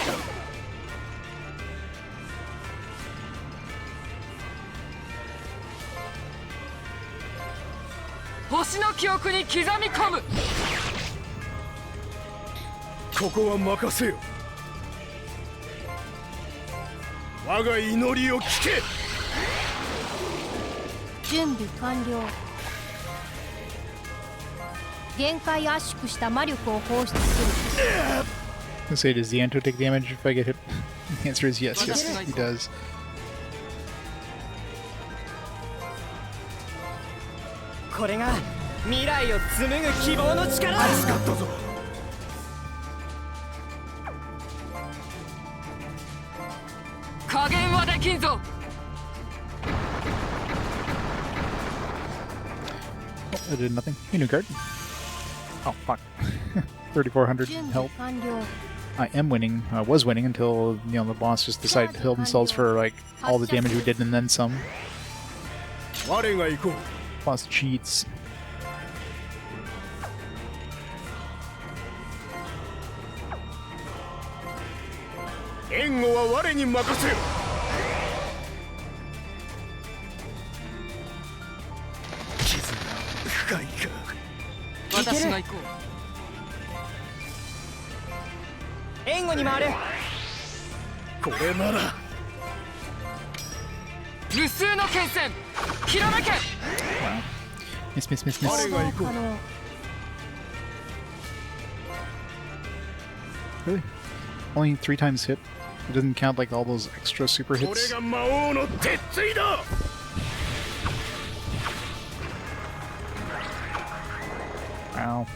星の記憶に刻み込む。ここは任せよ。我が祈りを聞け。準備完了。限界圧縮した魔力を放出する。 Let's say, does the Anto take damage if I get hit? The answer is yes. Yes, he does. これが未来を紡ぐ希望の力だ。助かったぞ。加減はできんぞ。 Oh, I did nothing. Hey, new card. Oh, fuck. 3,400 準備 health. 完了。 I am winning. I was winning until, you know, the boss just decided to heal themselves for, like, all the damage we did and then some. 我が行こう。 Boss cheats. 援護は我に任せよ。絆深いか。私が行こう。援護に回る。これなら無数の剣線ひらめけ。 Miss, miss, miss, 我 miss. が行こう。可能。 Really? Only 3 times hit? It doesn't count, like, all those extra super これ hits? が魔王の鉄槌だ。 Wow.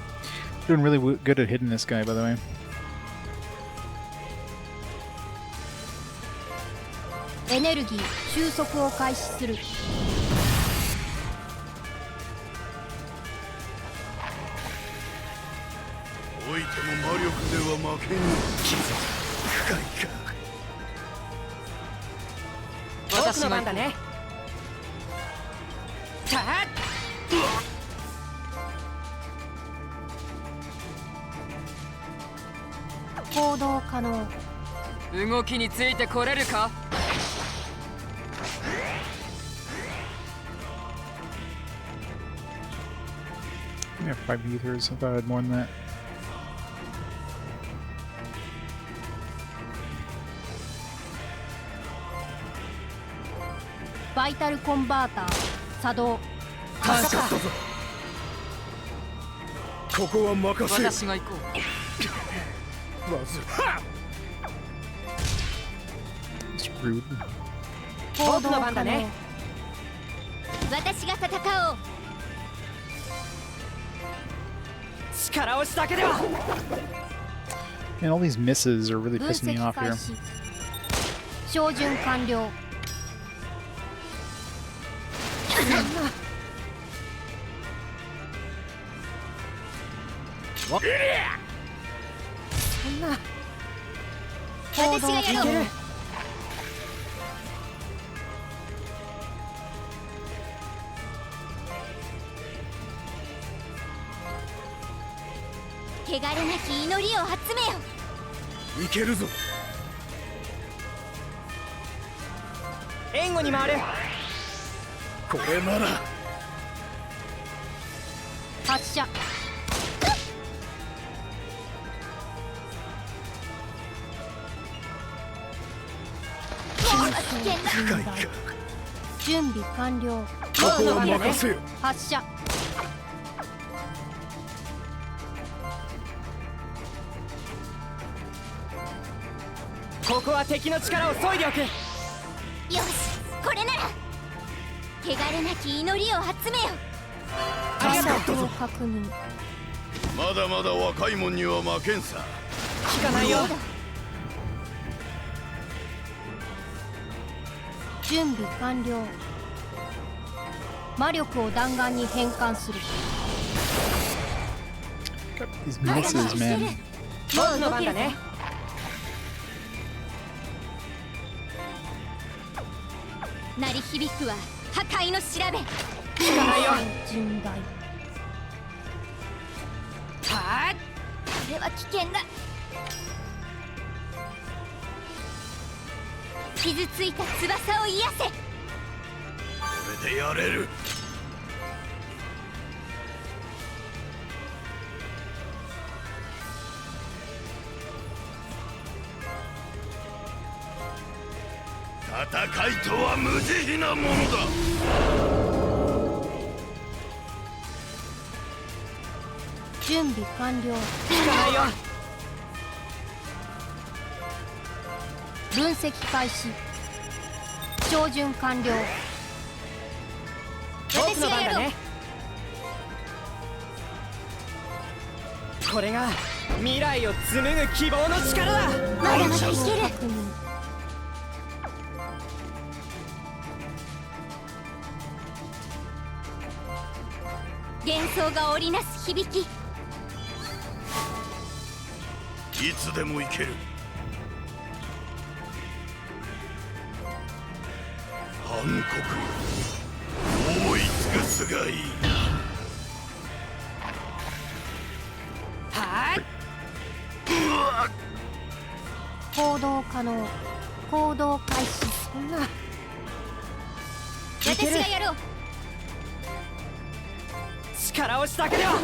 Doing really good at hitting this guy, by the way. エネルギー収束を開始する。おいても魔力では負けん。絆深いか。僕私が行こう。の番だね。さあ行動可能。動きについてこれるか。 I have 5 ethers. I thought I had more than that. ババイタルコンバーター作動。助かったぞ。ここは任せよ。私が行こう。まずIt's rude. 僕の番だね。私が戦おう。力押しだけでは。 Man, all these misses are really 分 pissing me 析 off 開 here. 始。照準完了。そんな私がやろう。汚れなき祈りを集めよ。いけるぞ。援護に回る。これなら発射。深いか。準備完了。ここは任せよ。発射。ここは敵の力を削いでおく。よし、これなら汚れなき祈りを集めよ。ありがとう。の確認。まだまだ若いもんには負けんさ。聞かないよ。準備完了。魔力を弾丸に変換する。 These misses, man. 僕の番だね。鳴り響くは破壊の調べ。聞かないよ。甚大。はこれは危険だ。傷ついた翼を癒せ。これでやれる。戦いとは無慈悲なものだ。準備完了。聞かないよ。分析開始。照準完了。僕の番だね。これが未来を紡ぐ希望の力だ。まだまだいける。幻想が織りなす響き。いつでもいける。暗黒よ、覆い尽くすがいい。は行動可能。行動開始。そんな私がやろう。力押しだけでは。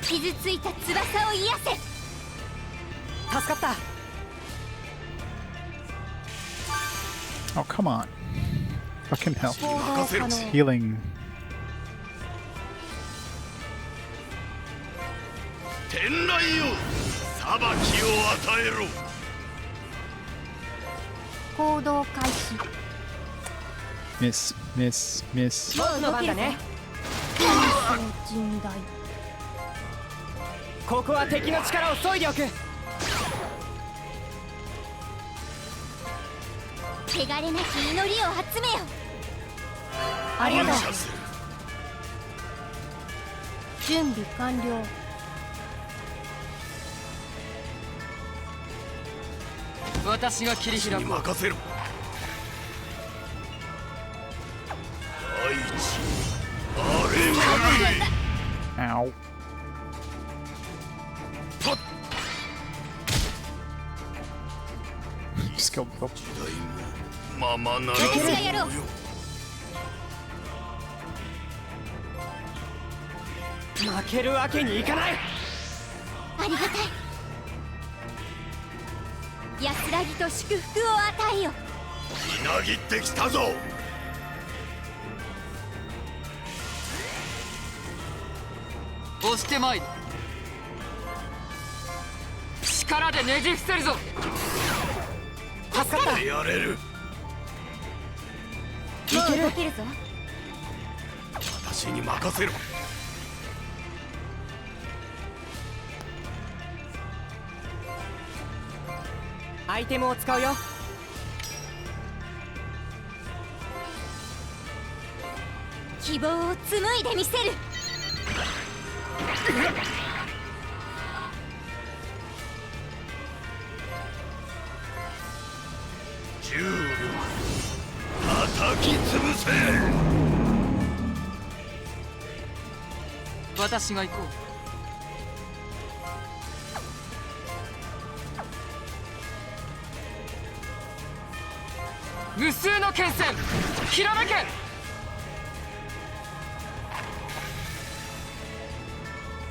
傷ついた翼を癒せ。助かった。 Oh, come on. Fucking hell. 行動可能。 Healing. 天雷よ、裁きを与えろ。行動開始。 Miss, miss, miss. 僕の番だね。甚大。ここは敵の力を削いでおく。汚れなき祈りを集めよ。ありがとう。感謝する。準備完了。私が切り開にこう。任せろ。大地、荒れ狂い。 Ow. とっ Just killed myself. 時代もままなら私がやろう。ぬよ。負けるわけにいかない。ありがたい。安らぎと祝福を与えよ。みなぎってきたぞ。押してまいる。力でねじ伏せるぞ。助かった。やれる。もう動けるぞ。私に任せろ。アイテムを使うよ。希望を紡いでみせる。重力叩き潰せ。私が行こう。無数の剣線きらめけ。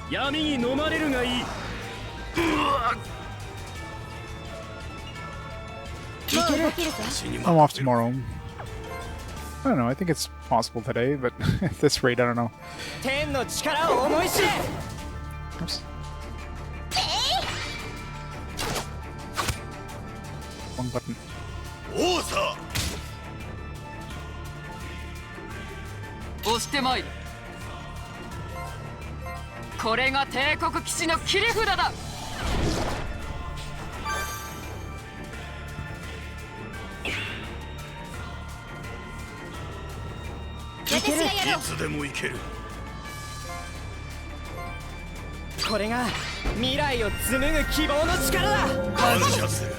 闇に飲まれるがいい。もう動けるぞ。 I'm off tomorrow. I don't know, I think it's possible today, but at this rate, I don't know. 天の力を思い知れ。 Oops. One button. 王さ。押してまいる。これが帝国騎士の切り札だ。私がやろう。いつでも行ける。これが未来を紡ぐ希望の力だ。感謝する。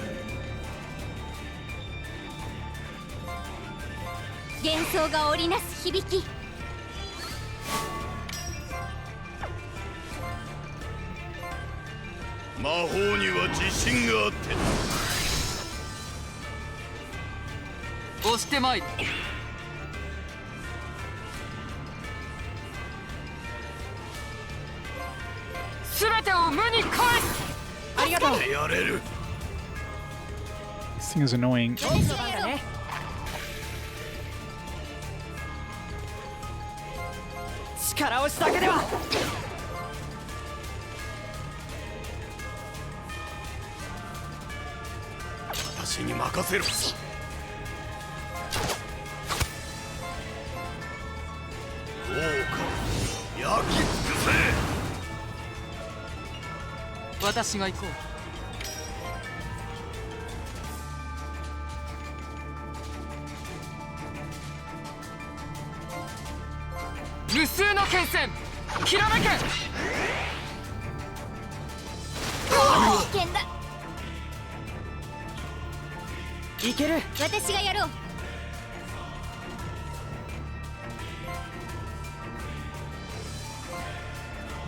幻想が織りなす響き。魔法には自信があって押してまいる。全てを無に返す。ありがとう。やれる。 This thing is annoying. 僕の番だね。力押しだけでは。私に任せろ。どうか焼き尽くせ。私が行こう。無数の剣線きらめけ。危険だ。いける。私がやろう。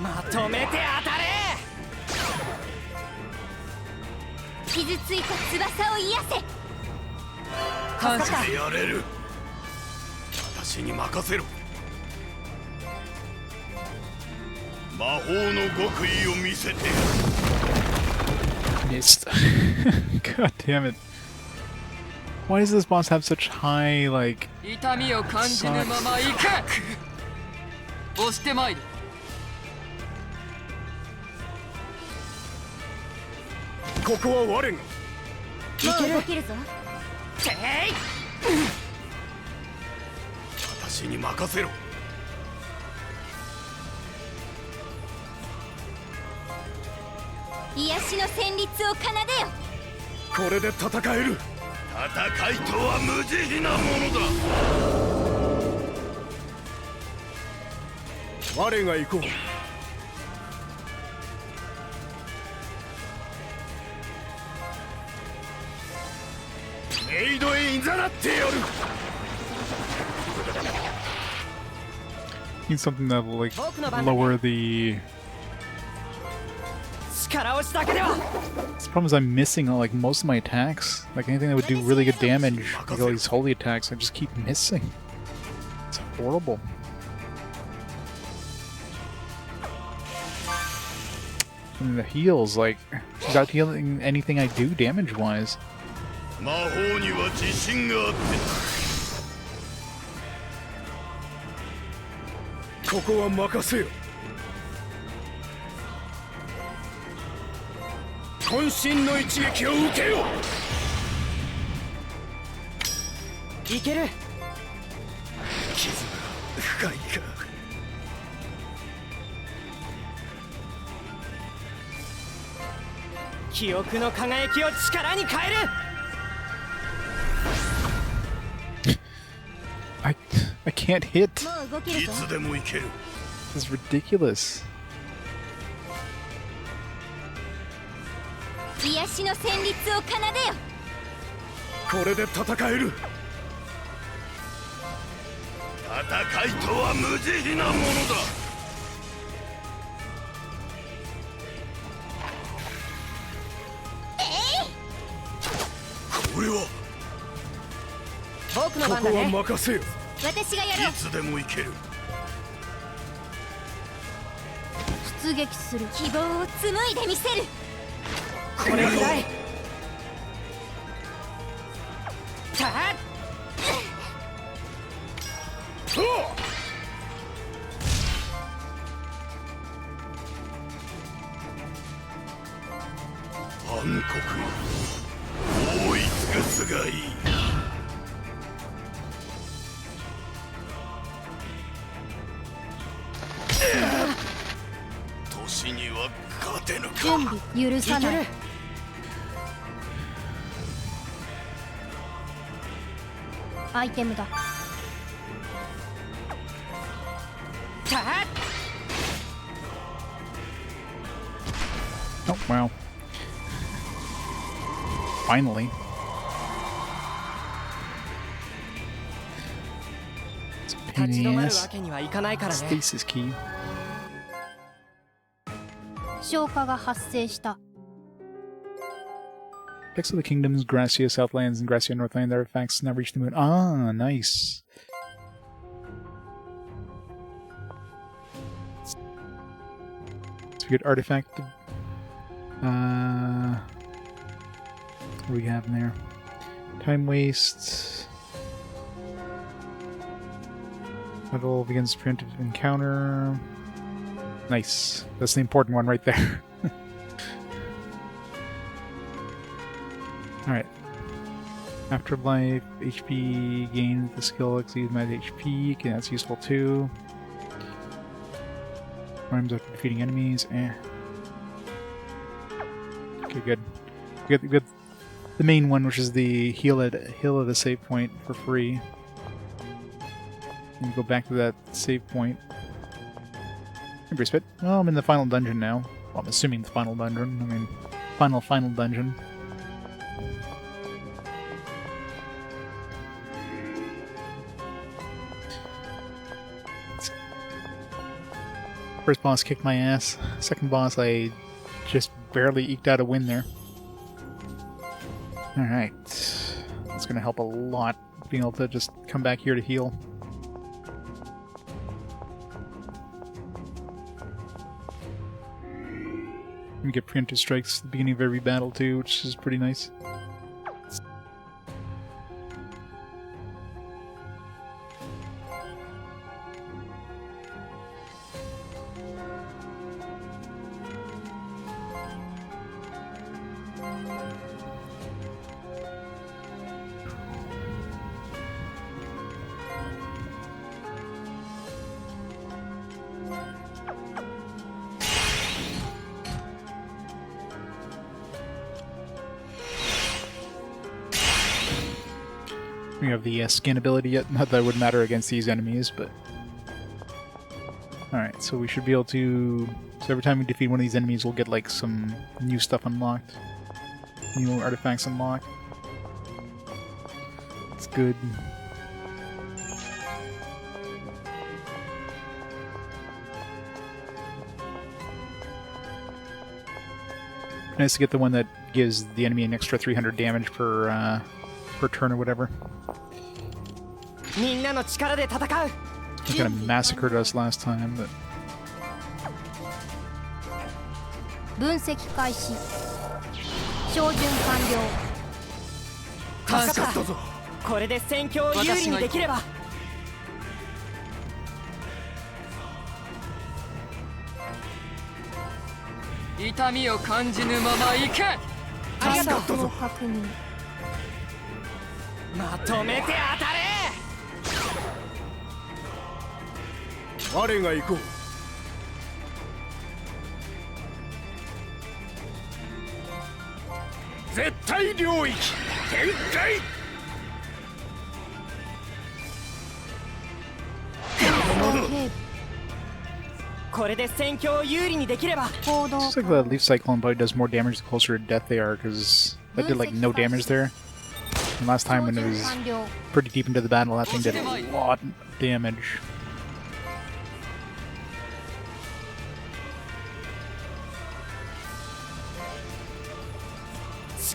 まとめて当たれ。傷ついた翼を癒せ。感謝する。やれる。私に任せろ。魔法の極意を見せてやる。 Missed. God damn it. Why does this boss have such high, like... 痛みを感じぬまま行け。押してまいる。ここは我が。もう動けるぞ。私に任せろ。癒しの旋律を奏でよ。これで戦える。戦いとは無慈悲なものだ。我が行こう。メイドへいざなってやる。 Need something that will, like, lower the... 力押しだけでは。 The problem is I'm missing, like, most of my attacks. Like, anything that would do really good damage, like all these holy attacks, I just keep missing. It's horrible. And the heals, like, without healing anything I do damage-wise. 魔法には自信があってここは任せよ。渾身の一撃を受けよ。いける。傷が深いか。記憶の輝きを力に変える。I can't hit. もう動けるぞ。いつでも行ける This is ridiculous. 癒しの旋律を奏でよ。これで戦える。戦いとは無慈悲なものだこれは僕のここは番だね。任せよ。私がやろ。いうつでも行ける出撃する。希望を紡いでみせる。これくらい。たっ。暗黒覆い尽くすがいい年には勝てぬか準備許さない。アイテムだ。たっ。 Oh, wow. Finally. It's a pain 立ち in 止 the まる ass. わけにはいかないからね。 Stasis key. 消化が発生した。 Effects of the kingdoms, Gracia Southlands and Gracia Northland, their artifacts now reach the moon. Ah, nice. So we get artifact. What do we have in there? Time waste. Level begins preemptive encounter. Nice. That's the important one right there. Alright. Afterlife, HP gain, the skill exceeds my HP. Okay, that's useful too. Rhymes after defeating enemies. Okay, good. We got the main one, which is the heal at the save point for free. And you go back to that save point. Embrace Pit. Well, I'm in the final dungeon now. Well, I'm assuming the final dungeon. I mean, final dungeon. First boss kicked my ass. Second boss, I just barely eked out a win there. Alright. That's going to help a lot, being able to just come back here to heal. We get preemptive strikes at the beginning of every battle too, which is pretty nice. We have the skin ability yet. Not that it would matter against these enemies, but... Alright, so we should be able to... So every time we defeat one of these enemies, we'll get, like, some new stuff unlocked. New artifacts unlocked. It's good. Nice to get the one that gives the enemy an extra 300 damage per turn or whatever. みんなの力で戦う。 He kind of massacred us last time, but... 分析開始。照準完了。助かったぞ。これで戦況を有利にできれば。痛みを感じぬまま行け。ありがとう。確認。まとめて当たれ。我が行こう。絶対領域展開。これで戦況を有利にできれば。行動。 Looks like the Leaf Cyclone probably does more damage the closer to death they are, because that did like no damage there. And last time when it was pretty deep into the battle, that thing did a lot of damage.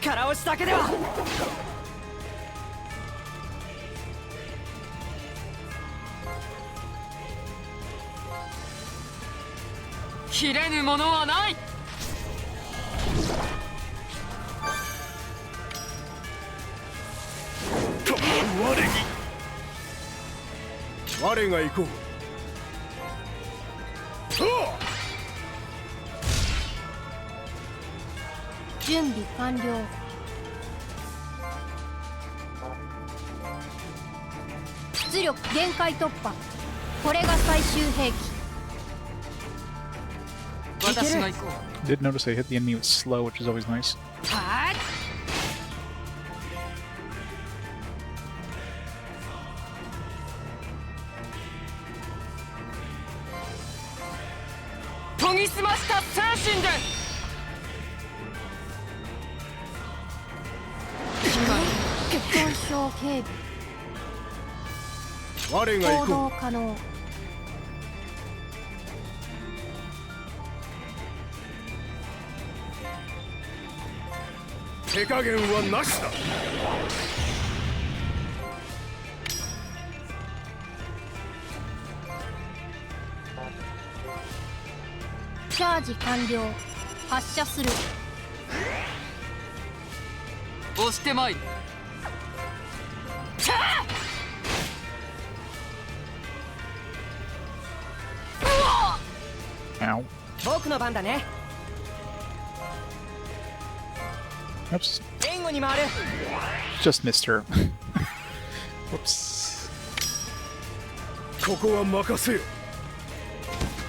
力押しだけでは。切れぬものはない。我が行こう。準備完了。出力限界突破。これが最終兵器。私が行こう。 Did notice I hit the enemy with slow, which is always nice. はーい。研ぎ澄ました精神で。損傷警備。我が行こ行動可能。う。手加減はなしだ。チャージ完了。発射する。押してまいる。Ow. 僕の番だね。 Oops. 援護に回る。 Just missed her. Whoops. ここは任せよ。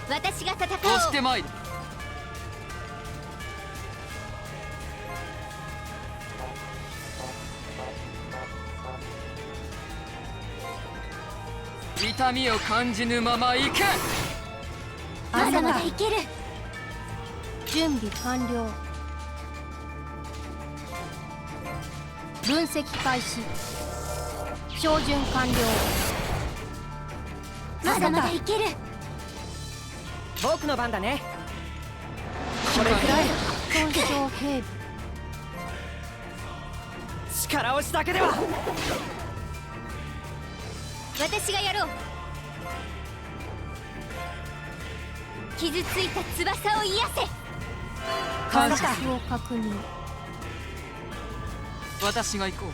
私が戦押してまいる。痛みを感じぬまま行け。まだまだいける。準備完了。分析開始。照準完了。まだまだいける。僕の番だね。これくらい。損傷警備。力押しだけでは。私がやろう。傷ついた翼を癒せ。感謝形を確認。私が行こう。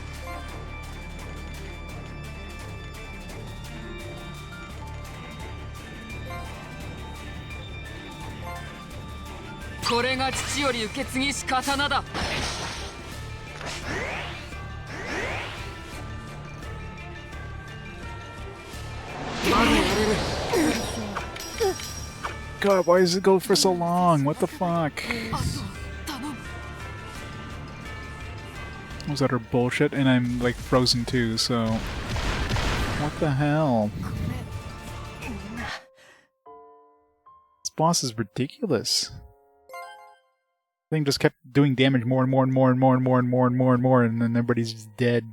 これが父より受け継ぎし刀だ。God, why does it go for so long? What the fuck? Was that her bullshit? And I'm like frozen too, so... What the hell? This boss is ridiculous. Thing just kept doing damage more and more and more and more and more and more and more and more, and then everybody's just dead.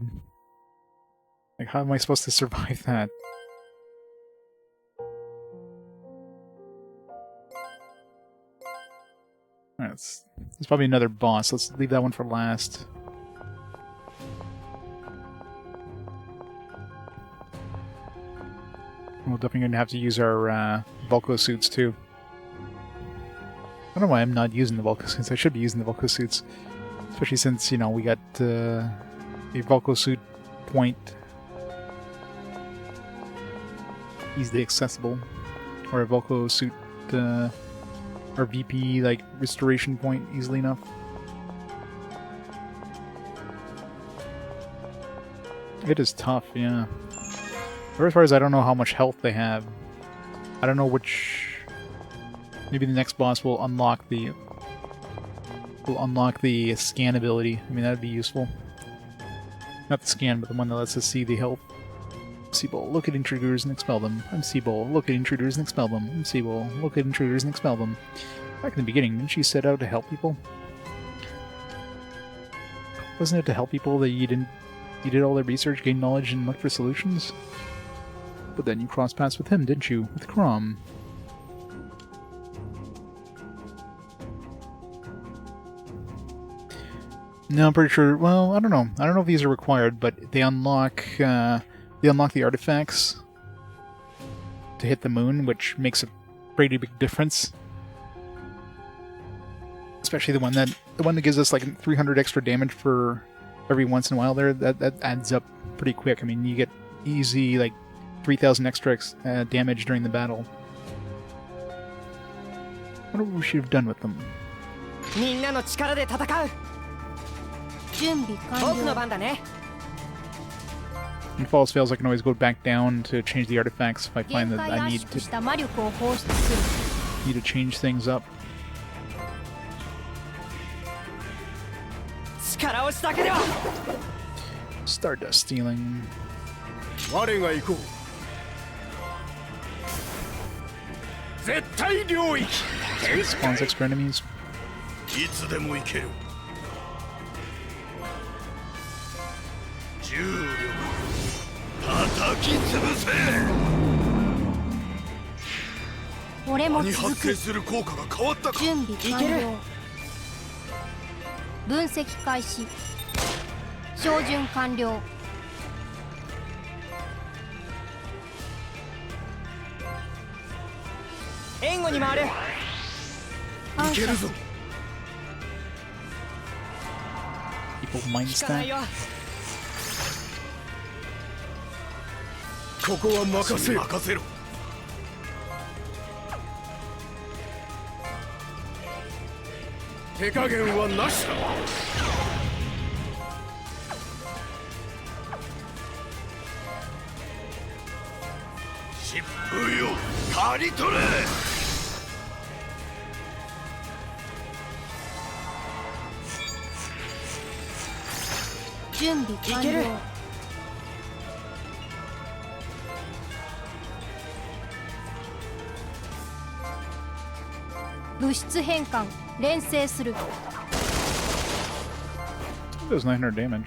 Like, how am I supposed to survive that? Alright, there's probably another boss. Let's leave that one for last. We're definitely going to have to use our Vulko suits too. don't know why I'm not using the Vulko suits. I should be using the Vulko suits. Especially since, you know, we got the Vulko suit point easily accessible. Or a Vulko suit, or VP, like, restoration point easily enough. It is tough, yeah. But as far as I don't know how much health they have. I don't know which... Maybe the next boss will unlock the... scan ability. I mean, that'd be useful. Not the scan, but the one that lets us see the health. Seabull, look at intruders and expel them. I'm Seabull, look at intruders and expel them. I'm Seabull, look at intruders and expel them. Back in the beginning, didn't she set out to help people? Wasn't it to help people that you did all their research, gain knowledge, and look for solutions? But then you crossed paths with him, didn't you? With Crom. No, I'm pretty sure. Well, I don't know. I don't know if these are required, but they unlock the artifacts to hit the moon, which makes a pretty big difference. Especially the one that gives us like 300 extra damage for every once in a while. There, that adds up pretty quick. I mean, you get easy like 3,000 extra damage during the battle. I wonder what we should have done with them. When falls fails, I can always go back down to change the artifacts if I find that I need to change things up. Stardust stealing. It spawns extra enemies. People mind stack. ここは任せよ。手加減はなしだ。疾風よ、刈り取れ。準備完了。物質変換連成する。 It does 900 damage.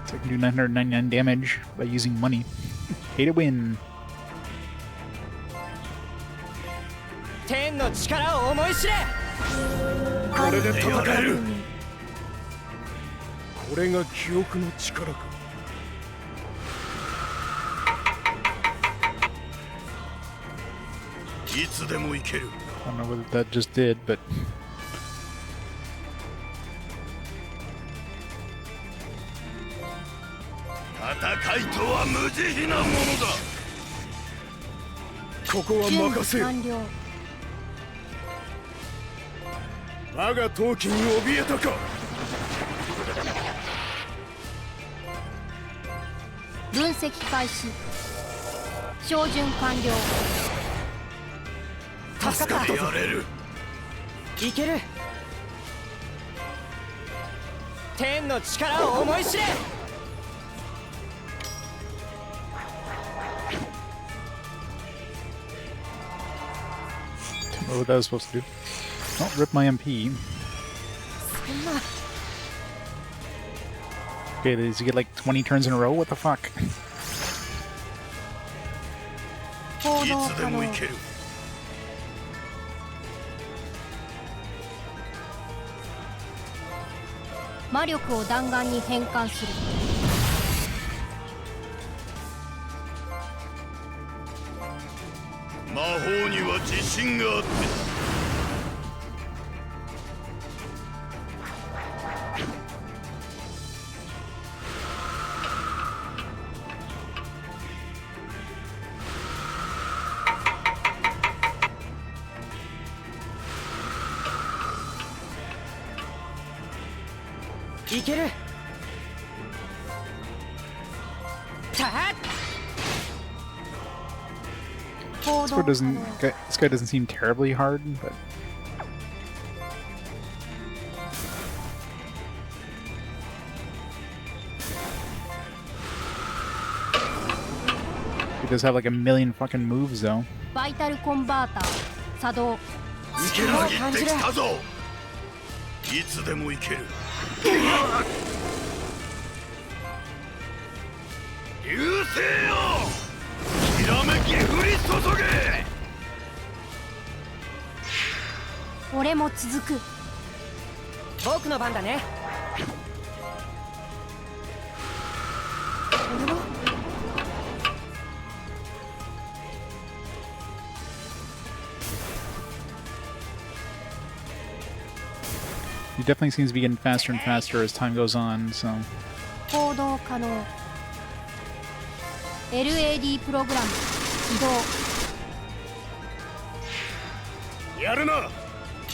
So I can do 999 damage by using money. Pay to win. 天の力を思い知れ。これで戦える。これが記憶の力か。いつでもいける。 I don't know what that just did, but... Don't know what that was supposed to do. Oh, rip my MP. Okay, does he get like 20 turns in a row? What the fuck? いける。たっ This guy doesn't seem terribly hard, but he does have like a million fucking moves though. バイタルコンバーター作動。力ができたぞ。いつでもいける。流星よ、ひらめき降り注げ。俺も続く。僕の番だね。 He definitely seems to be getting faster and faster as time goes on, so... 行動可能。LAD プログラム起動。やるな。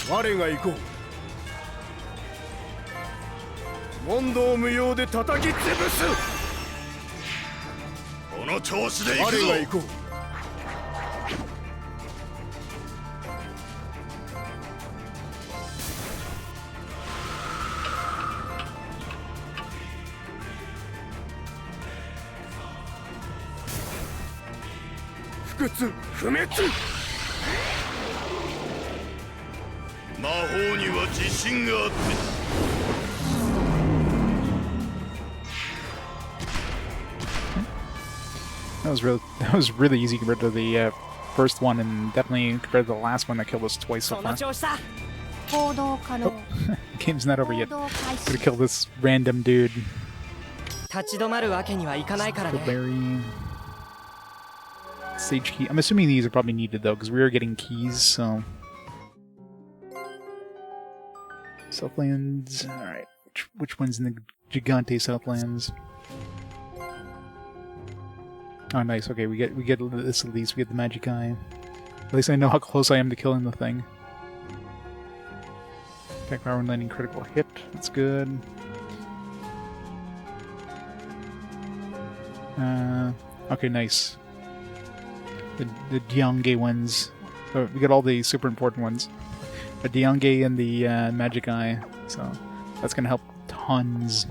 我が行こう。問答無用で叩き潰す。この調子で行くぞ。我が行こう。 不屈不滅。魔法には自信があって。 That was really easy compared to the first one, and definitely compared to the last one that killed us twice so そ far. の調子さ。 行動可能。 Game's not over 行 yet. 動開 Gonna 始。 kill this random dude. 立ち止まるわけにはいかないからね。 Berry. Sage key. I'm assuming these are probably needed though, because we are getting keys, so. Southlands. Alright. Which one's in the Gigante Southlands? Oh, nice. Okay, we get this at least. We get the magic eye. At least I know how close I am to killing the thing. Attack power when landing critical hit. That's good. Okay, nice. The Diange ones. Oh, we got all the super important ones. The Diange and the magic eye. So that's gonna help tons.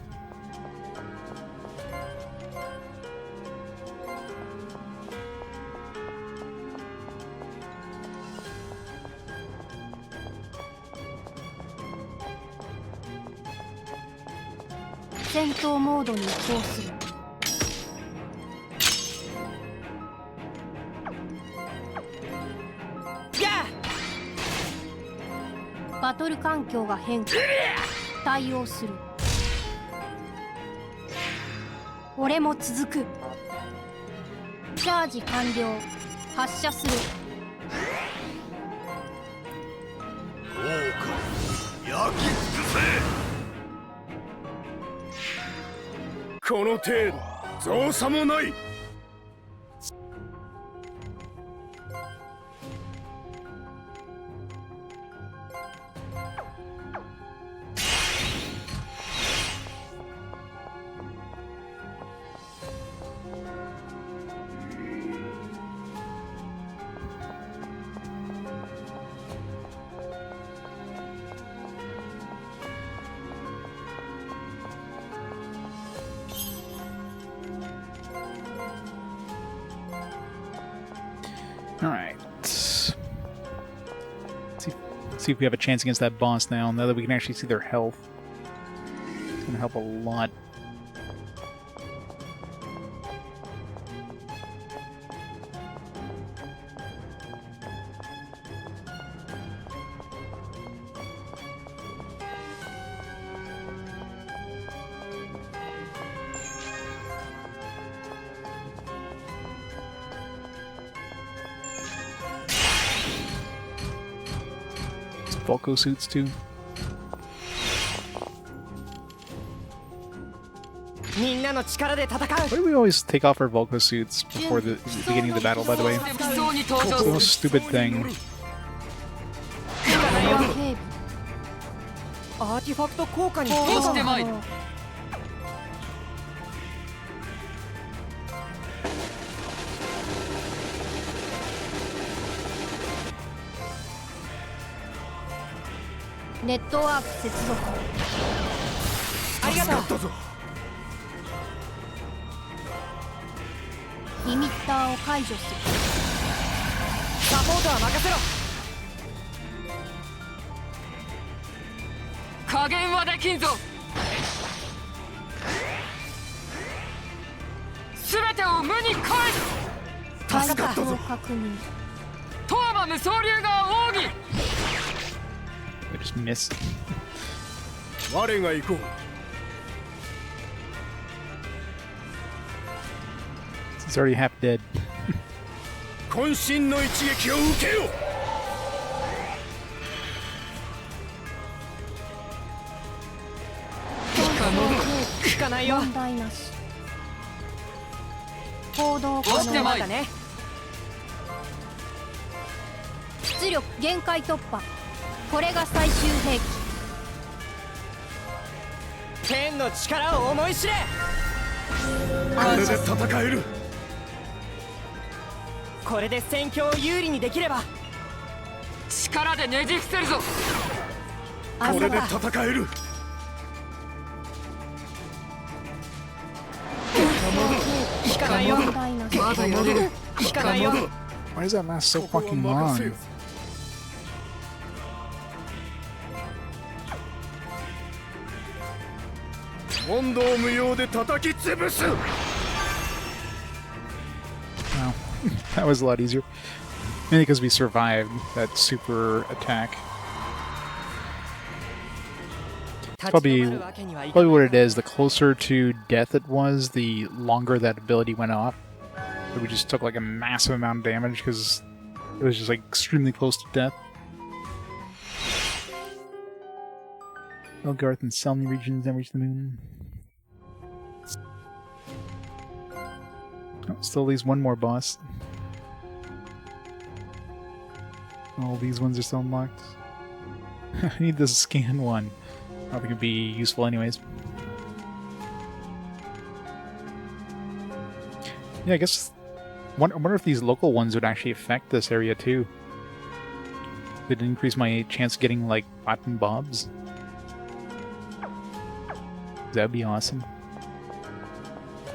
戦闘モードに移行する。バトル環境が変化。対応する。俺も続く。チャージ完了。発射する。そうか、焼き尽くせ。 この程度造作もない。 Alright. See if we have a chance against that boss now that we can actually see their health. It's gonna help a lot. Volko suits too. みんなの力で戦う。 Why do we always take off our Volko suits before the beginning of the battle, by the way? 敵層に登場 It's the する most stupid thing. 警備。アーティファクト効果にどうしてまいる。ネットワーク接続。ありがとう。リミッターを解除する。サポートは任せろ。加減はできんぞ。すべてを無に返す。助かったぞ。確認。トアマ無双流が奥義。I just missed. 我が行こう。He's already half dead. 渾身の一撃を受けよ。効かないよ。問題なし。行動可落ちてまい能だね。出力限界突破。これが最終兵器。天の力を思い知れ。これで戦える。これで戦況を有利にできれば。力でねじ伏せるぞ。これで戦える。効かないよ。問題なし。まだやれる。効かないよ。 Why does that last so fucking long? 問答無用で叩き潰す。 Wow. That was a lot easier. Mainly because we survived that super attack. Probably what it is, the closer to death it was, the longer that ability went off. So we just took like a massive amount of damage because it was just like extremely close to death. Elgarth and Selmy regions then reach the moon. Oh, still leaves one more boss. All these ones are still unlocked. I need this scan one. I don't think it'd be useful anyways. Yeah, I guess... I wonder if these local ones would actually affect this area too. It'd increase my chance of getting, like, platinum bobs. That'd be awesome.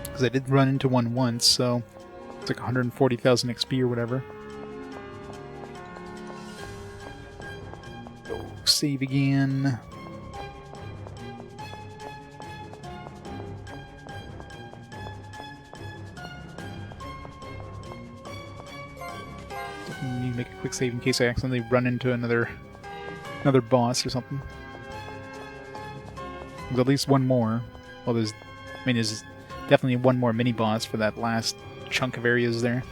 Because I did run into one once, so... It's like 140,000 XP or whatever. Save again. Need to make a quick save in case I accidentally run into another boss or something. There's at least one more. Well, there's definitely one more mini boss for that last chunk of areas there.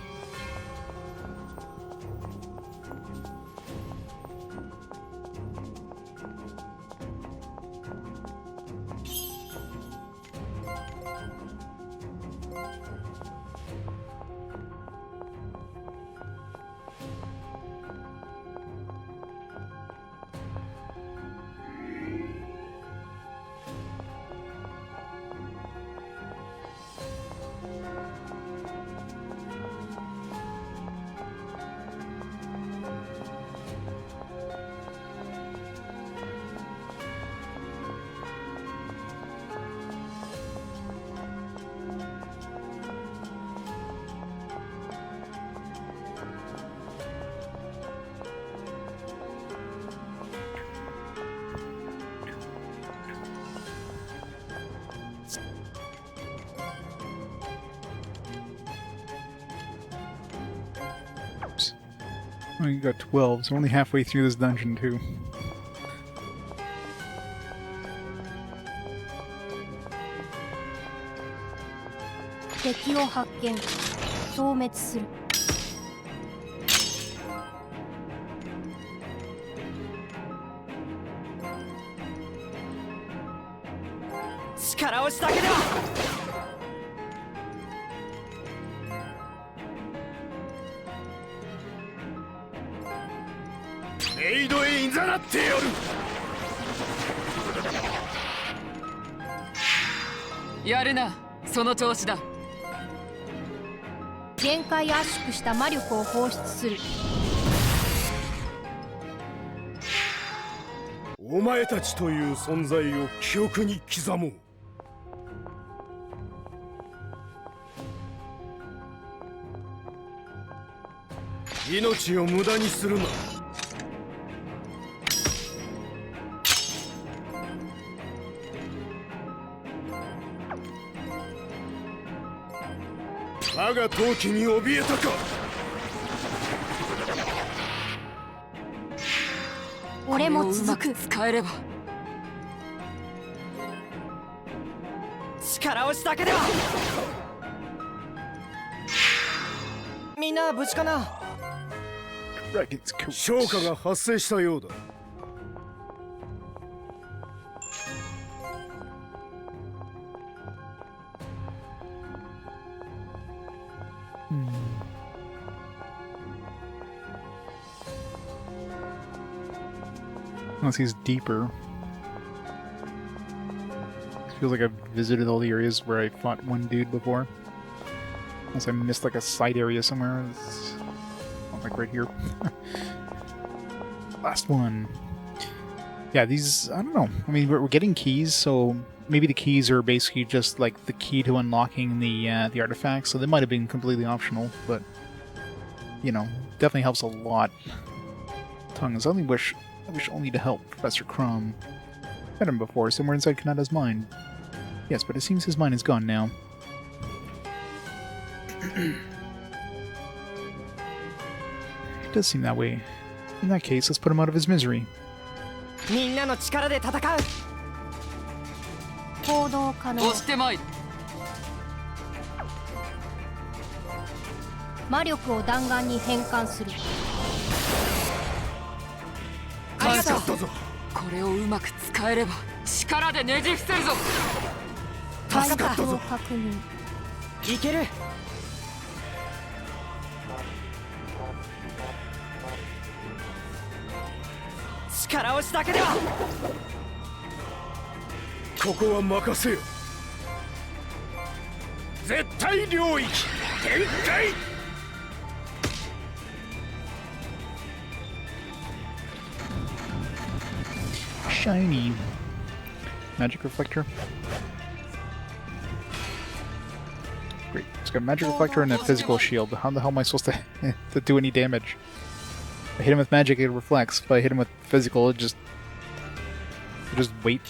Oh, you got 12, so we're only halfway through this dungeon too.敵を発見。消滅する。力押しだけでは。メイドへいざなってやる。やるな、その調子だ。限界圧縮した魔力を放出する。お前たちという存在を記憶に刻もう。命を無駄にするな。我が闘気に怯えたか。俺もこれをうまく続く。使えれば。力押しだけでは。みんな無事かな。消化が発生したようだ。Unless he's deeper. Feels like I've visited all the areas where I fought one dude before. Unless I missed like a side area somewhere. It's not like right here. Last one. Yeah, these, I don't know. I mean, we're getting keys, so maybe the keys are basically just like the key to unlocking the artifacts, so they might have been completely optional, but you know, definitely helps a lot. Tongues. I wish only to help Professor Crumb. Met him before, somewhere inside Kanata's mind. Yes, but it seems his mind is gone now. It does seem that way. In that case, let's put him out of his misery. みんなの力で戦う。行動可能。押してまいる。魔力を弾丸に変換する。感謝だぞ。これをうまく使えれば力でねじ伏せるぞ。助かったぞ。確認。いける。力押しだけでは。ここは任せよ。絶対領域展開。Shiny. Magic Reflector. Great. It's got a Magic Reflector and a Physical Shield. How the hell am I supposed to do any damage? If I hit him with magic, it reflects. If I hit him with physical, it just wait.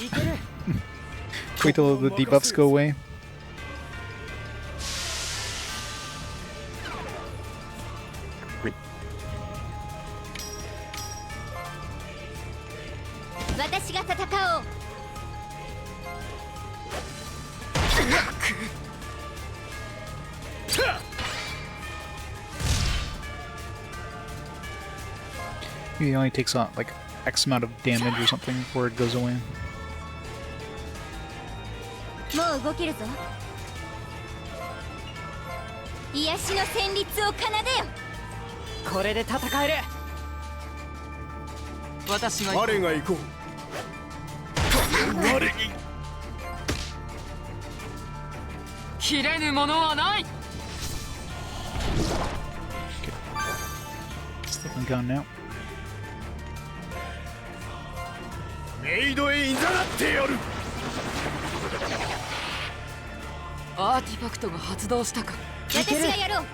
Wait till the debuffs go away. 私が戦おう。He only takes on like X amount of damage or something before it goes away. もう動けるぞ。癒しの旋律を奏でよ。これで戦える。私が我が行こう。我に切れぬものはない。It's definitely gone now. メイドへいざなってやる。アーティファクトが発動したか。私がやろう。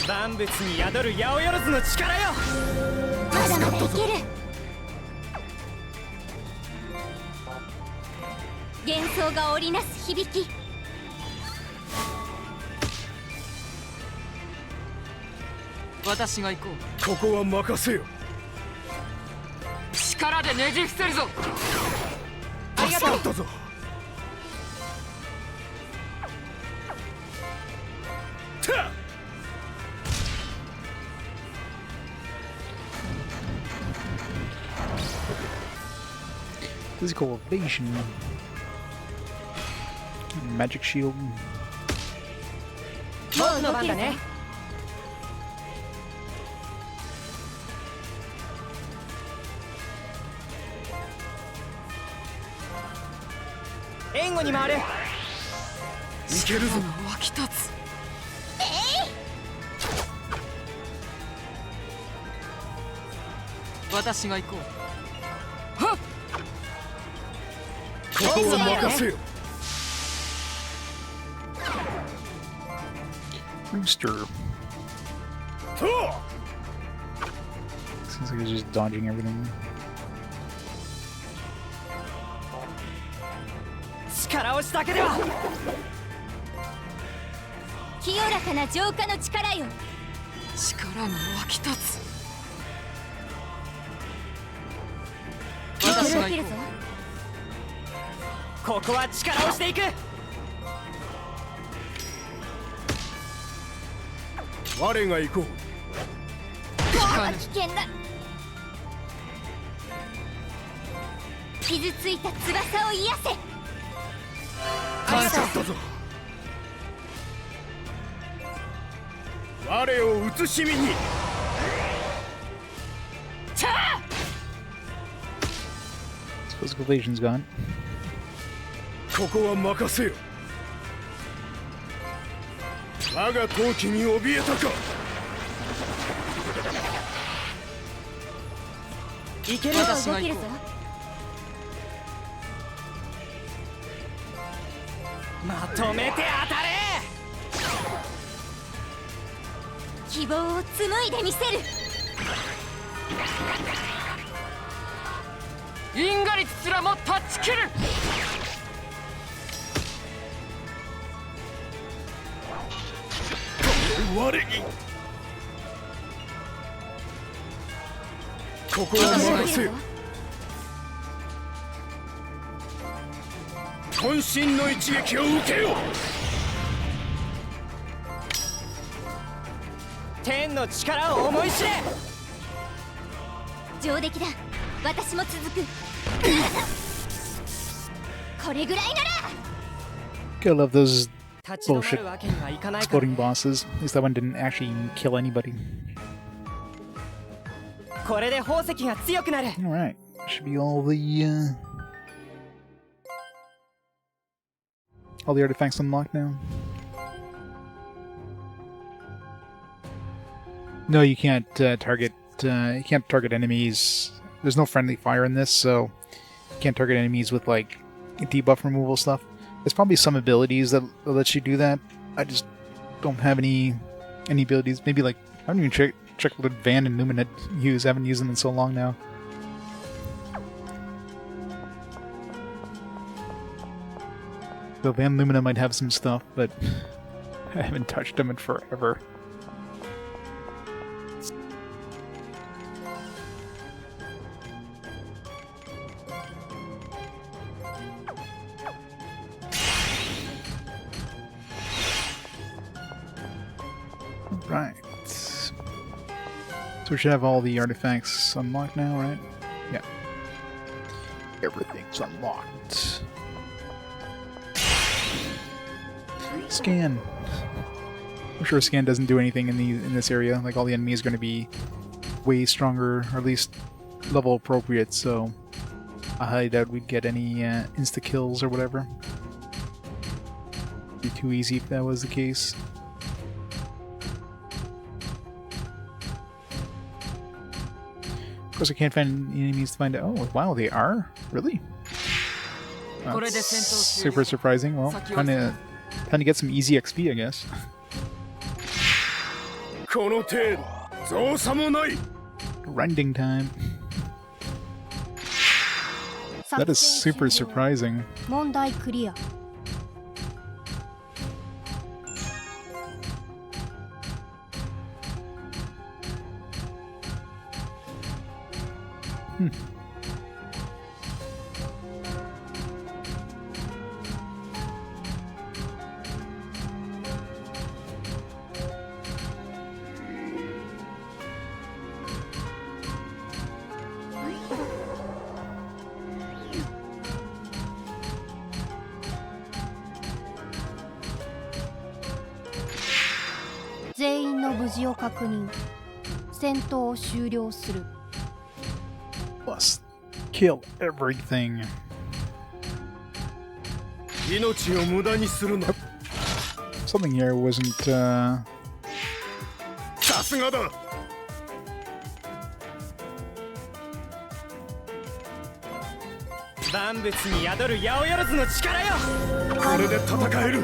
万物に宿る八百万の力よ。まだまだいける。幻想が織りなす響き。私が行こう。ここは任せよ。力でねじ伏せるぞ。ありがとう。助かったぞ。Physical evasion. Magic shield. 僕の番だね。前後に回る。いけるぞ。湧き立つ。私が行こう。ここは任せよ。 Rooster. と Seems like he's just dodging everything. 力押しだけでは。清らかな浄化の力よ。力が湧き立つ。いけ私るいけるぞ。が行こここは力押していく。我が行こう。う。効かぬ。危険だ。傷ついた翼を癒せ。感謝。だぞ。我を慈しみに。 Physical evasion's gone. ここは任せよ。我が闘気に怯えたか。いける。私動けるぞが行こ。まとめて当たれ。希望を紡いでみせる。因果率すらも断ち切る。我に。ここは任せよ。渾身の一撃を受けよ。天の力を思い知れ。上出来だ。私も続く。これぐらいなら。 Gotta love those 立ち止まるわけにはいかないから exploding bosses. At least that one didn't actually kill anybody. これで宝石が強くなる。 Alright. Should be all the artifacts unlocked now. No, you can't target enemies. There's no friendly fire in this, so you can't target enemies with like debuff removal stuff. There's probably some abilities that let you do that. I just don't have any abilities. Maybe like I haven't even checked what Van and Lumina use. I haven't used them in so long now. So Van Lumina might have some stuff, but I haven't touched them in forever. Right. So we should have all the artifacts unlocked now, right? Yeah. Everything's unlocked. Scan. I'm sure scan doesn't do anything in this area. Like all the enemies are going to be way stronger, or at least level appropriate. So I highly doubt we'd get any insta kills or whatever. It'd be too easy if that was the case. Of course, I can't find enemies to find out. Oh, wow, they are? Really? That's super surprising. Well, time to get some easy XP, I guess. この程度、造作もない。 Grinding time. That is super surprising. 問題クリア。 全員の無事を確認。戦闘を終了する。 Plus, kill everything. 命を無駄にするな。 Something here wasn't, さすがだ。万物に宿る八百万の力よ。これで戦える。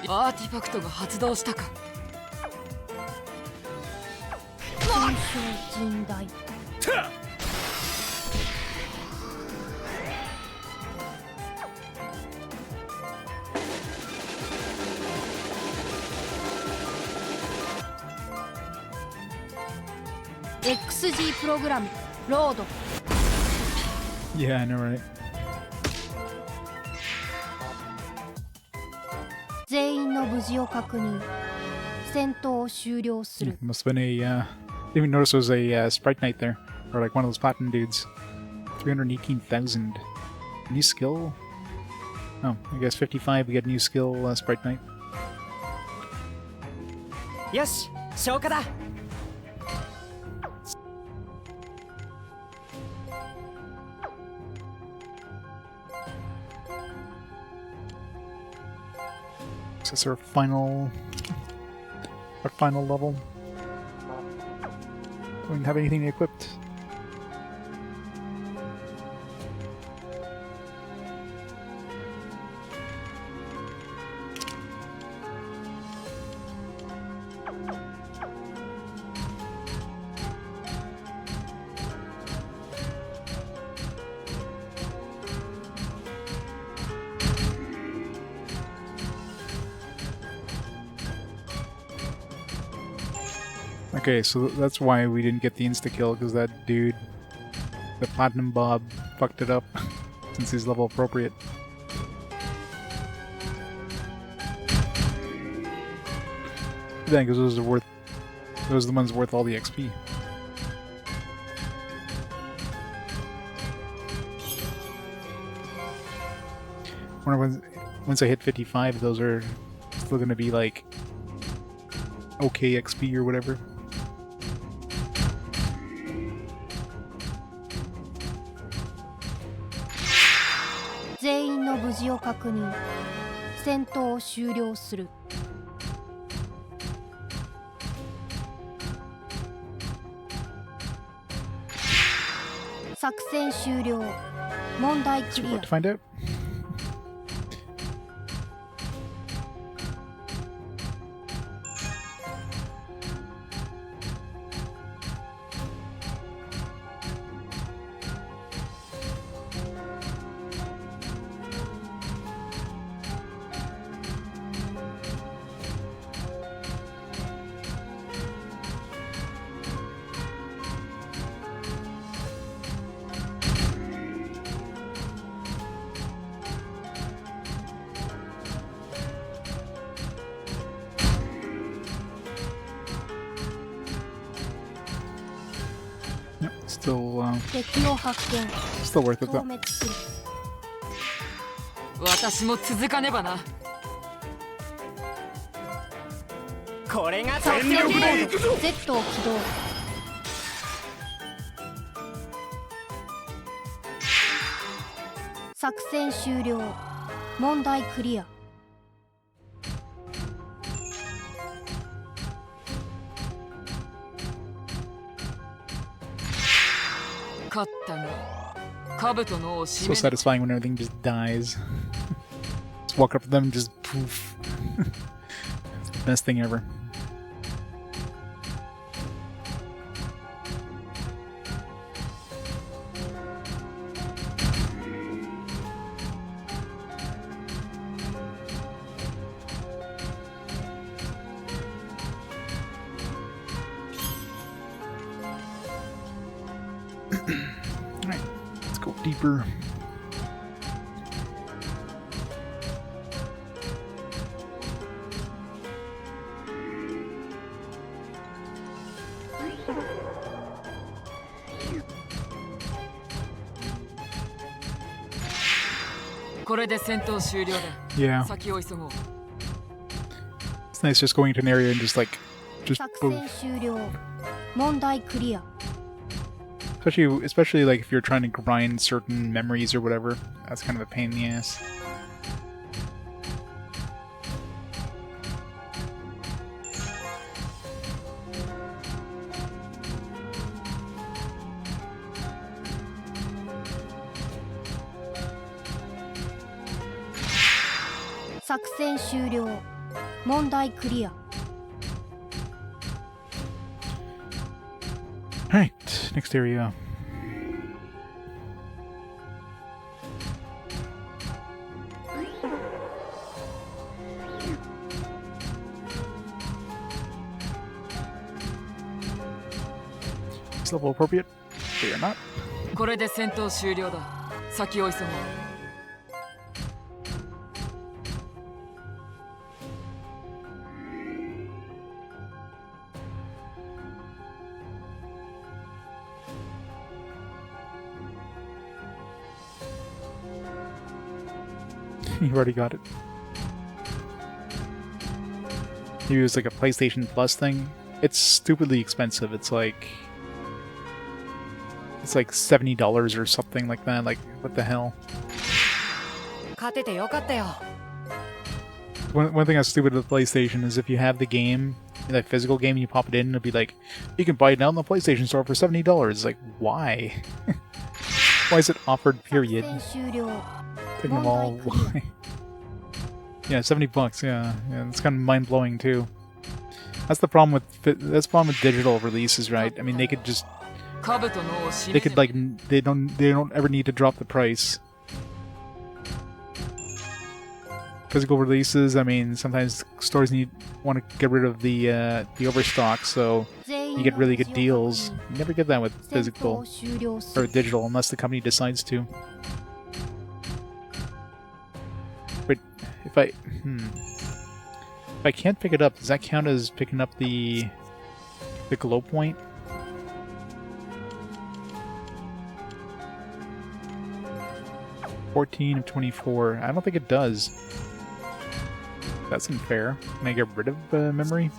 アーティファクトが発動したか。戦勝甚大。XG プログラムロード。 yeah, I know, right? 全員の無事を確認。戦闘を終了する。 Must have been a, didn't even notice there was a Sprite Knight there. Or like one of those platinum dudes. 318,000. New skill? Oh, I guess 55 we get new skill, Sprite Knight. よし、消化だ。 Is this our final level? Don't even have anything equipped. Okay, so that's why we didn't get the insta-kill, because that dude, the Platinum Bob, fucked it up, since he's level appropriate. Yeah, because those are the ones worth all the XP. Wonder once I hit 55, those are still gonna be like okay XP or whatever. 全員の無事を確認。戦闘を終了する。作戦終了。問題クリ What ア to。find out?敵を発見。 Still worth it 消 though. 滅する。私も続かねばな。これが作戦モード Z を起動。作戦終了。問題クリア。勝ったが、兜のを So 締め satisfying when everything just dies. Just walk up to them and just poof. It's the best thing ever. Alright, let's go deeper. Yeah. It's nice just going to an area and just like, just 作戦 boom. 終了。問題クリア。Especially like if you're trying to grind certain memories or whatever. That's kind of a pain in the ass. Alright, next area. Is level appropriate? They are not. これで戦闘終了だ。先を急ごう。You already got it. Maybe it was like a PlayStation Plus thing. It's stupidly expensive. It's like $70 or something like that. Like, what the hell? One thing that's stupid with PlayStation is if you have the game, that physical game, and you pop it in, it'll be like, you can buy it now in the PlayStation Store for $70. Like, why? Why is it offered? Period. Taking them all. Why? Yeah, $70. Yeah, it's kind of mind blowing too. That's the problem with digital releases, right? I mean, they could just. They could like they don't ever need to drop the price. Physical releases, I mean, sometimes stores want to get rid of the overstock, so you get really good deals. You never get that with physical or digital unless the company decides to. But if I can't pick it up, does that count as picking up the glow point? $14 of 24. I don't think it does. That's unfair. Can I get rid of memory?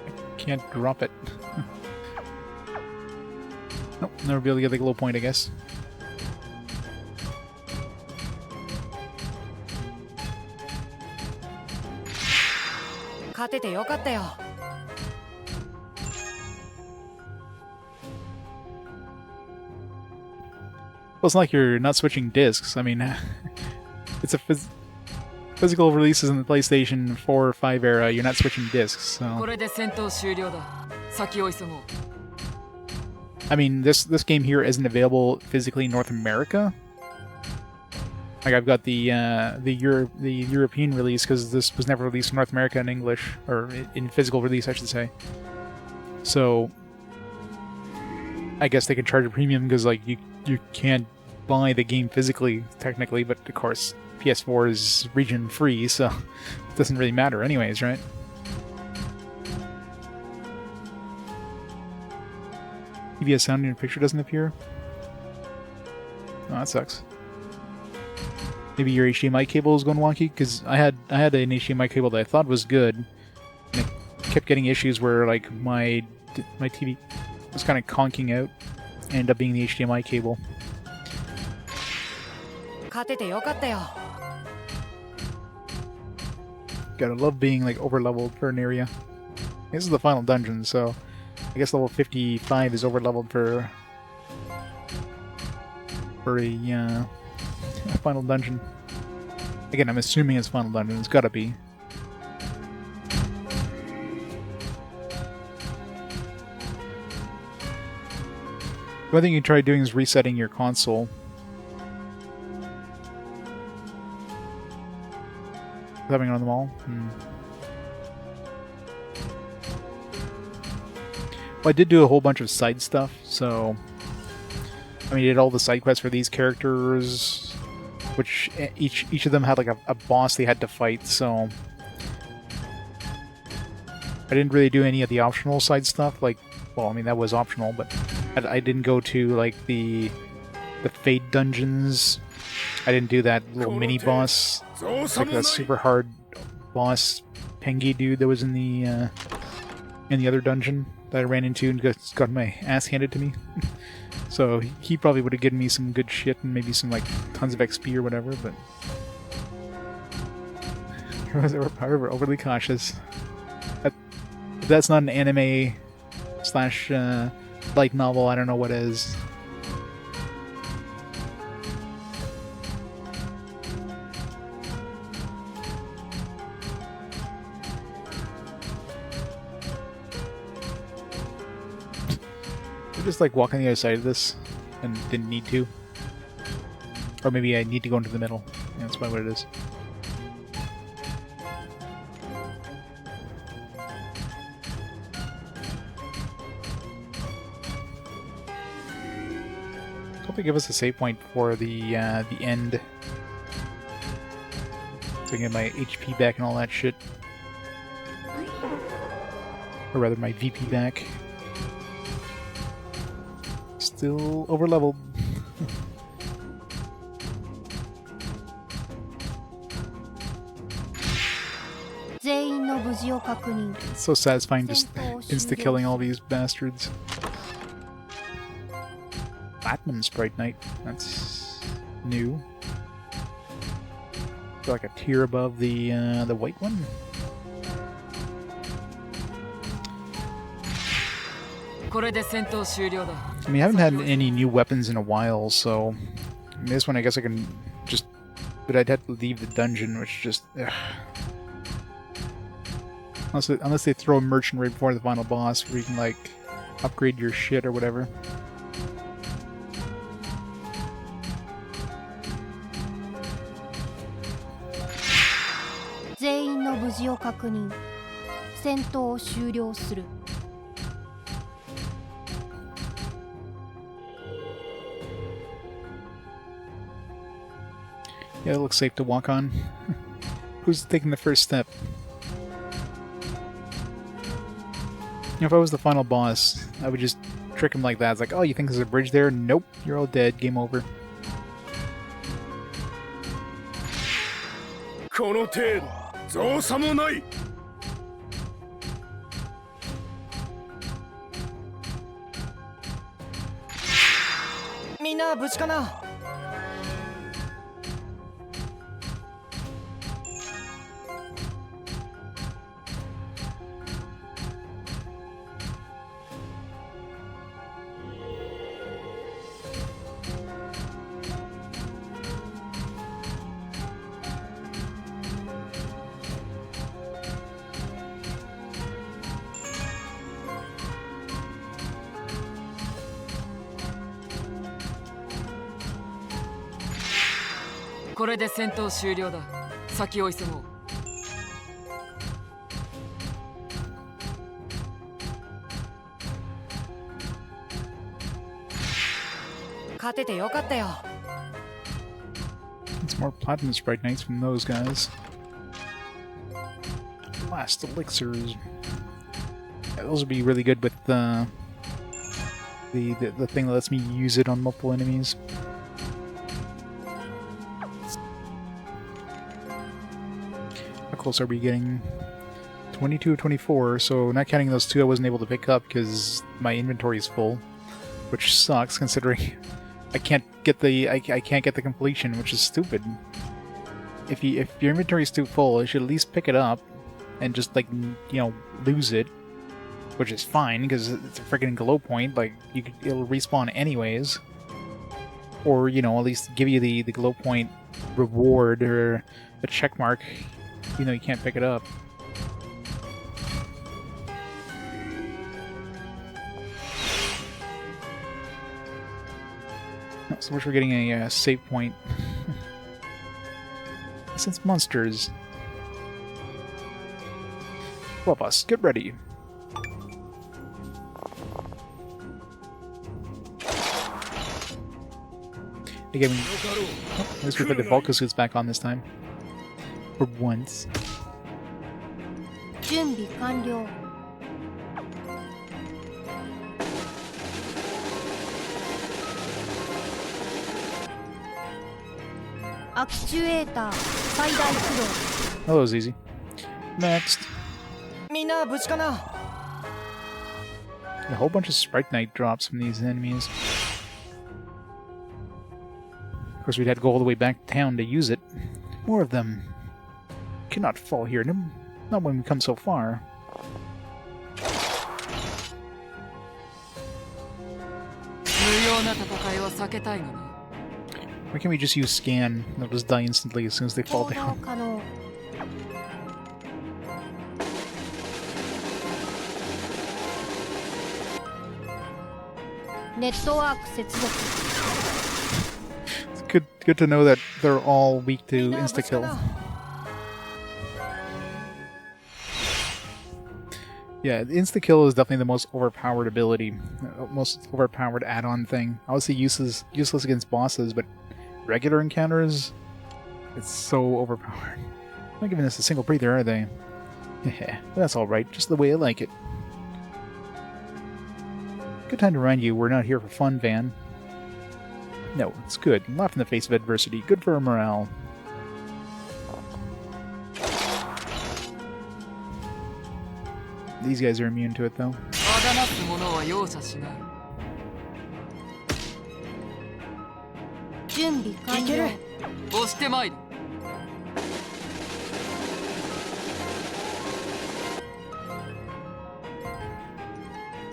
I can't drop it. Nope, never be able to get the glow point, I guess. Well, it's not like you're not switching discs. I mean, it's a physical releases in the PlayStation 4 or 5 era. You're not switching discs, so. I mean, this game here isn't available physically in North America. Like I've got the European release because this was never released in North America in English, or in physical release, I should say. So I guess they can charge a premium because like you can't buy the game physically technically, but of course PS4 is region free, so it doesn't really matter anyways, right? TVS sound in your picture doesn't appear. Oh, that sucks. Maybe your HDMI cable is going wonky, because I had an HDMI cable that I thought was good, and it kept getting issues where like my TV was kind of conking out, and ended up being the HDMI cable. Gotta love being like over leveled for an area. This is the final dungeon, so I guess level 55 is over leveled for a final dungeon. Again, I'm assuming it's final dungeon. It's gotta be. One thing you try doing is resetting your console. Having it on the wall. Well, I did do a whole bunch of side stuff, so I mean, I did all the side quests for these characters, which each of them had like a boss they had to fight, so I didn't really do any of the optional side stuff. Like, well, I mean that was optional, but I didn't go to like the Fate dungeons. I didn't do that little mini boss. It's like a super hard boss Pengi dude that was in the other dungeon that I ran into and got my ass handed to me. So he probably would have given me some good shit and maybe some like tons of XP or whatever, but however overly cautious. If that's not an anime slash light novel, I don't know what is. Just like walk on the other side of this and didn't need to. Or maybe I need to go into the middle. Yeah, that's probably what it is. Hope they give us a save point for the end. So I can get my HP back and all that shit. Or rather my VP back. Still over-leveled. It's so satisfying just insta-killing all these bastards. Batman Sprite Knight. That's new. Like a tier above the white one. I mean, I haven't had any new weapons in a while, so I mean, this one I guess I can just... But I'd have to leave the dungeon, which just... Unless they throw a merchant right before the final boss where you can, like, upgrade your shit or whatever. Yeah, it looks safe to walk on. Who's taking the first step? You know, if I was the final boss, I would just trick him like that. It's like, oh, you think there's a bridge there? Nope, you're all dead. Game over. この程度造作もない。みんな無事かな。これで戦闘終了だ。先を急ごう。勝ててよかったよ。It's more platinum sprite knights from those guys. Last elixirs. Yeah, those would be really good with the thing that lets me use it on multiple enemies. How close are we getting? 22 of 24, so not counting those two I wasn't able to pick up because my inventory is full, which sucks considering I can't get the completion, which is stupid. If your inventory is too full, you should at least pick it up and just, like, you know, lose it, which is fine because it's a freaking glow point. Like, it'll respawn anyways, or, you know, at least give you the glow point reward or a check mark, even though you can't pick it up. So we're getting a save point. Since monsters. Love us, get ready. They gave me... Oh, at least we put the Volca suits back on this time. For once. 準備完了。アクチュエーター最大駆動。Oh, that was easy. Next. みんな無事かな? A whole bunch of Sprite Knight drops from these enemies. Of course, we'd had to go all the way back to town to use it. More of them. Cannot fall here, not when we come so far. Why can't we just use scan? They'll just die instantly as soon as they fall down. ネットワーク接続。 It's good to know that they're all weak to insta-kill. Yeah, insta-kill is definitely the most overpowered ability, most overpowered add-on thing. Obviously useless against bosses, but regular encounters, it's so overpowered. Not giving us a single breather, are they? Yeah, that's alright, just the way I like it. Good time to remind you, we're not here for fun, Van. No, it's good. Laugh in the face of adversity. Good for our morale. These guys are immune to it, though. 準備完了。押してまいる。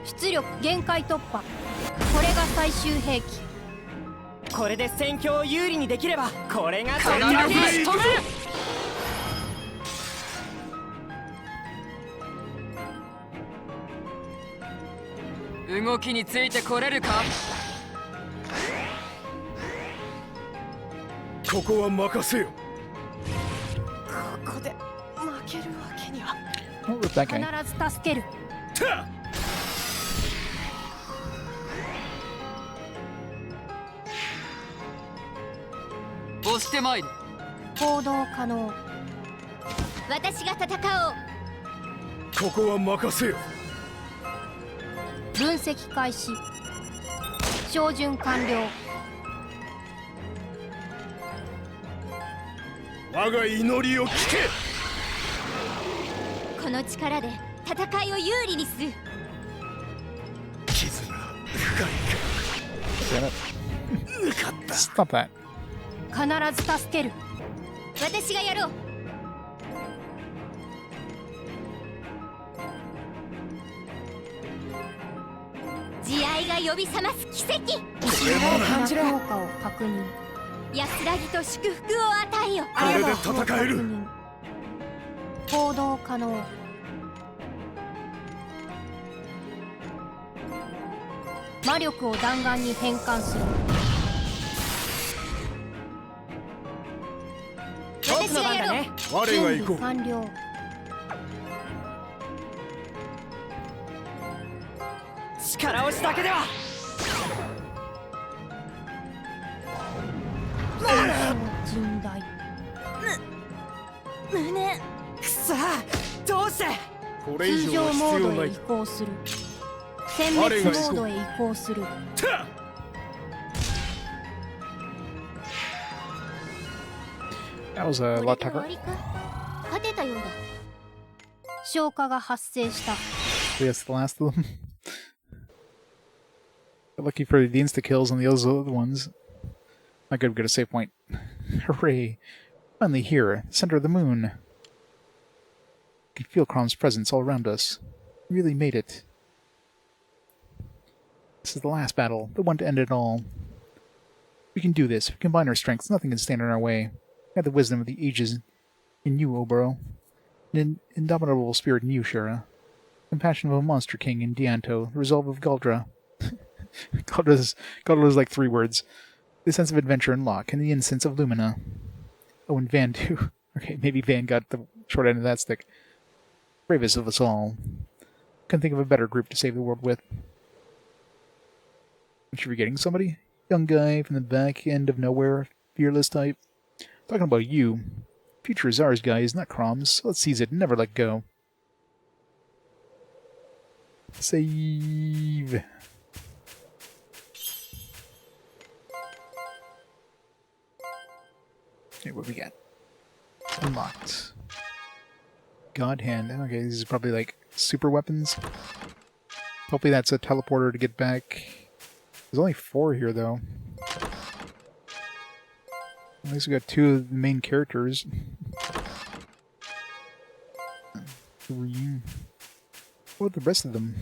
出力限界突破。これが最終兵器。これで戦況を有利にできれば、これが必ず仕留める。動きについてこれるか。ここは任せよ。ここで負けるわけには。Oh, rip that guy. 必ず助ける。押してまいる。行動可能。私が戦おう。ここは任せよ。分析開始。照準完了。我が祈りを聞け。この力で戦いを有利にする。絆深い Damn it. Stop that. 必ず助ける。私がやろう。慈愛が呼び覚ます奇跡。感じる効果を確認。安らぎと祝福を与えよ。これで戦える。行動可能。魔力を弾丸に変換する。私がやろう。我が行こう。完了。力押しだけでは。甚大。胸。くそ、どうして。これ以通上は常モードへ移必要ない。行する。殲滅モードへ移行する。That was a こ lot れで終 tougher. わりか。勝てたようだ。消化が発生した。 Yes, the last of them. Lucky for the insta-kills on the other ones. Not good, we got a save point. Hooray! Finally here, center of the moon. I can feel Crom's presence all around us. We really made it. This is the last battle, the one to end it all. We can do this. If we combine our strengths, nothing can stand in our way. We have the wisdom of the ages in you, Oboro. An indomitable spirit in you, Shira. Compassion of a monster king in Dianto. The resolve of Galdra. Galdra's like 3 words. The sense of adventure in Locke, and the innocence of Lumina. Oh, and Van too. Okay, maybe Van got the short end of that stick. Bravest of us all. Couldn't think of a better group to save the world with. Aren't you forgetting somebody? Young guy from the back end of nowhere, fearless type. Talking about you. Future is ours, guys, not Crom's. So let's seize it and never let go. Save. Okay, what we got? Unlocked. God Hand. Okay, these are probably like super weapons. Hopefully that's a teleporter to get back. There's only 4 here though. At least we got 2 of the main characters. 3. What about the rest of them?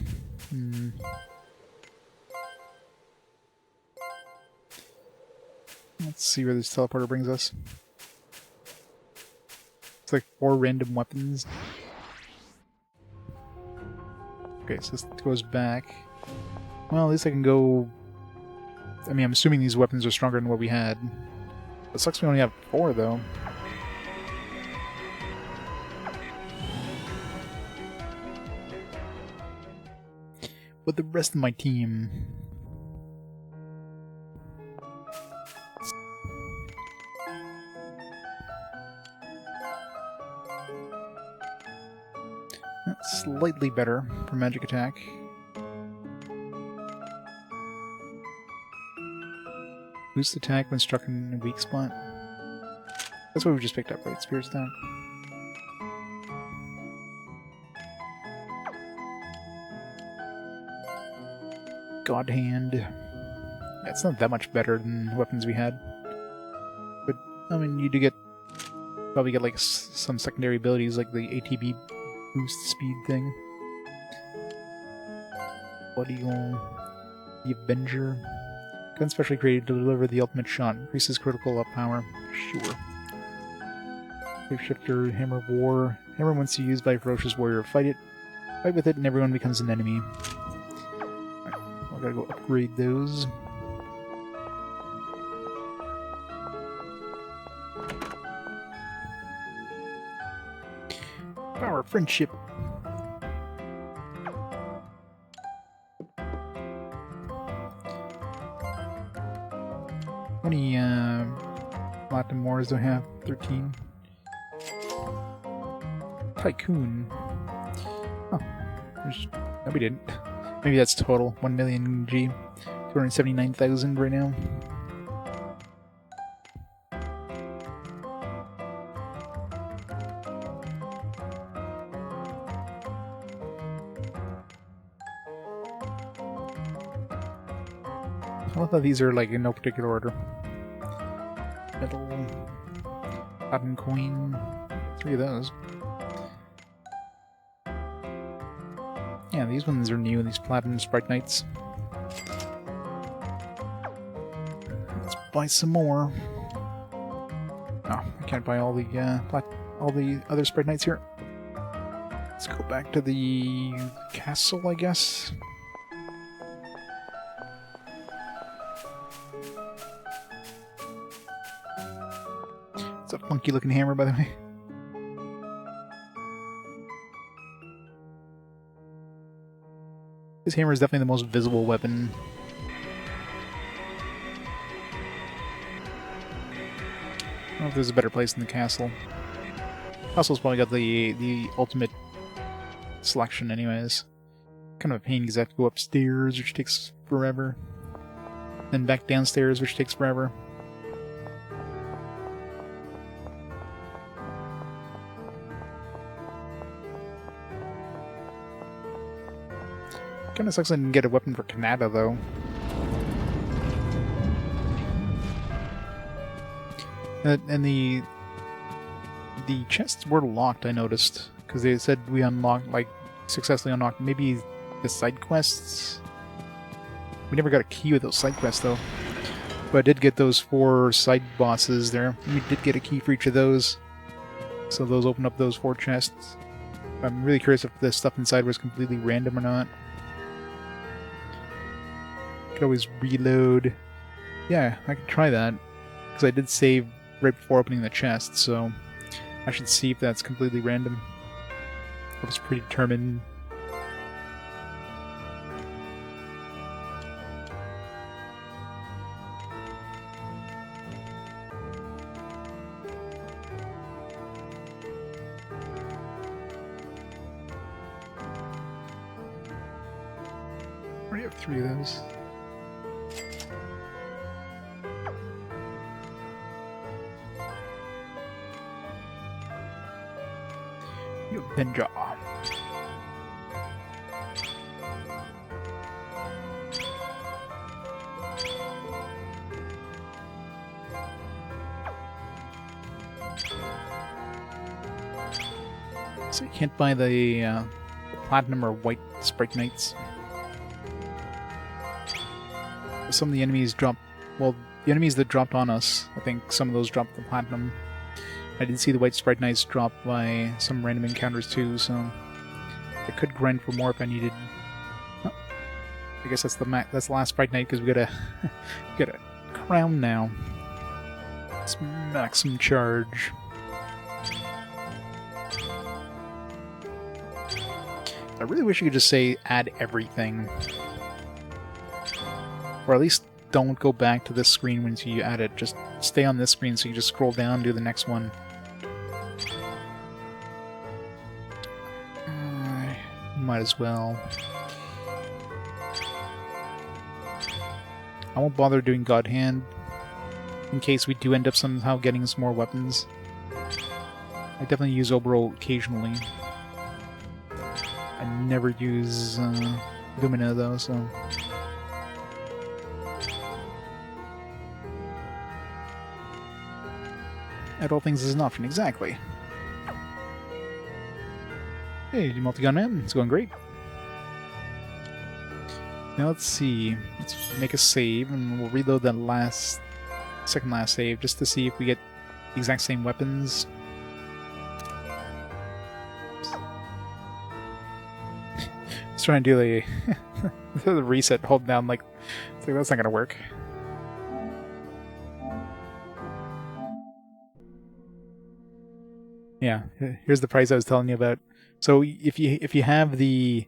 Let's see where this teleporter brings us. It's like 4 random weapons. Okay, so this goes back. Well, at least I can go... I mean, I'm assuming these weapons are stronger than what we had. It sucks we only have 4, though. But the rest of my team... That's slightly better for magic attack. Boost attack when struck in a weak spot. That's what we just picked up, right? Spear attack. God Hand. Yeah, it's not that much better than the weapons we had. But, I mean, you do get... probably get, like, some secondary abilities, like the ATB boost speed thing. Blood Eagle. The Avenger. Gun specially created to deliver the ultimate shot. Increases critical up power. Sure. Shapeshifter, Hammer of War. Hammer once used by a ferocious warrior. Fight it. Fight with it and everyone becomes an enemy. Alright, I gotta go upgrade those. Power of Friendship. How many Platinum Wars do I have? 13. Tycoon. Oh, no, we didn't. Maybe that's total. 1 million G. 279,000 right now. I love how these are like in no particular order. Metal, Platinum Coin, 3 of those. Yeah, these ones are new, these Platinum Sprite Knights. Let's buy some more. Oh, I can't buy all the other Sprite Knights here. Let's go back to the castle, I guess. It's a funky looking hammer, by the way. This hammer is definitely the most visible weapon. I don't know if there's a better place in the castle. Castle's probably got the ultimate selection anyways. Kind of a pain because I have to go upstairs, which takes forever. Then back downstairs, which takes forever. Kinda sucks I didn't get a weapon for Kanata, though. And the chests were locked, I noticed. Because they said we unlocked, like, successfully unlocked maybe the side quests? We never got a key with those side quests, though. But I did get those 4 side bosses there. We did get a key for each of those. So those open up those 4 chests. I'm really curious if the stuff inside was completely random or not. Could always reload. Yeah, I could try that. Because I did save right before opening the chest, so I should see if that's completely random. I was predetermined. I already have 3 of those. Ninja. So you can't buy the platinum or white Sprite Knights. Some of the enemies drop... Well, the enemies that dropped on us, I think some of those dropped the platinum. I did see the white Sprite Knights drop by some random encounters too, so I could grind for more if I needed. Oh, I guess that's the last Sprite Knight because we got a crown now. It's maximum charge. I really wish you could just say add everything, or at least don't go back to this screen once you add it. Just stay on this screen so you just scroll down and do the next one. Might as well. I won't bother doing God Hand in case we do end up somehow getting some more weapons. I definitely use Obro occasionally. I never use Lumina though, so... At all things is an option, exactly. Hey, multi-gun man, it's going great. Now let's see. Let's make a save, and we'll reload that second last save, just to see if we get the exact same weapons. Just trying to do the reset, hold down, like that's not gonna work. Yeah, here's the price I was telling you about. So if you have the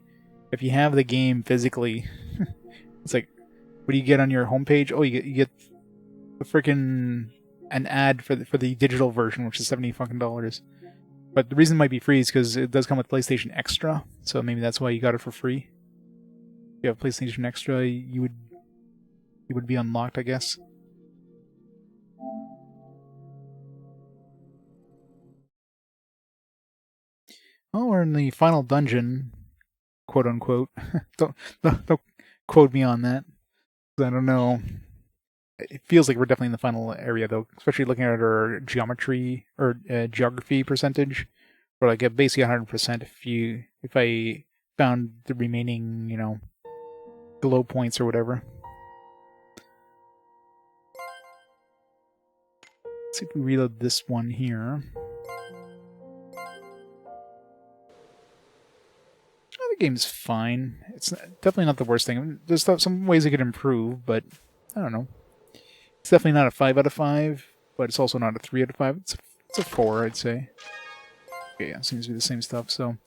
game physically, it's like, what do you get on your homepage? Oh, you get the freaking an ad for the digital version, which is $70 But the reason it might be free is because it does come with PlayStation Extra, so maybe that's why you got it for free. If you have PlayStation Extra, you would be unlocked, I guess. Oh, we're in the final dungeon, quote unquote. don't quote me on that. I don't know. It feels like we're definitely in the final area, though, especially looking at our geometry or geography percentage. We're like at basically 100% if I found the remaining, glow points or whatever. Let's see if we reload this one here. The game's fine. It's definitely not the worst thing. I mean, there's some ways it could improve, but I don't know. It's definitely not a 5 out of 5, but it's also not a 3 out of 5. It's a 4, I'd say. Okay, yeah, seems to be the same stuff. So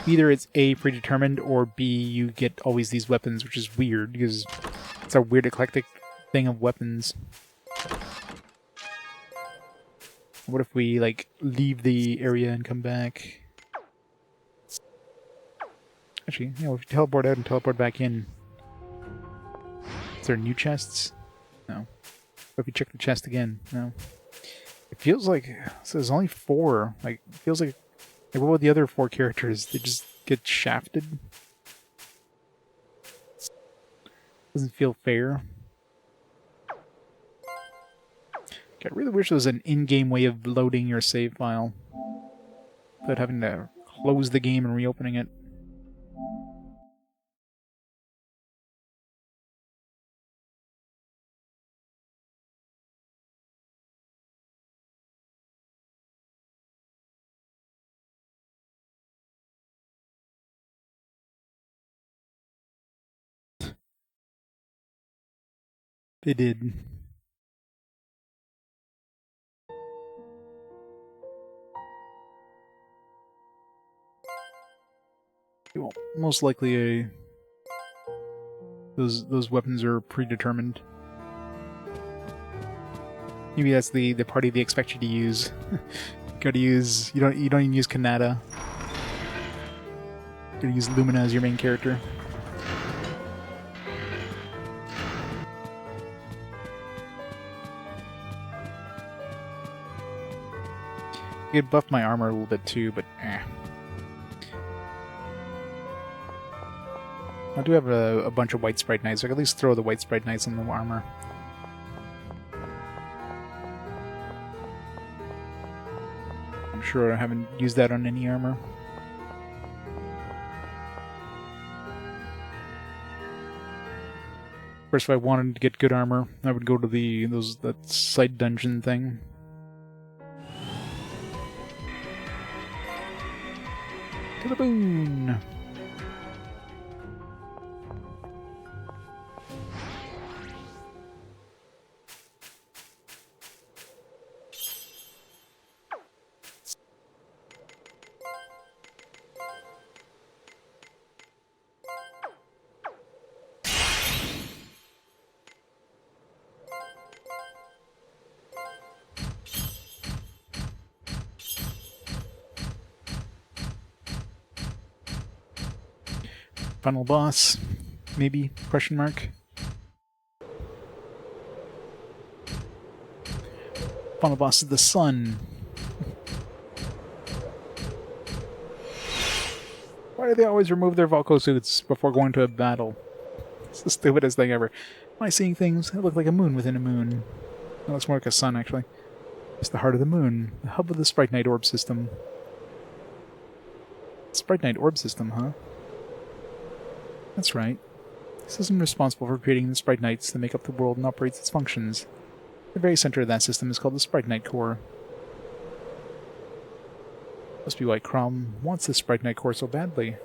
either it's A, predetermined, or B, you get always these weapons, which is weird, because it's a weird eclectic thing of weapons. What if we, leave the area and come back? Actually, yeah, if we teleport out and teleport back in. Is there new chests? No. What if we check the chest again? No. It feels like... So there's only 4. It feels like... what about the other 4 characters? They just get shafted? Doesn't feel fair. Okay, I really wish there was an in-game way of loading your save file without having to close the game and reopening it. They did. Well, most likely those weapons are predetermined. Maybe that's the party they expect you to use. Gotta use you don't even use Kanata. Gotta use Lumina as your main character. I could buff my armor a little bit too, but eh. I do have a bunch of white sprite knights. So I can at least throw the white sprite knights on the armor. I'm sure I haven't used that on any armor. First, if I wanted to get good armor, I would go to that side dungeon thing. To the boon! Final boss, maybe? Question mark. Final boss is the sun. Why do they always remove their Valko suits before going to a battle? It's the stupidest thing ever. Am I seeing things that look like a moon within a moon? It looks more like a sun, actually. It's the heart of the moon, the hub of the Sprite Knight orb system. Sprite Knight orb system, huh? That's right. The system responsible for creating the Sprite Knights that make up the world and operates its functions. The very center of that system is called the Sprite Knight core. Must be why Crom wants the Sprite Knight core so badly.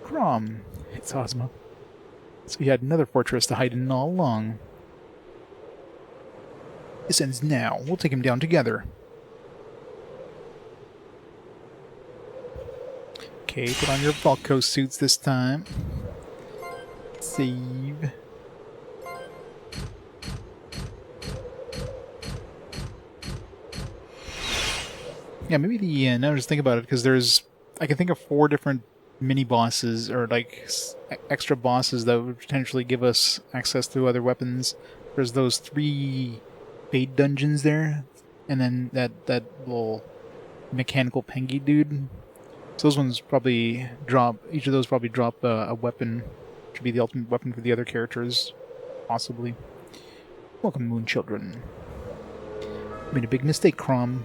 Crom! It's Ozma. So he had another fortress to hide in all along. This ends now. We'll take him down together. Okay, put on your Valko suits this time. Save. Yeah, maybe the now just think about it, because I can think of 4 different mini bosses or like extra bosses that would potentially give us access to other weapons. There's those 3 Fade dungeons there, and then that little mechanical pengy dude. So those ones probably drop. Each of those probably drop a weapon, which would be the ultimate weapon for the other characters, possibly. Welcome, Moon Children. Made a big mistake, Crom.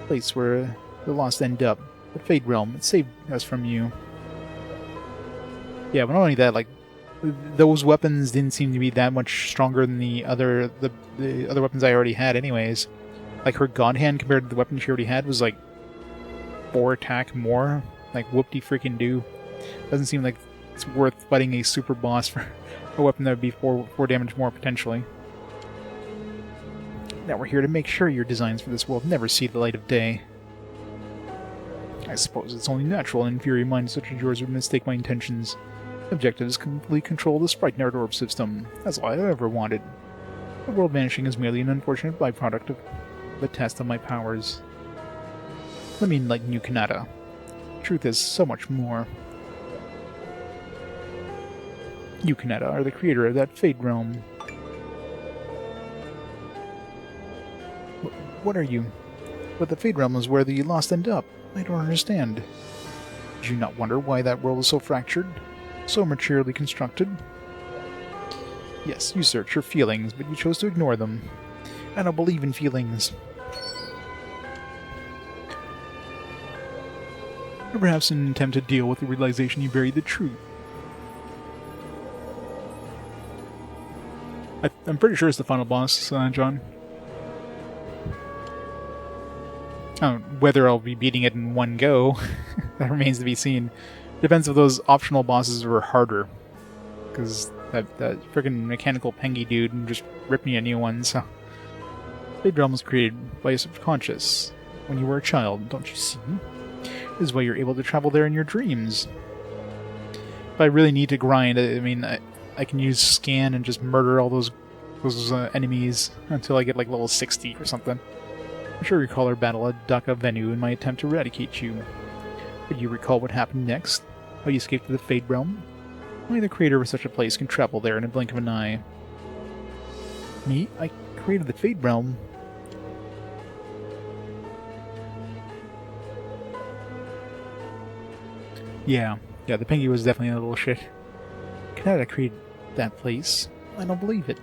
Place where the Lost end up. The Fade Realm. It saved us from you. Yeah, but not only that, like, those weapons didn't seem to be that much stronger than the other weapons I already had anyways. Like, her God Hand compared to the weapon she already had was like 4 attack more. Like, whoop-de-freaking-do. Doesn't seem like it's worth fighting a super boss for a weapon that would be 4 damage more, potentially. Now we're here to make sure your designs for this world never see the light of day. I suppose it's only natural an inferior mind such as yours would mistake my intentions. The objective is to completely control the Sprite Knight orb system. That's all I ever wanted. The world vanishing is merely an unfortunate byproduct of the test of my powers. I mean, like New Kanata. The truth is so much more. You, Kanata, are the creator of that Fade Realm. What are you? But the Fade Realm is where the Lost end up. I don't understand. Did you not wonder why that world is so fractured? So maturely constructed? Yes, you search your feelings, but you chose to ignore them. I don't believe in feelings. Or perhaps in an attempt to deal with the realization you buried the truth. I'm pretty sure it's the final boss, John. Whether I'll be beating it in one go, that remains to be seen. Depends if those optional bosses were harder. Because that freaking mechanical pengy dude just ripped me a new one, so... Fade Realm was created by your subconscious when you were a child, don't you see? This is why you're able to travel there in your dreams. If I really need to grind, I mean, I can use scan and just murder all those enemies until I get like level 60 or something. I'm sure you recall our battle at Dhaka Venu in my attempt to eradicate you. But you recall what happened next? How you escaped to the Fade Realm? Only the creator of such a place can travel there in a blink of an eye. Me? I created the Fade Realm? Yeah, the Pinky was definitely a little shit. Kanata created that place. I don't believe it.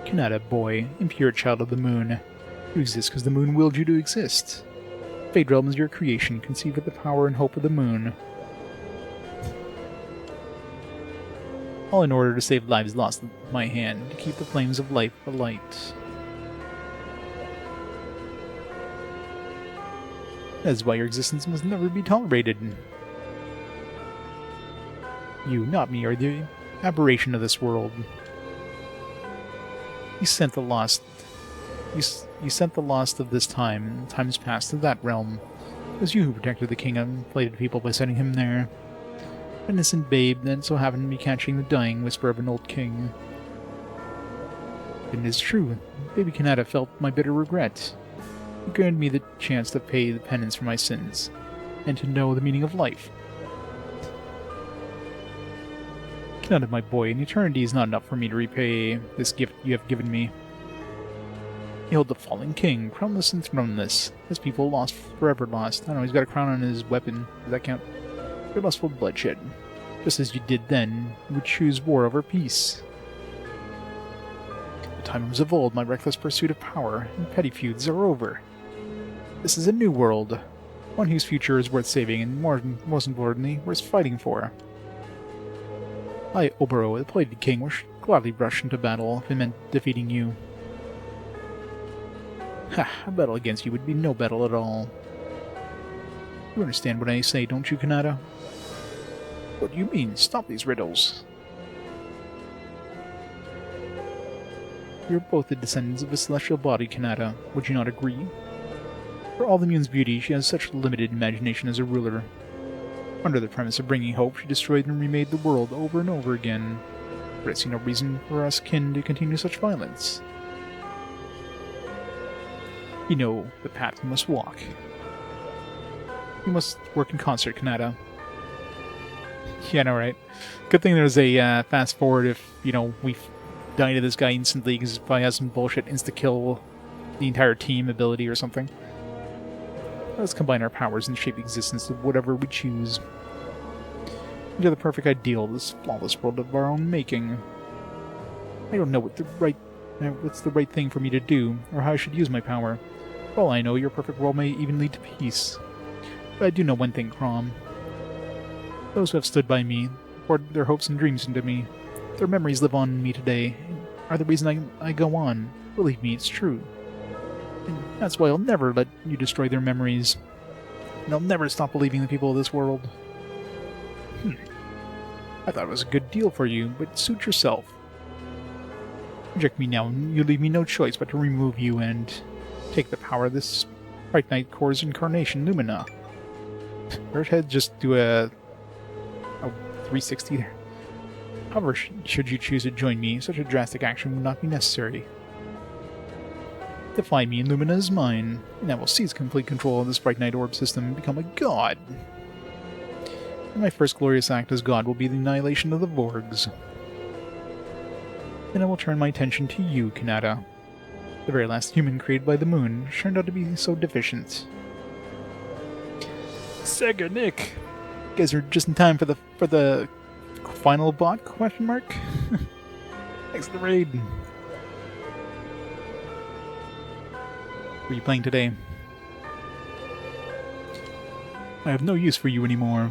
Kanata, boy, impure child of the moon. You exist because the moon willed you to exist. Fate Realm is your creation, conceived with the power and hope of the moon. All in order to save lives lost at my hand, to keep the flames of life alight. That is why your existence must never be tolerated. You, not me, are the aberration of this world. You sent the lost of this time, times past, to that realm. It was you who protected the king of inflated people by sending him there. An innocent babe that so happened to be catching the dying whisper of an old king. And it is true, baby Kanata felt my bitter regret. It granted me the chance to pay the penance for my sins, and to know the meaning of life. Kanata, my boy, an eternity is not enough for me to repay this gift you have given me. Behold the fallen king, crownless and throneless. His people lost, forever lost. I don't know, he's got a crown on his weapon. Does that count? Your lustful bloodshed. Just as you did then, you would choose war over peace. The times of old, my reckless pursuit of power and petty feuds are over. This is a new world, one whose future is worth saving and, most importantly, worth fighting for. I, Oboro, the plated king, would gladly rush into battle if it meant defeating you. Ha! A battle against you would be no battle at all. You understand what I say, don't you, Kanata? What do you mean? Stop these riddles. You're both the descendants of a celestial body, Kanata. Would you not agree? For all the moon's beauty, she has such limited imagination as a ruler. Under the premise of bringing hope, she destroyed and remade the world over and over again. But I see no reason for us kin to continue such violence. You know the path we must walk. We must work in concert, Kanata. Yeah, I know, right? Good thing there's a fast forward if, you know, we die to this guy instantly because he probably has some bullshit insta-kill the entire team ability or something. Let's combine our powers and shape existence of whatever we choose. Into the perfect ideal, this flawless world of our own making. I don't know what's the right thing for me to do, or how I should use my power. For all I know, your perfect world may even lead to peace. But I do know one thing, Crom. Those who have stood by me, poured their hopes and dreams into me, their memories live on in me today, are the reason I go on. Believe me, it's true. And that's why I'll never let you destroy their memories. And I'll never stop believing the people of this world. I thought it was a good deal for you, but suit yourself. Reject me now, and you leave me no choice but to remove you and take the power of this Bright Knight Core's incarnation, Lumina. Earthhead just do a 360 there. However, should you choose to join me, such a drastic action would not be necessary. Defy me and Lumina is mine, and I will seize complete control of this Bright Knight Orb system and become a god. And my first glorious act as god will be the annihilation of the Vorgs. Then I will turn my attention to you, Kanata. The very last human created by the moon, which turned out to be so deficient. Sega Nick! You guys are just in time for the final bot, question mark? Thanks for the raid. What are you playing today? I have no use for you anymore.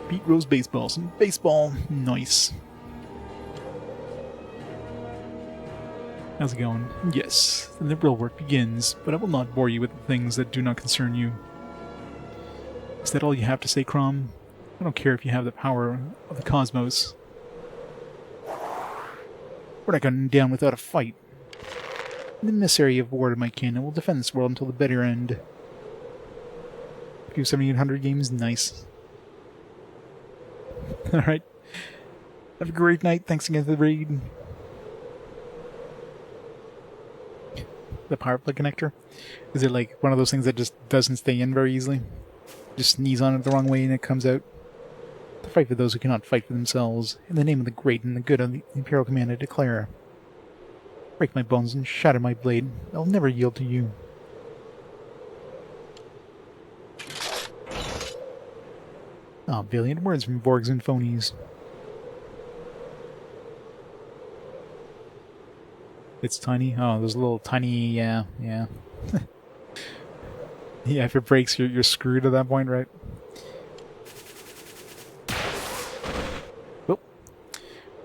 Beat Rose Baseball. Some baseball. Nice. How's it going? Yes, then the real work begins, but I will not bore you with the things that do not concern you. Is that all you have to say, Crom? I don't care if you have the power of the cosmos. We're not going down without a fight. In the emissary of war to my kin, I will defend this world until the bitter end. A few 7800 games, nice. Alright. Have a great night, thanks again for the raid. The power plug connector? Is it like one of those things that just doesn't stay in very easily? Just sneeze on it the wrong way and it comes out? To fight for those who cannot fight for themselves. In the name of the great and the good of the Imperial Command, I declare. Break my bones and shatter my blade. I'll never yield to you. A billion words from Borgs and phonies. It's tiny. Oh, there's a little tiny. Yeah. Yeah, if it breaks, you're screwed at that point, right? Oh.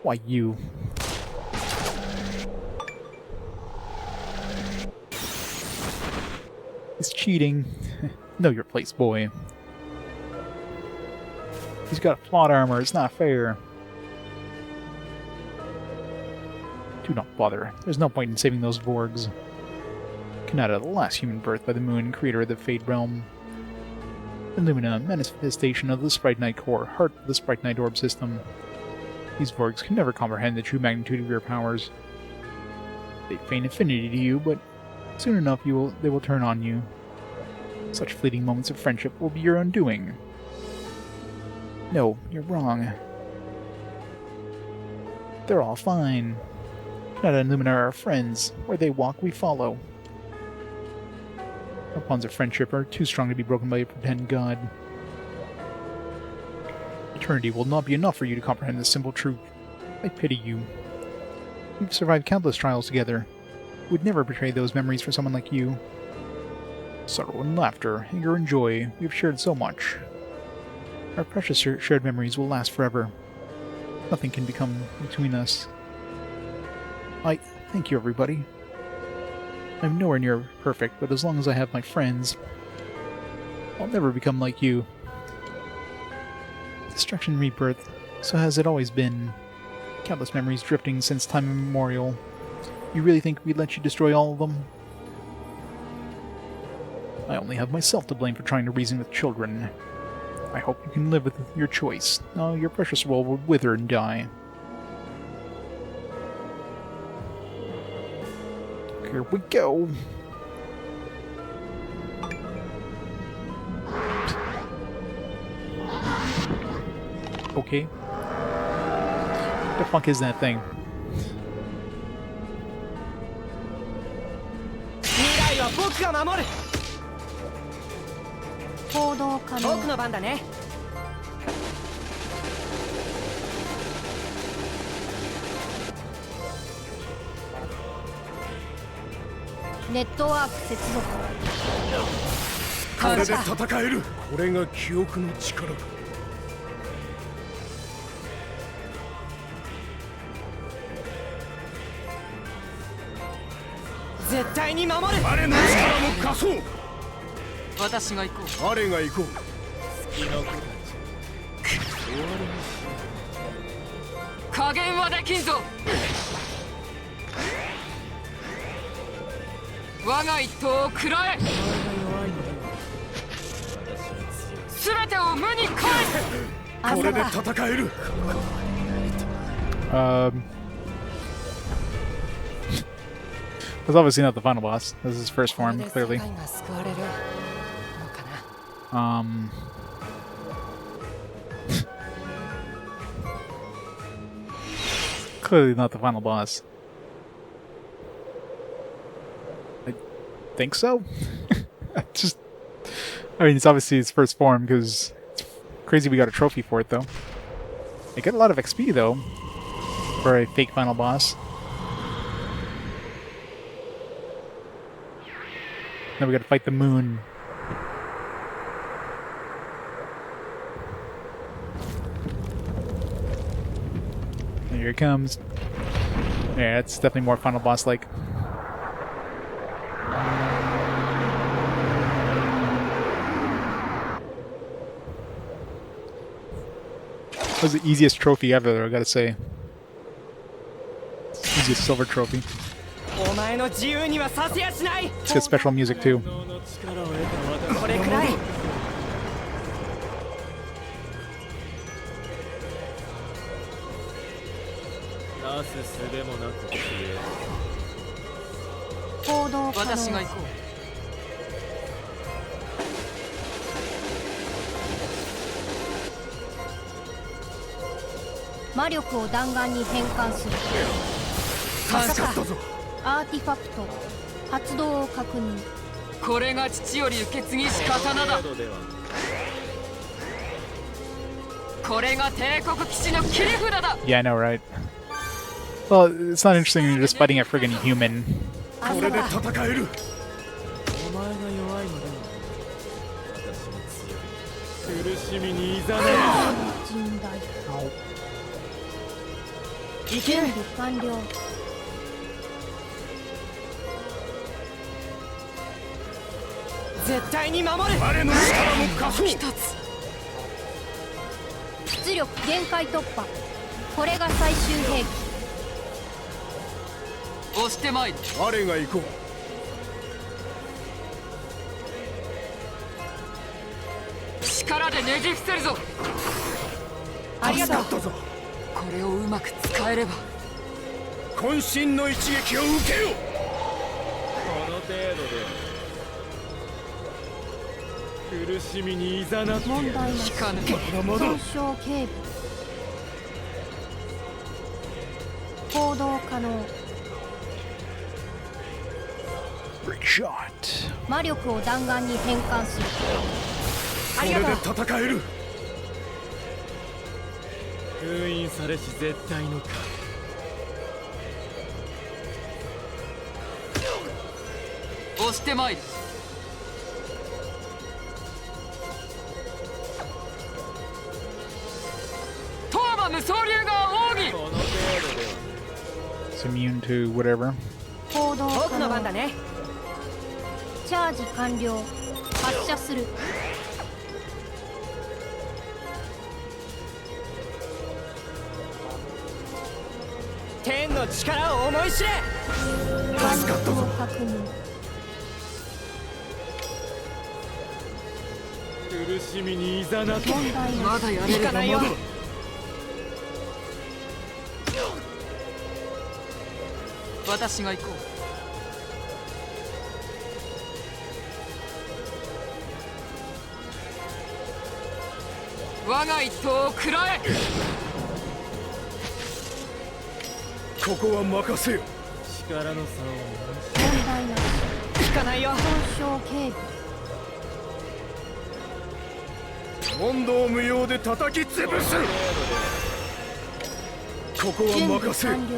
Why you? He's cheating. Know your place, boy. He's got plot armor. It's not fair. Do not bother. There's no point in saving those Vorgs. Kanata, the last human birth by the moon, creator of the Fade Realm. And Lumina, manifestation of the Sprite Knight core, heart of the Sprite Knight orb system. These Vorgs can never comprehend the true magnitude of your powers. They feign affinity to you, but soon enough they will turn on you. Such fleeting moments of friendship will be your undoing. No, you're wrong. They're all fine. Kanata and Lumina are friends. Where they walk, we follow. Our bonds of friendship are too strong to be broken by a pretend god. Eternity will not be enough for you to comprehend this simple truth. I pity you. We've survived countless trials together. We'd never betray those memories for someone like you. Sorrow and laughter, anger and joy, we've shared so much. Our precious shared memories will last forever. Nothing can become between us. I thank you, everybody. I'm nowhere near perfect, but as long as I have my friends, I'll never become like you. Destruction and rebirth, so has it always been. Countless memories drifting since time immemorial. You really think we'd let you destroy all of them? I only have myself to blame for trying to reason with children. I hope you can live with your choice. Oh, your precious soul will wither and die. Here we go. Okay. What the fuck is that thing?これで戦える。これが記憶の力か。絶対に守る。我の力も貸そう。私が行こう。我が行こう。加減はできんぞ。我が一刀を食らえ。すべてを無に返す。これで戦える。That's obviously not the final boss. This is his first form, clearly. Clearly not the final boss. I think so? I mean, it's obviously his first form, because it's crazy we got a trophy for it, though. I get a lot of XP, though, for a fake final boss. Now we gotta fight the moon. Here it comes. Yeah, it's definitely more final boss-like. That was the easiest trophy ever, I gotta say. Easiest silver trophy. It's got special music too.アーティファクト発動を確認。これが父より受け継ぎし刀だ。これが帝国騎士の切り札だ。 Yeah, I know, right? Well, it's not interesting when you're just fighting a friggin' human. これで戦える。お前が弱いのでは私も強い。苦しみにいざなう。甚大いける。準備完了。絶対に守る。我の力も貸そう。一つ出力限界突破。これが最終兵器。押してまいる。我が行こう。力でねじ伏せるぞ。ありがとう。助かったぞ。これをうまく使えれば。渾身の一撃を受けよ。この程度で苦しみにいざなって問題なし。引かぬ。まだ損傷警備。行動可能。 Great shot. 魔力を弾丸に変換する。あこれでりがとう。戦える。封印されし絶対のか。押してまいる。トーマ無双流が奥義。この程度で It's immune to whatever. 行動僕可能。の番だね。チャージ完了。発射する。天の力を思い知れ。助かったぞ。確認。苦しみにいざなって問題なし。まだやれるいかないよ。私が行こう。我が一刀を食らえ。ここは任せよ。力の差を問題なし。引かないよ。損傷警備。問答無用で叩き潰す。ここは準備任せよ。完了。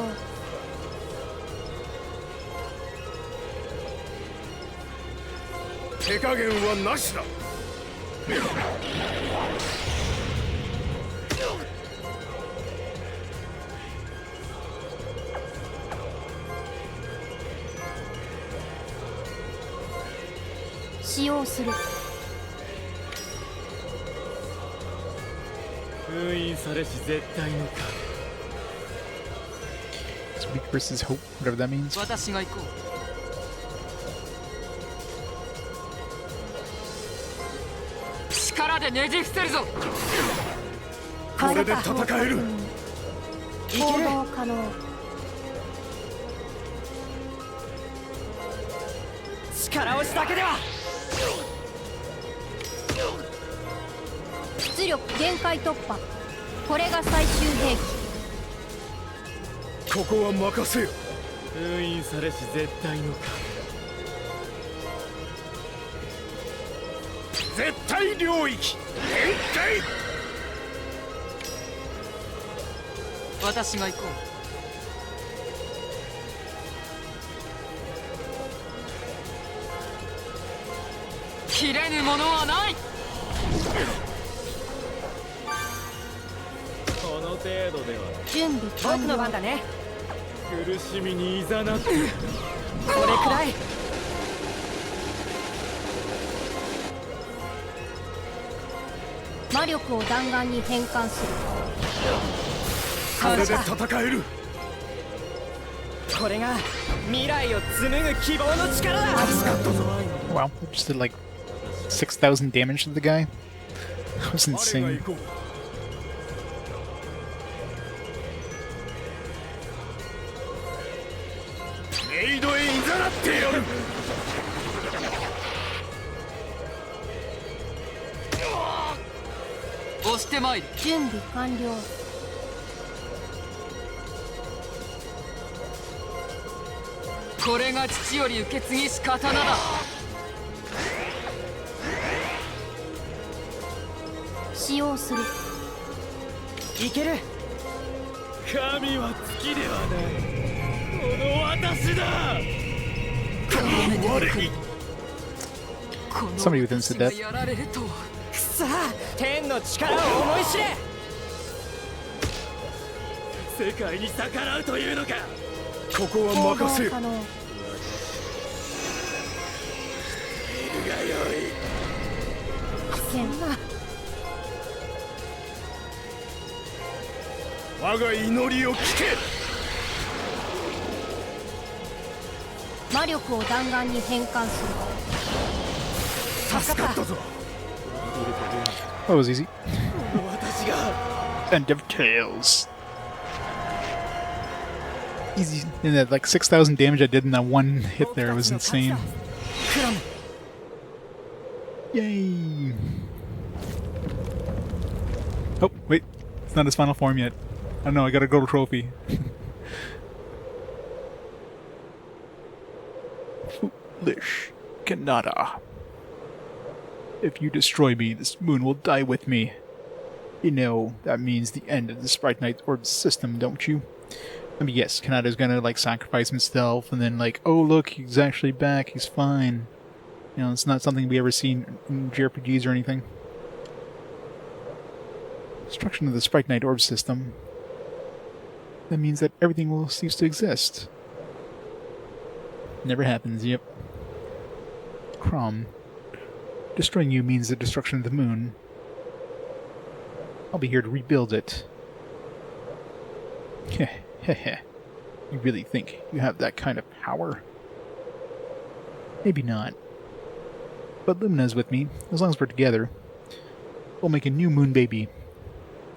手加減はなしだ。使用する。封印されし絶対のか。 It's weak versus hope, whatever that means. 私が行こう。力でねじ伏せるぞ。これで戦える。行動可能。力押しだけでは。出力限界突破。これが最終兵器。ここは任せよ。封印されし絶対のか。絶対領域限界。私が行こう。切れぬものはない。この程度では準備完僕の番了。だね。苦しみにいざなってこれくらい。魔力を弾丸に変換する。これで戦える。これが未来を紡ぐ希望の力だ。 Wow, it just did like 6,000 damage to the guy. That was 我が insane. 行こう。メイドへいざなってやる。押してまいる。準備完了。これが父より受け継ぎし刀だ。使用する。いける。神は月ではない。この私だ。Somebody within said that. やられるとは。さあ、天の力を思い知れ。世界に逆らうというのか。ここは任せよ。可能。いるがよい。せんな。我が祈りを聞け。魔力を弾丸に変換する。助かったぞ。 That was easy. 私が。 End of Tales. Easy. And that like 6,000 damage I did in that one hit there was insane. Yay! Oh, wait. It's not his final form yet. I don't know, I got a gold trophy. Foolish Kanata. If you destroy me, this moon will die with me. You know, that means the end of the Sprite Knight Orb system, don't you? I mean, yes, Kanata's gonna, like, sacrifice himself, and then, like, oh, look, he's actually back, he's fine. You know, it's not something we ever seen in JRPGs or anything. Destruction of the Sprite Knight Orb system. That means that everything will cease to exist. Never happens, yep. Crom. Destroying you means the destruction of the moon. I'll be here to rebuild it. Heh. You really think you have that kind of power? Maybe not. But Lumina's with me. As long as we're together, we'll make a new moon baby.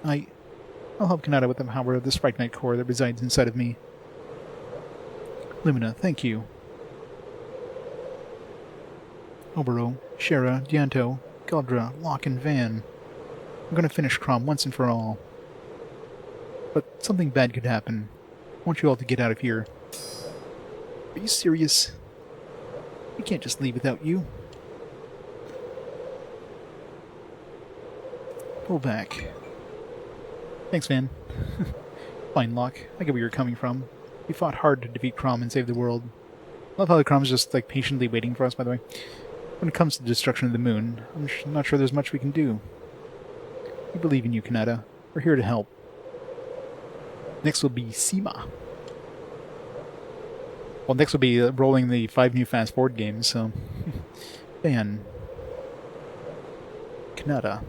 I'll help Kanata with the power of the Sprite Knight core that resides inside of me. Lumina, thank you. Obero, Shara, Dianto, Galdra, Locke, and Van. I'm gonna finish Crom once and for all. But something bad could happen. I want you all to get out of here. Are you serious? We can't just leave without you. Pull back. Thanks, Van. Fine, Locke. I get where you're coming from. We fought hard to defeat Crom and save the world. Love how the Crom's just, like, patiently waiting for us, by the way. When it comes to the destruction of the moon, I'm not sure there's much we can do. We believe in you, Kanata. We're here to help. Next will be Sima. Well, next will be rolling the 5 new fast forward games, so... Van. Kanata.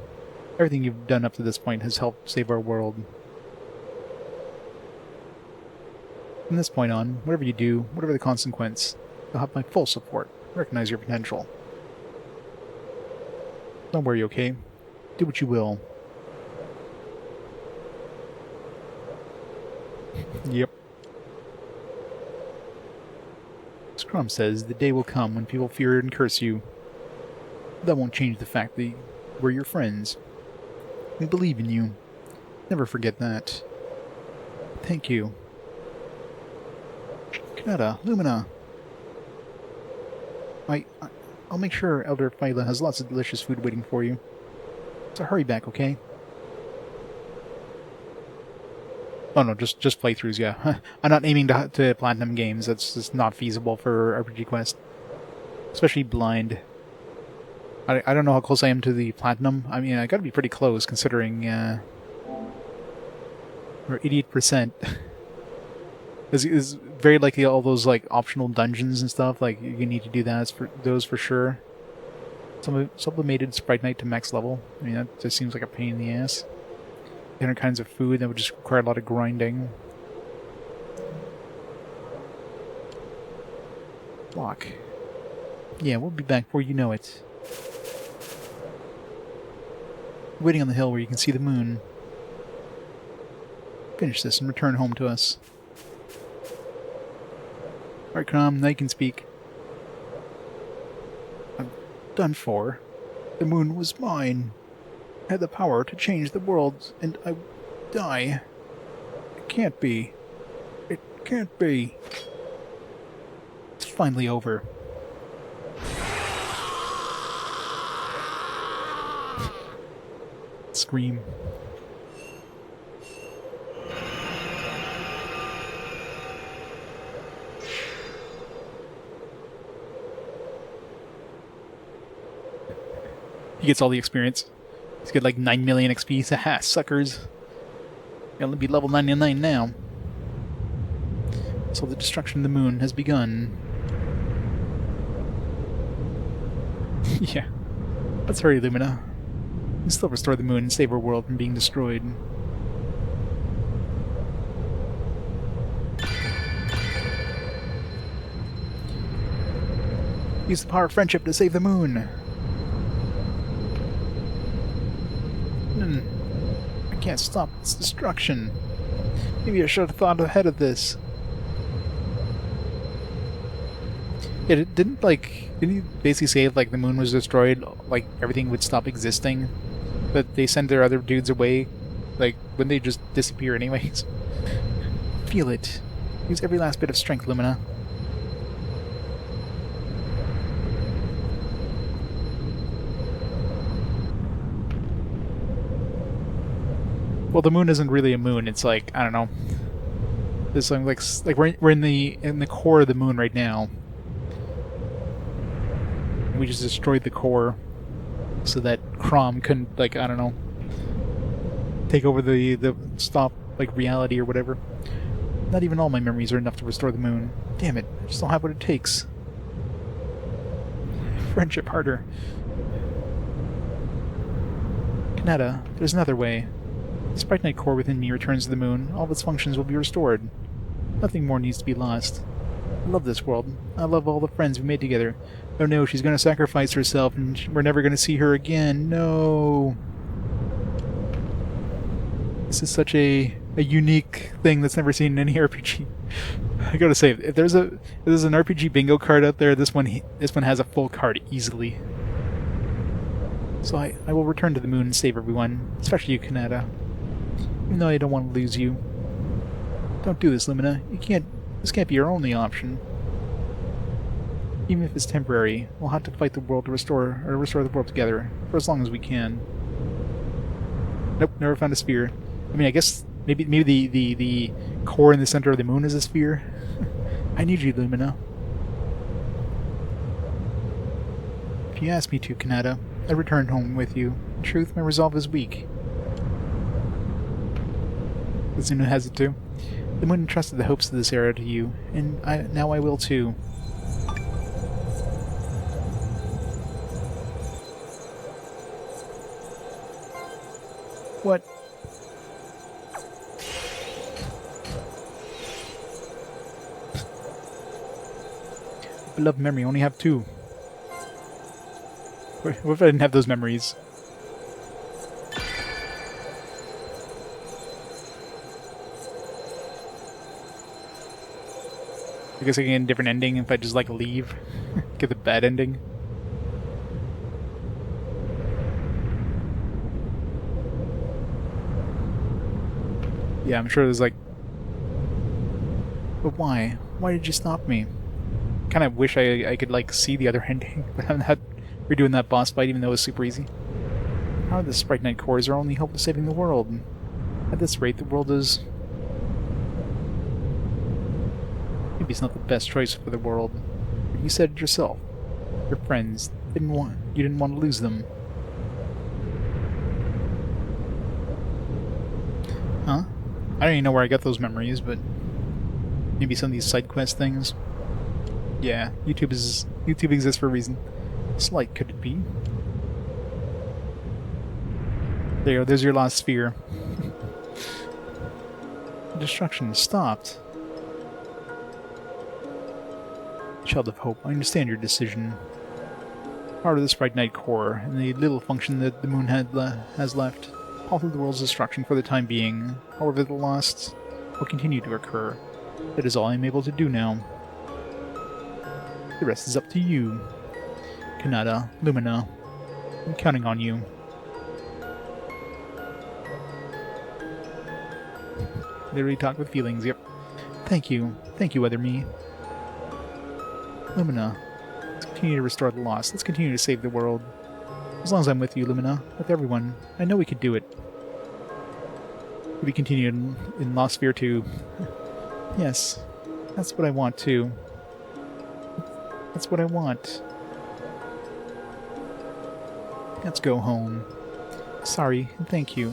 Everything you've done up to this point has helped save our world. From this point on, whatever you do, whatever the consequence, you'll have my full support. Recognize your potential. Don't worry, okay? Do what you will. Yep. Scrum says the day will come when people fear and curse you. That won't change the fact that we're your friends. We believe in you. Never forget that. Thank you. Kanata, Lumina. I'll make sure Elder Phyla has lots of delicious food waiting for you. So hurry back, okay? Oh no, just playthroughs, yeah. I'm not aiming to platinum games. That's just not feasible for RPG Quest. Especially blind. I don't know how close I am to the platinum. I mean, I gotta be pretty close considering, we're 88%. Is very likely all those, like, optional dungeons and stuff, like, you need to do that for those for sure. Sublimated Sprite Knight to max level. I mean, that just seems like a pain in the ass. Different kinds of food that would just require a lot of grinding. Locke. Yeah, we'll be back before you know it. Waiting on the hill where you can see the moon. Finish this and return home to us. Alright, Crom, now you can speak. I'm done for. The moon was mine. I had the power to change the world, and I die. It can't be. It can't be. It's finally over. Scream. He gets all the experience. He's got like 9 million XP. Haha, suckers. You'll only be level 99 now. So the destruction of the moon has begun. Yeah. Let's hurry, Lumina. We can still restore the moon and save our world from being destroyed. Use the power of friendship to save the moon. I can't stop its destruction. Maybe I should have thought ahead of this. Yeah, didn't he basically say if like the moon was destroyed, like everything would stop existing? But they send their other dudes away, like wouldn't they just disappear anyways? Feel it. Use every last bit of strength, Lumina. Well, the moon isn't really a moon. It's like, I don't know. There's something like we're in the core of the moon right now. We just destroyed the core so that Crom couldn't, like, I don't know, take over the stop, like, reality or whatever. Not even all my memories are enough to restore the moon. Damn it, I just don't have what it takes. Friendship harder. Kanata, there's another way. The Sprite Knight core within me returns to the moon. All of its functions will be restored. Nothing more needs to be lost. I love this world. I love all the friends we made together. Oh no, she's going to sacrifice herself and we're never going to see her again. No. This is such a unique thing that's never seen in any RPG. I gotta say, if there's an RPG bingo card out there, this one has a full card easily. So I will return to the moon and save everyone, especially you, Kanata. Even though I don't want to lose you. Don't do this, Lumina. This can't be your only option. Even if it's temporary, we'll have to fight the world to restore the world together for as long as we can. Nope, never found a sphere. I mean, I guess maybe the core in the center of the moon is a sphere. I need you, Lumina. If you ask me to, Kanata, I'd return home with you. In truth, my resolve is weak. Zuna has it too. The moon entrusted the hopes of this era to you, and now I will too. What? Beloved memory, only have 2. What if I didn't have those memories? I guess I can get a different ending if I just, like, leave. Get the bad ending. Yeah, I'm sure there's, like... But why? Why did you stop me? Kind of wish I could, like, see the other ending, but I'm not redoing that boss fight even though it was super easy. How are the Sprite Knight cores our only hope of saving the world? At this rate, the world is... Maybe it's not the best choice for the world. But you said it yourself. Your friends you didn't want to lose them. Huh? I don't even know where I got those memories, but maybe some of these side quest things. Yeah, YouTube exists for a reason. Slight could it be? There's your Lost Sphear. Destruction stopped. Child of Hope, I understand your decision. Part of the Sprite Knight core, and the little function that the moon has left. Alter the world's destruction for the time being. However, the lost will continue to occur. That is all I am able to do now. The rest is up to you. Kanata, Lumina, I'm counting on you. Literally talk with feelings, yep. Thank you, other me. Lumina, let's continue to restore the lost. Let's continue to save the world. As long as I'm with you, Lumina, with everyone, I know we can do it. We continue in Lost Sphear 2. Yes, that's what I want too. That's what I want. let's go home. Sorry, and thank you.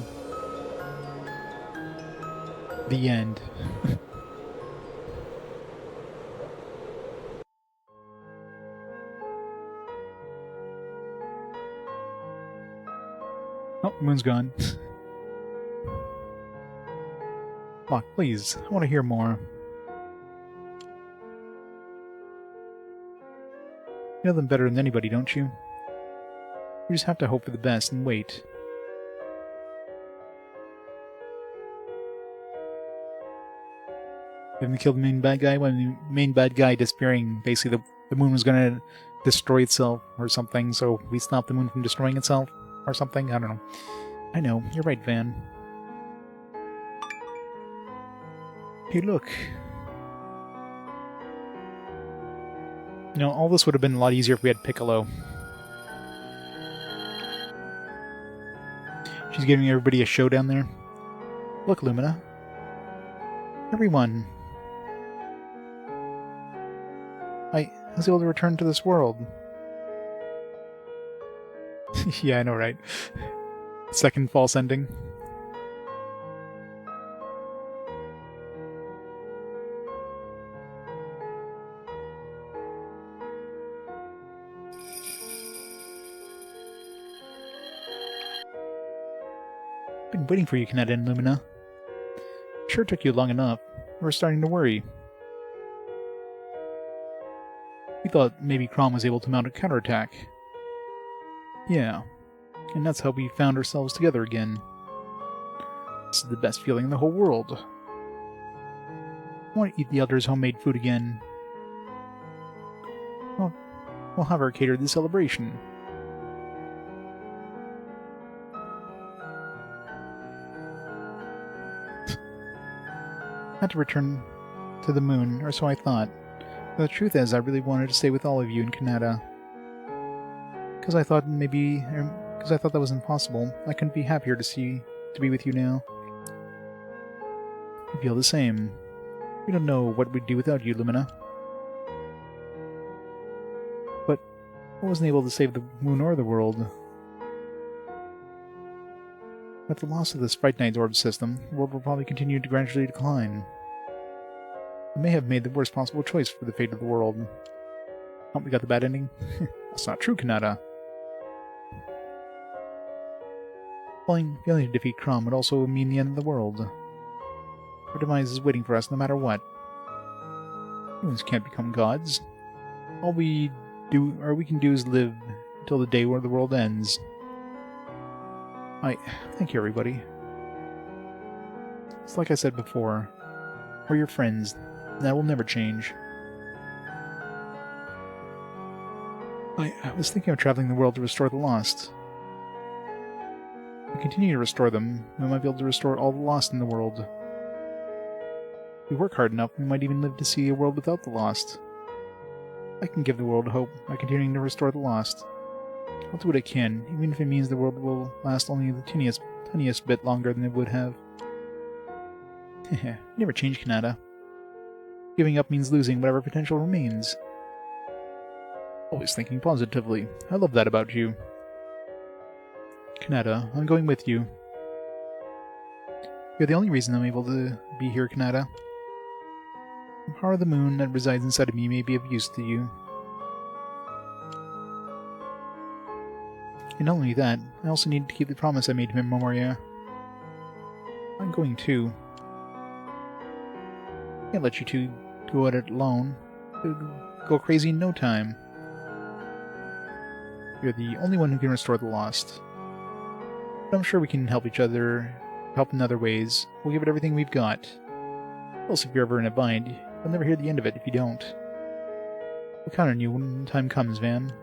The end. Oh, moon's gone. Locke, please, I want to hear more. You know them better than anybody, don't you? You just have to hope for the best and wait. Haven't killed the main bad guy? When the main bad guy disappearing, basically the moon was gonna destroy itself or something, so we stopped the moon from destroying itself or something? I don't know. I know, you're right, Van. Hey, look. You know, all this would have been a lot easier if we had Piccolo. She's giving everybody a show down there. Look, Lumina. Everyone. I was able to return to this world. Yeah, I know, right? Second false ending. Been waiting for you, Kanata and Lumina. Sure took you long enough. We're starting to worry. We thought maybe Crom was able to mount a counterattack. Yeah, and that's how we found ourselves together again. This is the best feeling in the whole world. I want to eat the Elder's homemade food again. Well, we'll have her cater the celebration. I had to return to the moon, or so I thought. But the truth is, I really wanted to stay with all of you in Kanata. Because I thought that was impossible. I couldn't be happier to be with you now. I feel the same. We don't know what we'd do without you, Lumina. But I wasn't able to save the moon or the world. With the loss of the Sprite Knight's orb system, the world will probably continue to gradually decline. I may have made the worst possible choice for the fate of the world. Oh, we got the bad ending? That's not true, Kanata. Failing to defeat Crom would also mean the end of the world. Our demise is waiting for us no matter what. Humans can't become gods. All we can do is live until the day where the world ends. Thank you, everybody. It's like I said before. We're your friends. That will never change. I was thinking of traveling the world to restore the lost. If we continue to restore them, we might be able to restore all the lost in the world. If we work hard enough, we might even live to see a world without the lost. I can give the world hope by continuing to restore the lost. I'll do what I can, even if it means the world will last only the tiniest bit longer than it would have. You never change, Kanata. Giving up means losing whatever potential remains. Always thinking positively. I love that about you. Kanata, I'm going with you. You're the only reason I'm able to be here, Kanata. The power of the moon that resides inside of me may be of use to you. And not only that, I also need to keep the promise I made to Memoria. I'm going too. I can't let you two go at it alone. It would go crazy in no time. You're the only one who can restore the lost. But I'm sure we can help each other, help in other ways. We'll give it everything we've got. Also, if you're ever in a bind, you'll never hear the end of it if you don't. We'll count on you when the time comes, Van.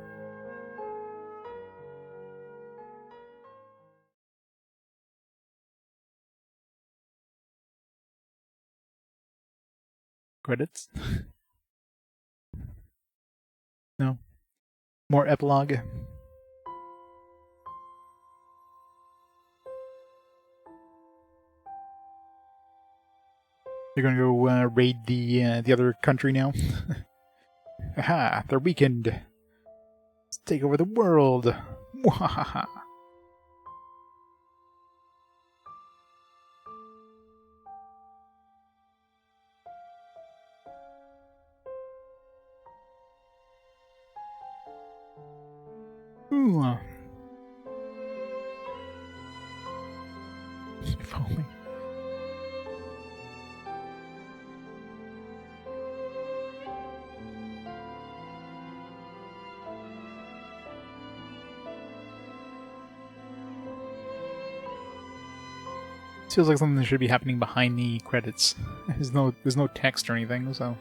Credits? No. More epilogue. They're gonna go raid the other country now. Aha! They're weakened. Let's take over the world. Mwahaha. Ooh. If only. Feels like something that should be happening behind the credits. There's no text or anything, so.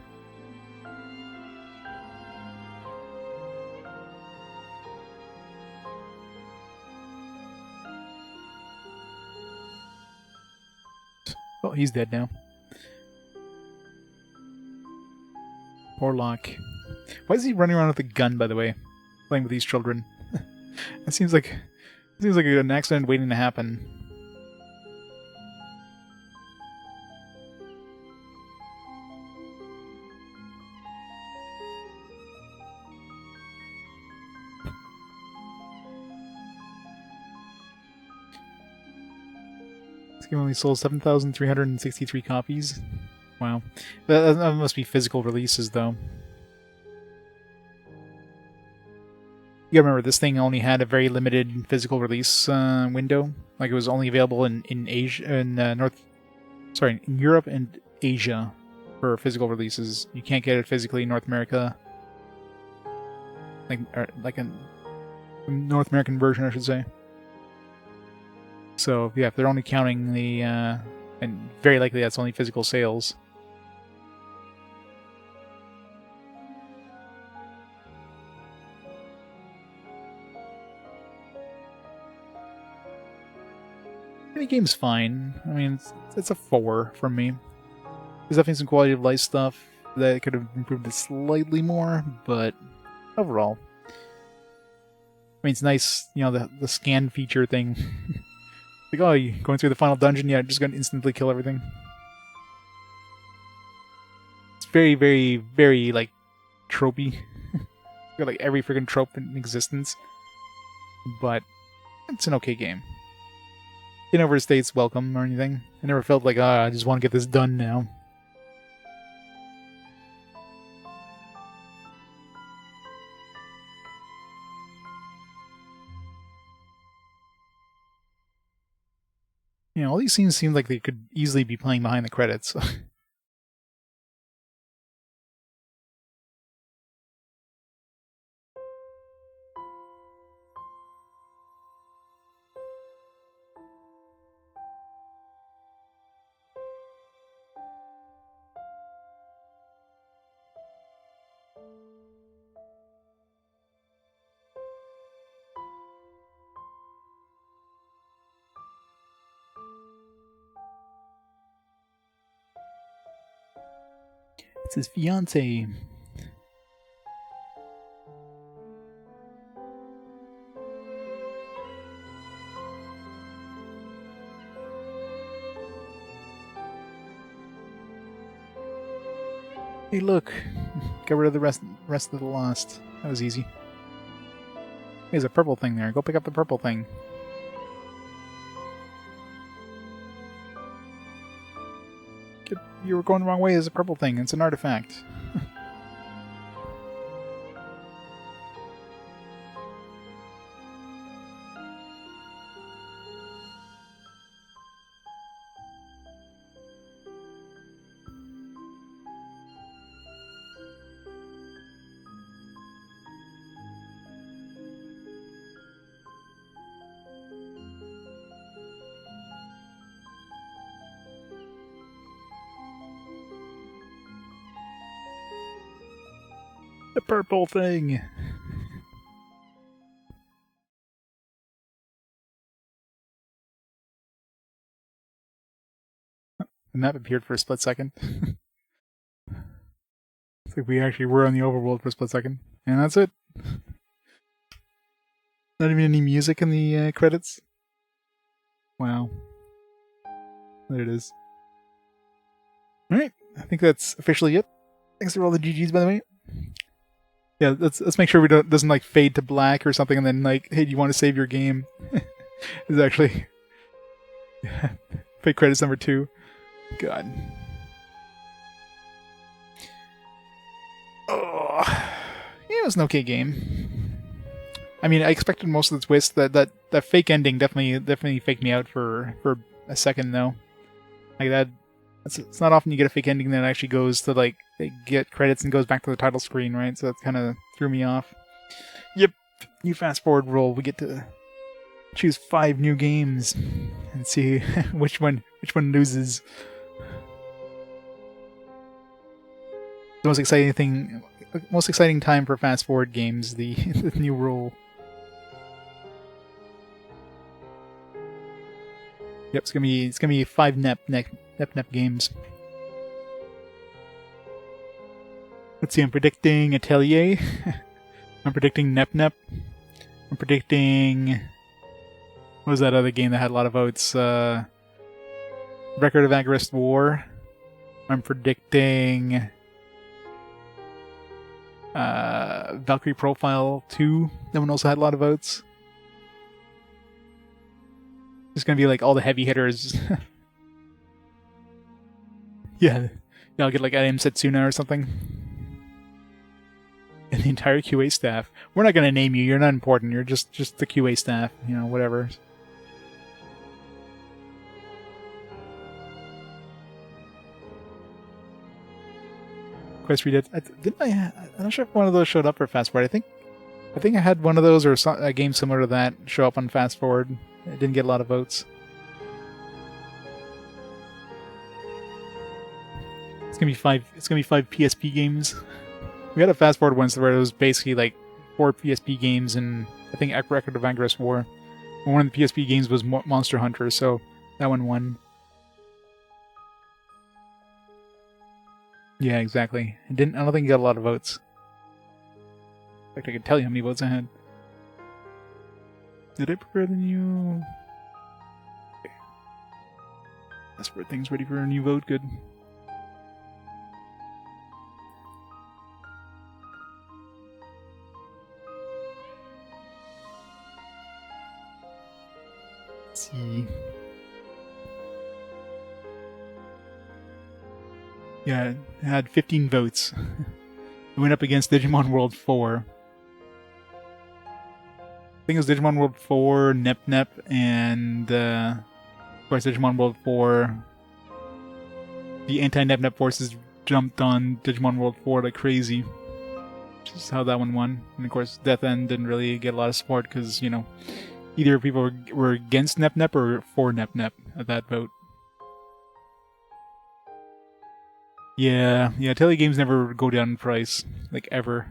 Oh, he's dead now. Poor Locke. Why is he running around with a gun, by the way? Playing with these children. It seems like an accident waiting to happen. This game only sold 7,363 copies. Wow. That must be physical releases, though. You gotta remember, this thing only had a very limited physical release window. Like, it was only available in Asia, in in Europe and Asia for physical releases. You can't get it physically in North America. Like a North American version, I should say. So, yeah, if they're only counting the, and very likely that's only physical sales. The game's fine. I mean, it's a 4 from me. There's definitely some quality of life stuff that could have improved it slightly more, but overall. I mean, it's nice, you know, the scan feature thing. Like, oh, you going through the final dungeon? Yeah, just gonna instantly kill everything. It's very, very, very, like, tropey. Got, like, every freaking trope in existence. But it's an okay game. It never states welcome or anything. I never felt like, I just want to get this done now. You know, all these scenes seem like they could easily be playing behind the credits. It's his fiance. Hey, look. Get rid of the rest of the Lost. That was easy. There's a purple thing there. Go pick up the purple thing. You were going the wrong way. There's a purple thing. It's an artifact. The purple thing. The map appeared for a split second. It's like we actually were on the overworld for a split second. And that's it. Not even any music in the credits. Wow. There it is. Alright, I think that's officially it. Thanks for all the GGs, by the way. Yeah, let's make sure we doesn't like fade to black or something, and then like, hey, do you want to save your game? It's actually fake credits number 2. God. Oh, yeah, it was an okay game. I mean, I expected most of the twists. That fake ending definitely faked me out for a second though. Like that. It's not often you get a fake ending that actually goes to like they get credits and goes back to the title screen, right? So that kind of threw me off. Yep, new fast forward roll. We get to choose 5 new games and see which one loses. The most exciting time for fast forward games, the new roll. Yep, it's gonna be 5 Nep games. Let's see, I'm predicting Atelier. I'm predicting Nep. I'm predicting... What was that other game that had a lot of votes? Record of Agrest War. I'm predicting... Valkyrie Profile 2. That one also had a lot of votes. It's gonna be like all the heavy hitters. Yeah, I'll get like Adam Setsuna or something. And the entire QA staff. We're not gonna name you. You're not important. You're just the QA staff. You know, whatever. Quest Redid. I'm not sure if one of those showed up for Fast Forward. I think I had one of those or a game similar to that show up on Fast Forward. It didn't get a lot of votes. It's gonna be five PSP games. We had a Fast Forward once where it was basically like 4 PSP games and I think Record of Agrest War. And one of the PSP games was Monster Hunter, so that one won. Yeah, exactly. I don't think it got a lot of votes. In fact, I could tell you how many votes I had. Did I prepare the new... Okay. That's where things ready for a new vote. Good. Let's see. Yeah, it had 15 votes. It went up against Digimon World 4. I think it was Digimon World 4, Nep, and of course Digimon World 4. The anti-Nep forces jumped on Digimon World 4 like crazy. Which is how that one won. And of course Death End didn't really get a lot of support because, you know, either people were against Nep or for Nep at that vote. Yeah, telegames never go down in price, like ever.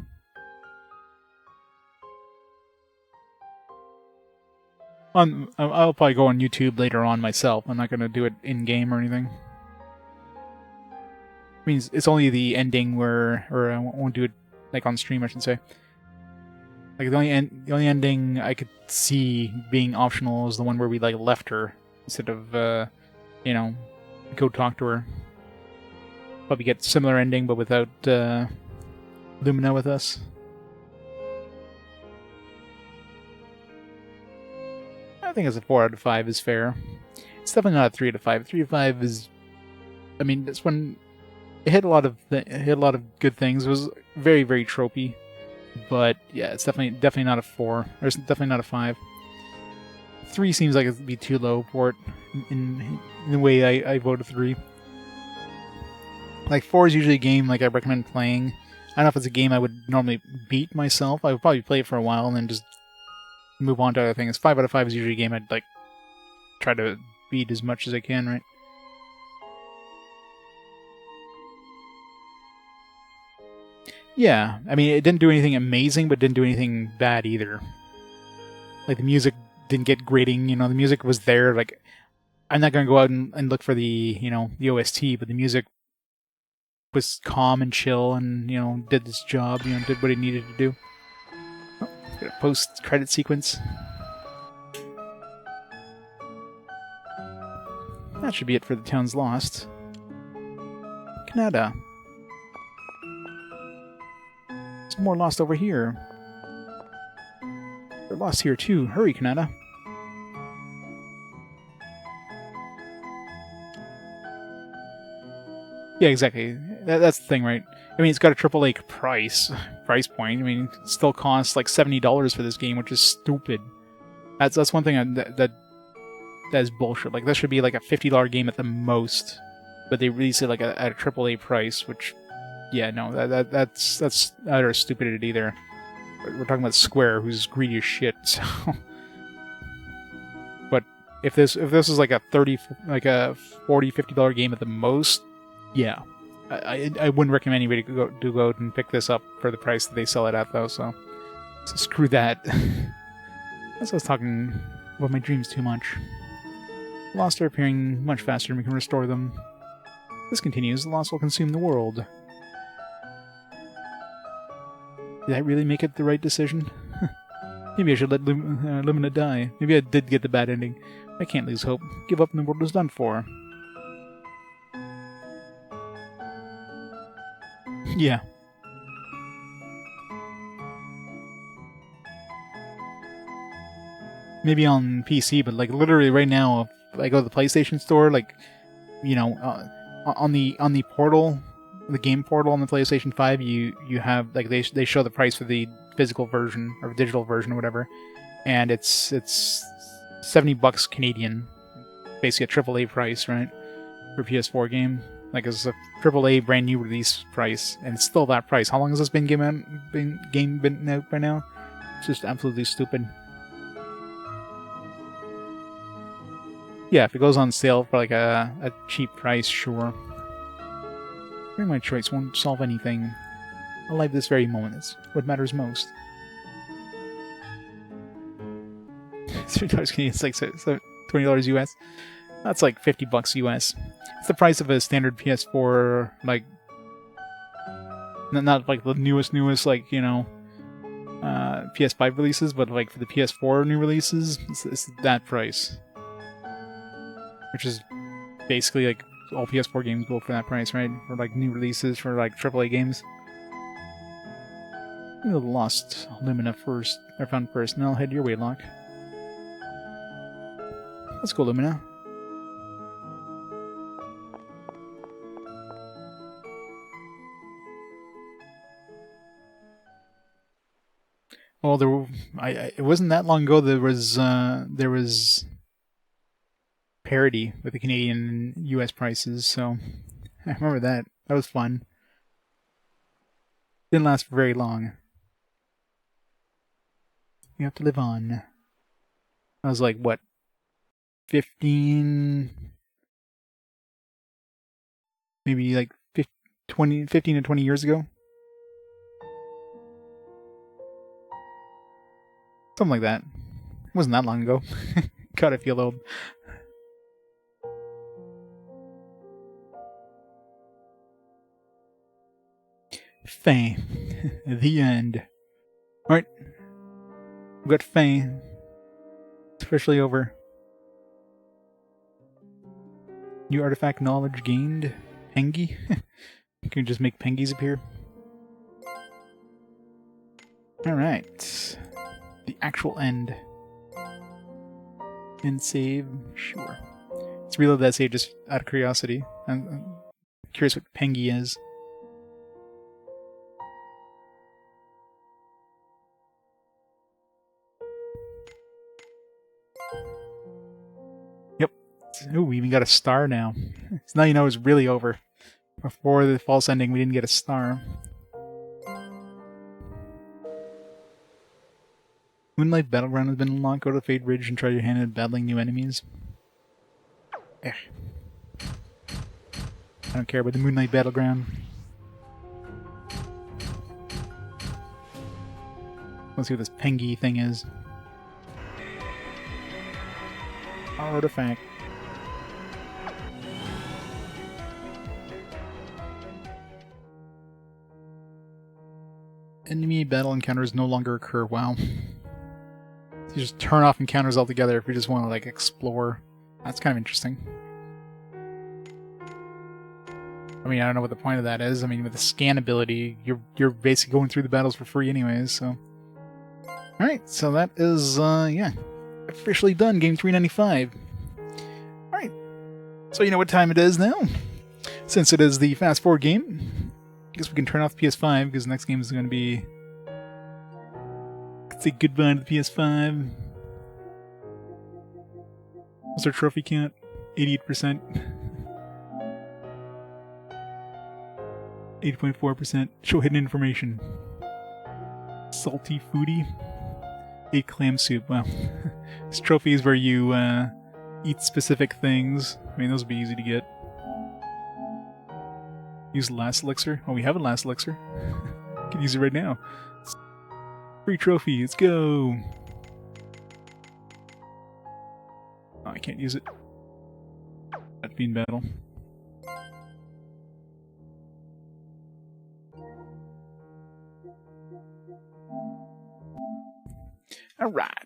I'll probably go on YouTube later on myself. I'm not gonna do it in game or anything. It means it's only the ending or I won't do it like on stream, I should say. Like the only ending I could see being optional is the one where we like left her instead of you know, go talk to her. Probably get similar ending, but without Lumina with us. I think it's a 4 out of 5 is fair. It's definitely not a 3 out of 5. 3 out of 5 is, I mean, this one it hit a lot of good things. It was very tropey, but yeah, it's definitely not a 4. Or it's definitely not a 5. 3 seems like it'd be too low for it in the way I voted 3. Like 4 is usually a game like I recommend playing. I don't know if it's a game I would normally beat myself. I would probably play it for a while and then just move on to other things. 5 out of 5 is usually a game I'd like try to beat as much as I can, right? Yeah, I mean it didn't do anything amazing, but didn't do anything bad either. Like the music didn't get grating, you know, the music was there. Like I'm not gonna go out and look for the, you know, the OST, but the music was calm and chill and, you know, did this job, you know, did what it needed to do. Oh, got a post-credit sequence. That should be it for the Town's Lost. Kanata. There's more Lost over here. They're Lost here too. Hurry, Kanata. Yeah, exactly. That's the thing, right? I mean, it's got a AAA price point. I mean, it still costs like $70 for this game, which is stupid. That's one thing that is bullshit. Like, that should be like a $50 game at the most, but they release it like at a AAA price, which, yeah, no, that's utter stupidity there. We're talking about Square, who's greedy as shit. So. But if this is like a $40, $50 game at the most, yeah, I wouldn't recommend anybody to go out and pick this up for the price that they sell it at, though. So screw that. That's I was talking about my dreams too much. Lost are appearing much faster than we can restore them. If this continues, the lost will consume the world. Did I really make it the right decision? Maybe I should let Lumina die. Maybe I did get the bad ending. I can't lose hope. Give up and the world is done for. Yeah. Maybe on PC, but like literally right now, if I go to the PlayStation Store, like, you know, on the portal, the game portal on the PlayStation 5, you have like they show the price for the physical version or digital version or whatever, and it's $70 Canadian, basically a AAA price, right, for a PS4 game. Like, it's a AAA brand new release price, and it's still that price. How long has this been been out by now? It's just absolutely stupid. Yeah, if it goes on sale for like a cheap price, sure. Hearing my choice won't solve anything. Alive this very moment is what matters most. $3 Canadian, it's like $20 US. That's like $50 US. It's the price of a standard PS4, like, not like the newest, like, you know, PS5 releases, but like for the PS4 new releases, it's that price. Which is basically like all PS4 games go for that price, right? For like new releases for like AAA games. The Lost Lumina first, or found first, and I'll head your way, Locke. Let's go, Lumina. Well, it wasn't that long ago. There was parity with the Canadian and US prices, so I remember that. That was fun. Didn't last for very long. You have to live on. I was like, what, 15, maybe like 15 to 20 years ago? Something like that. It wasn't that long ago. God, I feel old. Faye. The end. Alright. We got Faye. It's officially over. New artifact knowledge gained. Pengi? You can just make Pengis appear. Alright. The actual end. End save. Sure. Let's reload that save just out of curiosity. I'm curious what Pengi is. Yep. Ooh, we even got a star now. So now you know it's really over. Before the false ending, we didn't get a star. Moonlight Battleground has been unlocked. Go to Fade Ridge and try your hand at battling new enemies. I don't care about the Moonlight Battleground. Let's see what this Pengi thing is. Artifact. Enemy battle encounters no longer occur. Wow. You just turn off encounters altogether if you just want to, like, explore. That's kind of interesting. I mean, I don't know what the point of that is. I mean, with the scan ability, you're basically going through the battles for free anyways, so... Alright, so that is, yeah, officially done, game 395. Alright, so you know what time it is now? Since it is the fast forward game, I guess we can turn off the PS5, because the next game is going to be... Say goodbye to the PS5. What's our trophy count? 88%. 8.4%. Show hidden information. Salty foodie. 8 clam soup. Wow. This trophy is where you eat specific things. I mean, those would be easy to get. Use last elixir. Oh, we have a last elixir. Can use it right now. Free trophy. Let's go. Oh, I can't use it. That fiend battle. Alright.